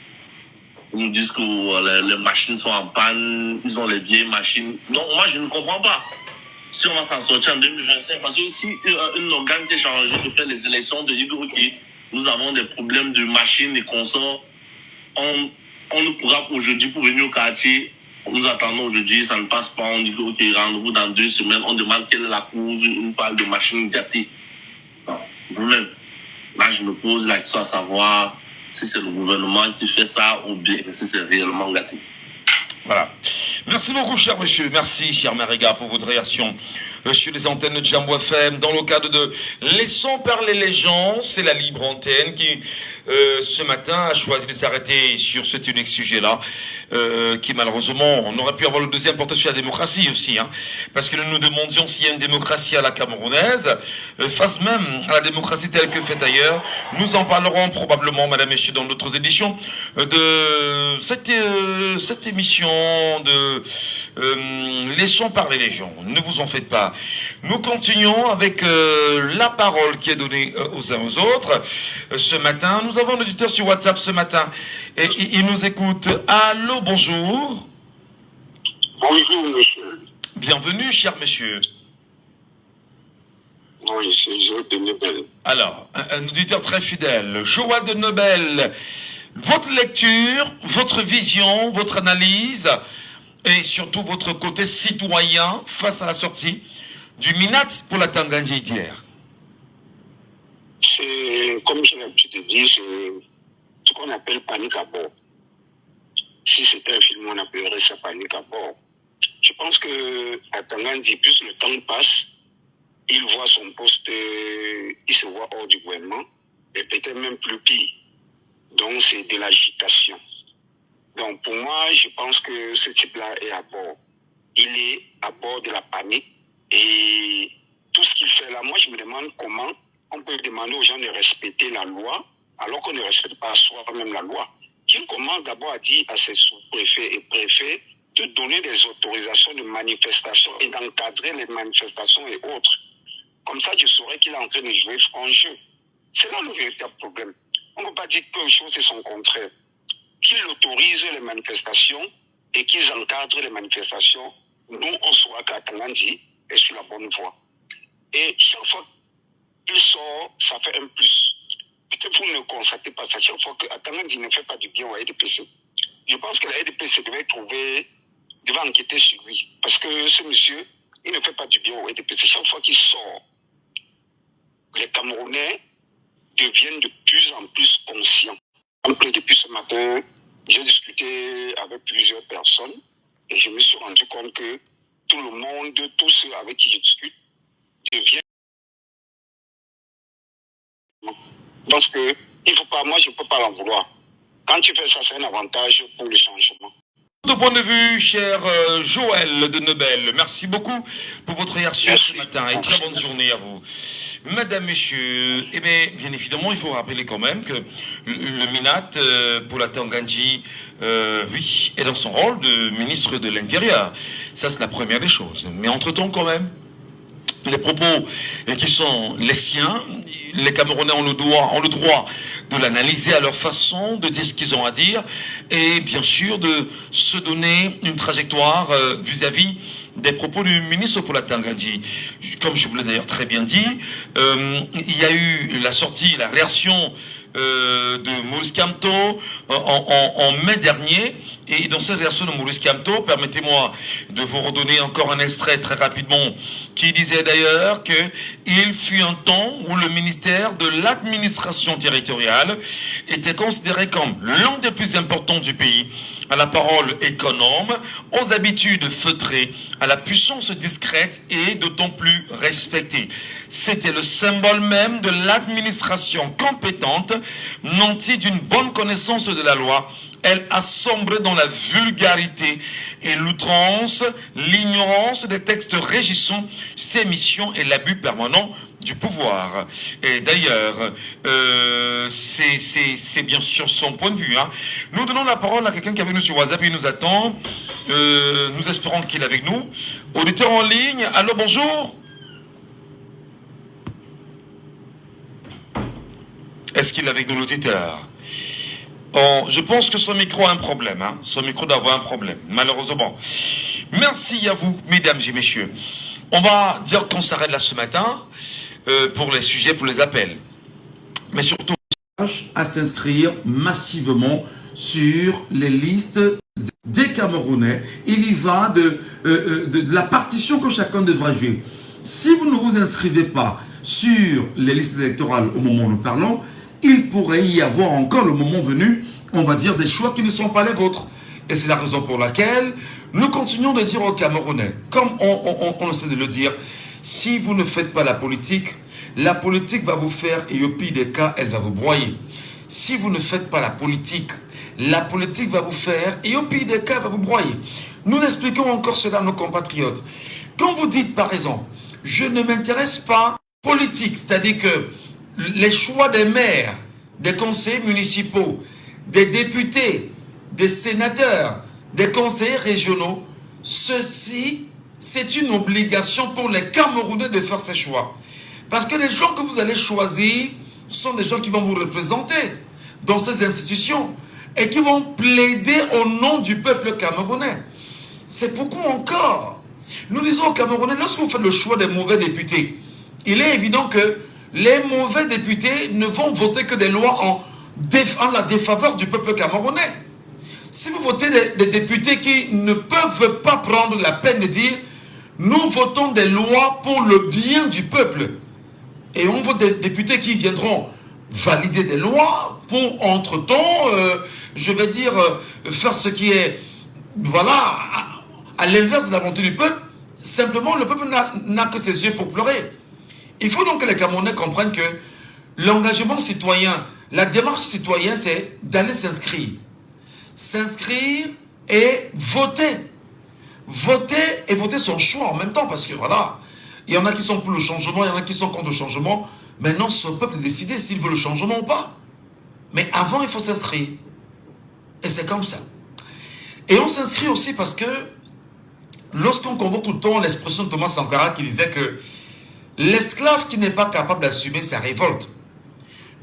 ils nous disent que les machines sont en panne, ils ont les vieilles machines. Donc moi je ne comprends pas si on va s'en sortir en 2025 parce que si un organe qui est chargé de faire les élections de dire que ok, nous avons des problèmes de machines et consorts, on nous pourra aujourd'hui pour venir au quartier. Nous attendons aujourd'hui, ça ne passe pas, on dit que ok, rendez-vous dans 2 semaines, on demande quelle est la cause, on parle de machines gâtées. Non, vous-même, là je me pose la question à savoir si c'est le gouvernement qui fait ça ou bien si c'est réellement gâté. Voilà. Merci beaucoup, cher monsieur. Merci, cher Mariga, pour votre réaction sur les antennes de Jambo FM. Dans le cadre de Laissons parler les gens, c'est la libre antenne qui, ce matin, a choisi de s'arrêter sur ce unique sujet-là, qui malheureusement, on aurait pu avoir le deuxième porté sur la démocratie aussi, hein, parce que nous nous demandions s'il y a une démocratie à la camerounaise, face même à la démocratie telle que faite ailleurs. Nous en parlerons probablement, madame et messieurs, dans d'autres éditions de cette émission de Laissons parler les gens. Ne vous en faites pas. Nous continuons avec la parole qui est donnée aux uns aux autres. Ce matin, nous avons un auditeur sur WhatsApp ce matin et il nous écoute. Allô, bonjour. Bonjour, monsieur. Bienvenue, cher monsieur. Oui, c'est Joël de Nobel. Alors, un auditeur très fidèle. Joël de Nobel, votre lecture, votre vision, votre analyse et surtout votre côté citoyen face à la sortie du Minat pour la Tanganyika d'hier. C'est, comme j'ai l'habitude de dire, c'est ce qu'on appelle panique à bord. Si c'était un film, on appellerait ça panique à bord. Je pense que à Tanganyika, plus le temps passe, il voit son poste, il se voit hors du gouvernement, et peut-être même plus pire. Donc c'est de l'agitation. Donc pour moi, je pense que ce type-là est à bord. Il est à bord de la panique. Et tout ce qu'il fait là, moi je me demande comment on peut demander aux gens de respecter la loi alors qu'on ne respecte pas soi-même la loi. Qu'il commence d'abord à dire à ses sous-préfets et préfets de donner des autorisations de manifestation et d'encadrer les manifestations et autres. Comme ça, je saurais qu'il est en train de jouer franc jeu. C'est là le véritable problème. On ne peut pas dire que les choses c'est son contraire. Qu'ils autorisent les manifestations et qu'ils encadrent les manifestations, nous, on saura qu'à Tanganyika est sur la bonne voie. Et chaque fois qu'il sort, ça fait un plus. Peut-être que vous ne constatez pas ça. Chaque fois qu'à Tanganyika ne fait pas du bien au RDPC. Je pense que la RDPC devait enquêter sur lui. Parce que ce monsieur, il ne fait pas du bien au RDPC. Chaque fois qu'il sort, les Camerounais deviennent de plus en plus conscients. Depuis ce matin, j'ai discuté avec plusieurs personnes et je me suis rendu compte que tout le monde, tous ceux avec qui je discute, deviennent. Parce que il faut pas, moi je ne peux pas l'en vouloir. Quand tu fais ça, c'est un avantage pour le changement. De point de vue, cher Joël de Nobel, merci beaucoup pour votre réaction ce matin et très bonne journée à vous. Madame, messieurs, eh bien évidemment, il faut rappeler quand même que le Minat pour la Tanganyika, oui, est dans son rôle de ministre de l'Intérieur. Ça, c'est la première des choses. Mais entre-temps, quand même, les propos qui sont les siens, les Camerounais ont le droit de l'analyser à leur façon, de dire ce qu'ils ont à dire, et bien sûr de se donner une trajectoire vis-à-vis des propos du ministre pour la Tanganyika. Comme je vous l'ai d'ailleurs très bien dit, il y a eu la sortie, la réaction de Maurice Kamto en mai dernier, et dans cette réaction de Maurice Kamto, permettez-moi de vous redonner encore un extrait très rapidement, qui disait d'ailleurs que il fut un temps où le ministère de l'administration territoriale était considéré comme l'un des plus importants du pays, à la parole économe, aux habitudes feutrées, à la puissance discrète et d'autant plus respectée. C'était le symbole même de l'administration compétente, nantie d'une bonne connaissance de la loi, elle a sombré dans la vulgarité et l'outrance, l'ignorance des textes régissant ses missions et l'abus permanent du pouvoir. Et d'ailleurs, c'est bien sûr son point de vue. Hein. Nous donnons la parole à quelqu'un qui est avec nous sur WhatsApp, il nous attend. Nous espérons qu'il est avec nous. Auditeur en ligne, allô, bonjour. Est-ce qu'il est avec nous, l'auditeur? Je pense que son micro a un problème. Hein. Son micro doit avoir un problème, malheureusement. Merci à vous, mesdames et messieurs. On va dire qu'on s'arrête là ce matin pour les sujets, pour les appels. Mais surtout, à s'inscrire massivement sur les listes des Camerounais. Il y va de la partition que chacun devra jouer. Si vous ne vous inscrivez pas sur les listes électorales au moment où nous parlons, il pourrait y avoir encore le moment venu, on va dire, des choix qui ne sont pas les vôtres. Et c'est la raison pour laquelle nous continuons de dire aux Camerounais, comme on essaie de le dire, si vous ne faites pas la politique va vous faire, et au pire des cas, elle va vous broyer. Si vous ne faites pas la politique va vous faire, et au pire des cas, elle va vous broyer. Nous expliquons encore cela à nos compatriotes. Quand vous dites, par exemple, je ne m'intéresse pas politique, c'est-à-dire que les choix des maires, des conseillers municipaux, des députés, des sénateurs, des conseillers régionaux, ceci, c'est une obligation pour les Camerounais de faire ces choix. Parce que les gens que vous allez choisir sont des gens qui vont vous représenter dans ces institutions et qui vont plaider au nom du peuple camerounais. C'est pourquoi encore, nous disons aux Camerounais, lorsque vous faites le choix des mauvais députés, il est évident que les mauvais députés ne vont voter que des lois en la défaveur du peuple camerounais. Si vous votez des députés qui ne peuvent pas prendre la peine de dire « nous votons des lois pour le bien du peuple » et on vote des députés qui viendront valider des lois pour, entre-temps, je vais dire, faire ce qui est, voilà, à l'inverse de la volonté du peuple, simplement le peuple n'a que ses yeux pour pleurer. Il faut donc que les Camerounais comprennent que l'engagement citoyen, la démarche citoyenne, c'est d'aller s'inscrire. S'inscrire et voter. Voter et voter son choix en même temps, parce que voilà, il y en a qui sont pour le changement, il y en a qui sont contre le changement. Maintenant, c'est au peuple de décider s'il veut le changement ou pas. Mais avant, il faut s'inscrire. Et c'est comme ça. Et on s'inscrit aussi parce que lorsqu'on convoque tout le temps l'expression de Thomas Sankara qui disait que l'esclave qui n'est pas capable d'assumer sa révolte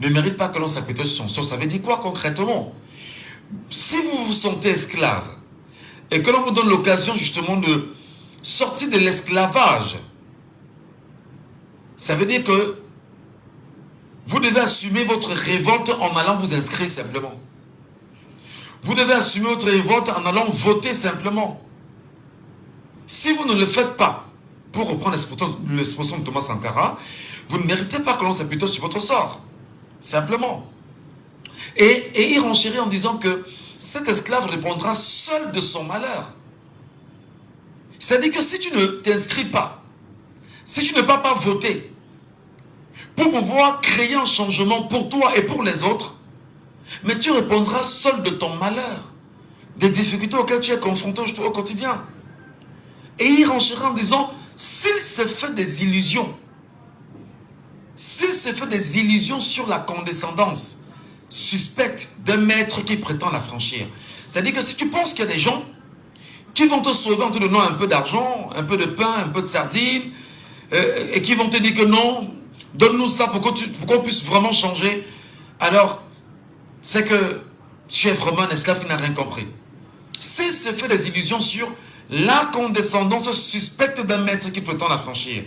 ne mérite pas que l'on s'appuie sur son sort. Ça veut dire quoi concrètement? Si vous vous sentez esclave et que l'on vous donne l'occasion justement de sortir de l'esclavage, ça veut dire que vous devez assumer votre révolte en allant vous inscrire simplement. Vous devez assumer votre révolte en allant voter simplement. Si vous ne le faites pas, pour reprendre l'expression de Thomas Sankara, vous ne méritez pas que l'on s'appuie sur votre sort. Simplement. Et il renchérit en disant que cet esclave répondra seul de son malheur. C'est-à-dire que si tu ne t'inscris pas, si tu ne vas pas voter, pour pouvoir créer un changement pour toi et pour les autres, mais tu répondras seul de ton malheur, des difficultés auxquelles tu es confronté au quotidien. Et il renchérit en disant, s'il se fait des illusions, sur la condescendance suspecte d'un maître qui prétend la franchir, c'est-à-dire que si tu penses qu'il y a des gens qui vont te sauver en te donnant un peu d'argent, un peu de pain, un peu de sardines, et qui vont te dire que non, donne-nous ça pour qu'on puisse vraiment changer, alors c'est que tu es vraiment un esclave qui n'a rien compris. S'il se fait des illusions sur la condescendance suspecte d'un maître qui prétend la franchir,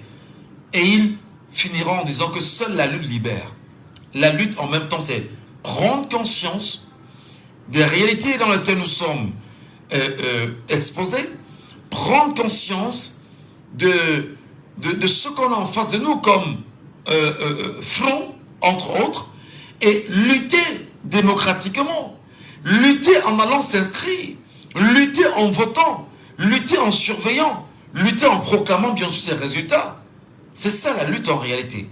et il finira en disant que seule la lutte libère. La lutte en même temps, c'est prendre conscience des réalités dans lesquelles nous sommes exposés, prendre conscience de ce qu'on a en face de nous comme front, entre autres, et lutter démocratiquement, lutter en allant s'inscrire, lutter en votant, lutter en surveillant, lutter en proclamant bien sûr ses résultats. C'est ça la lutte en réalité.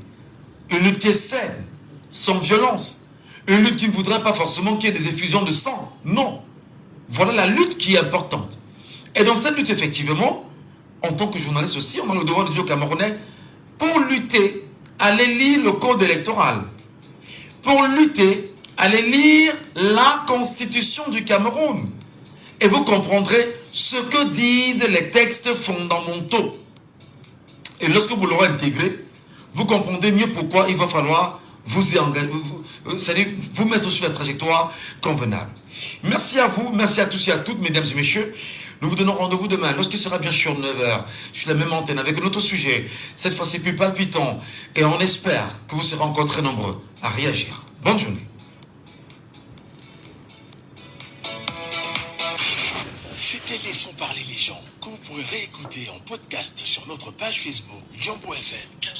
Une lutte qui est saine, sans violence. Une lutte qui ne voudrait pas forcément qu'il y ait des effusions de sang. Non. Voilà la lutte qui est importante. Et dans cette lutte, effectivement, en tant que journaliste aussi, on a le devoir de dire aux Camerounais, pour lutter, allez lire le code électoral. Pour lutter, allez lire la constitution du Cameroun. Et vous comprendrez ce que disent les textes fondamentaux. Et lorsque vous l'aurez intégré, vous comprendrez mieux pourquoi il va falloir vous y engager, c'est-à-dire vous mettre sur la trajectoire convenable. Merci à vous, merci à tous et à toutes, mesdames et messieurs. Nous vous donnons rendez-vous demain, lorsqu'il sera bien sûr 9h, sur la même antenne, avec un autre sujet, cette fois-ci plus palpitant. Et on espère que vous serez encore très nombreux à réagir. Bonne journée. C'était Laissons parler les gens, que vous pourrez réécouter en podcast sur notre page Facebook Lyon.fm 88.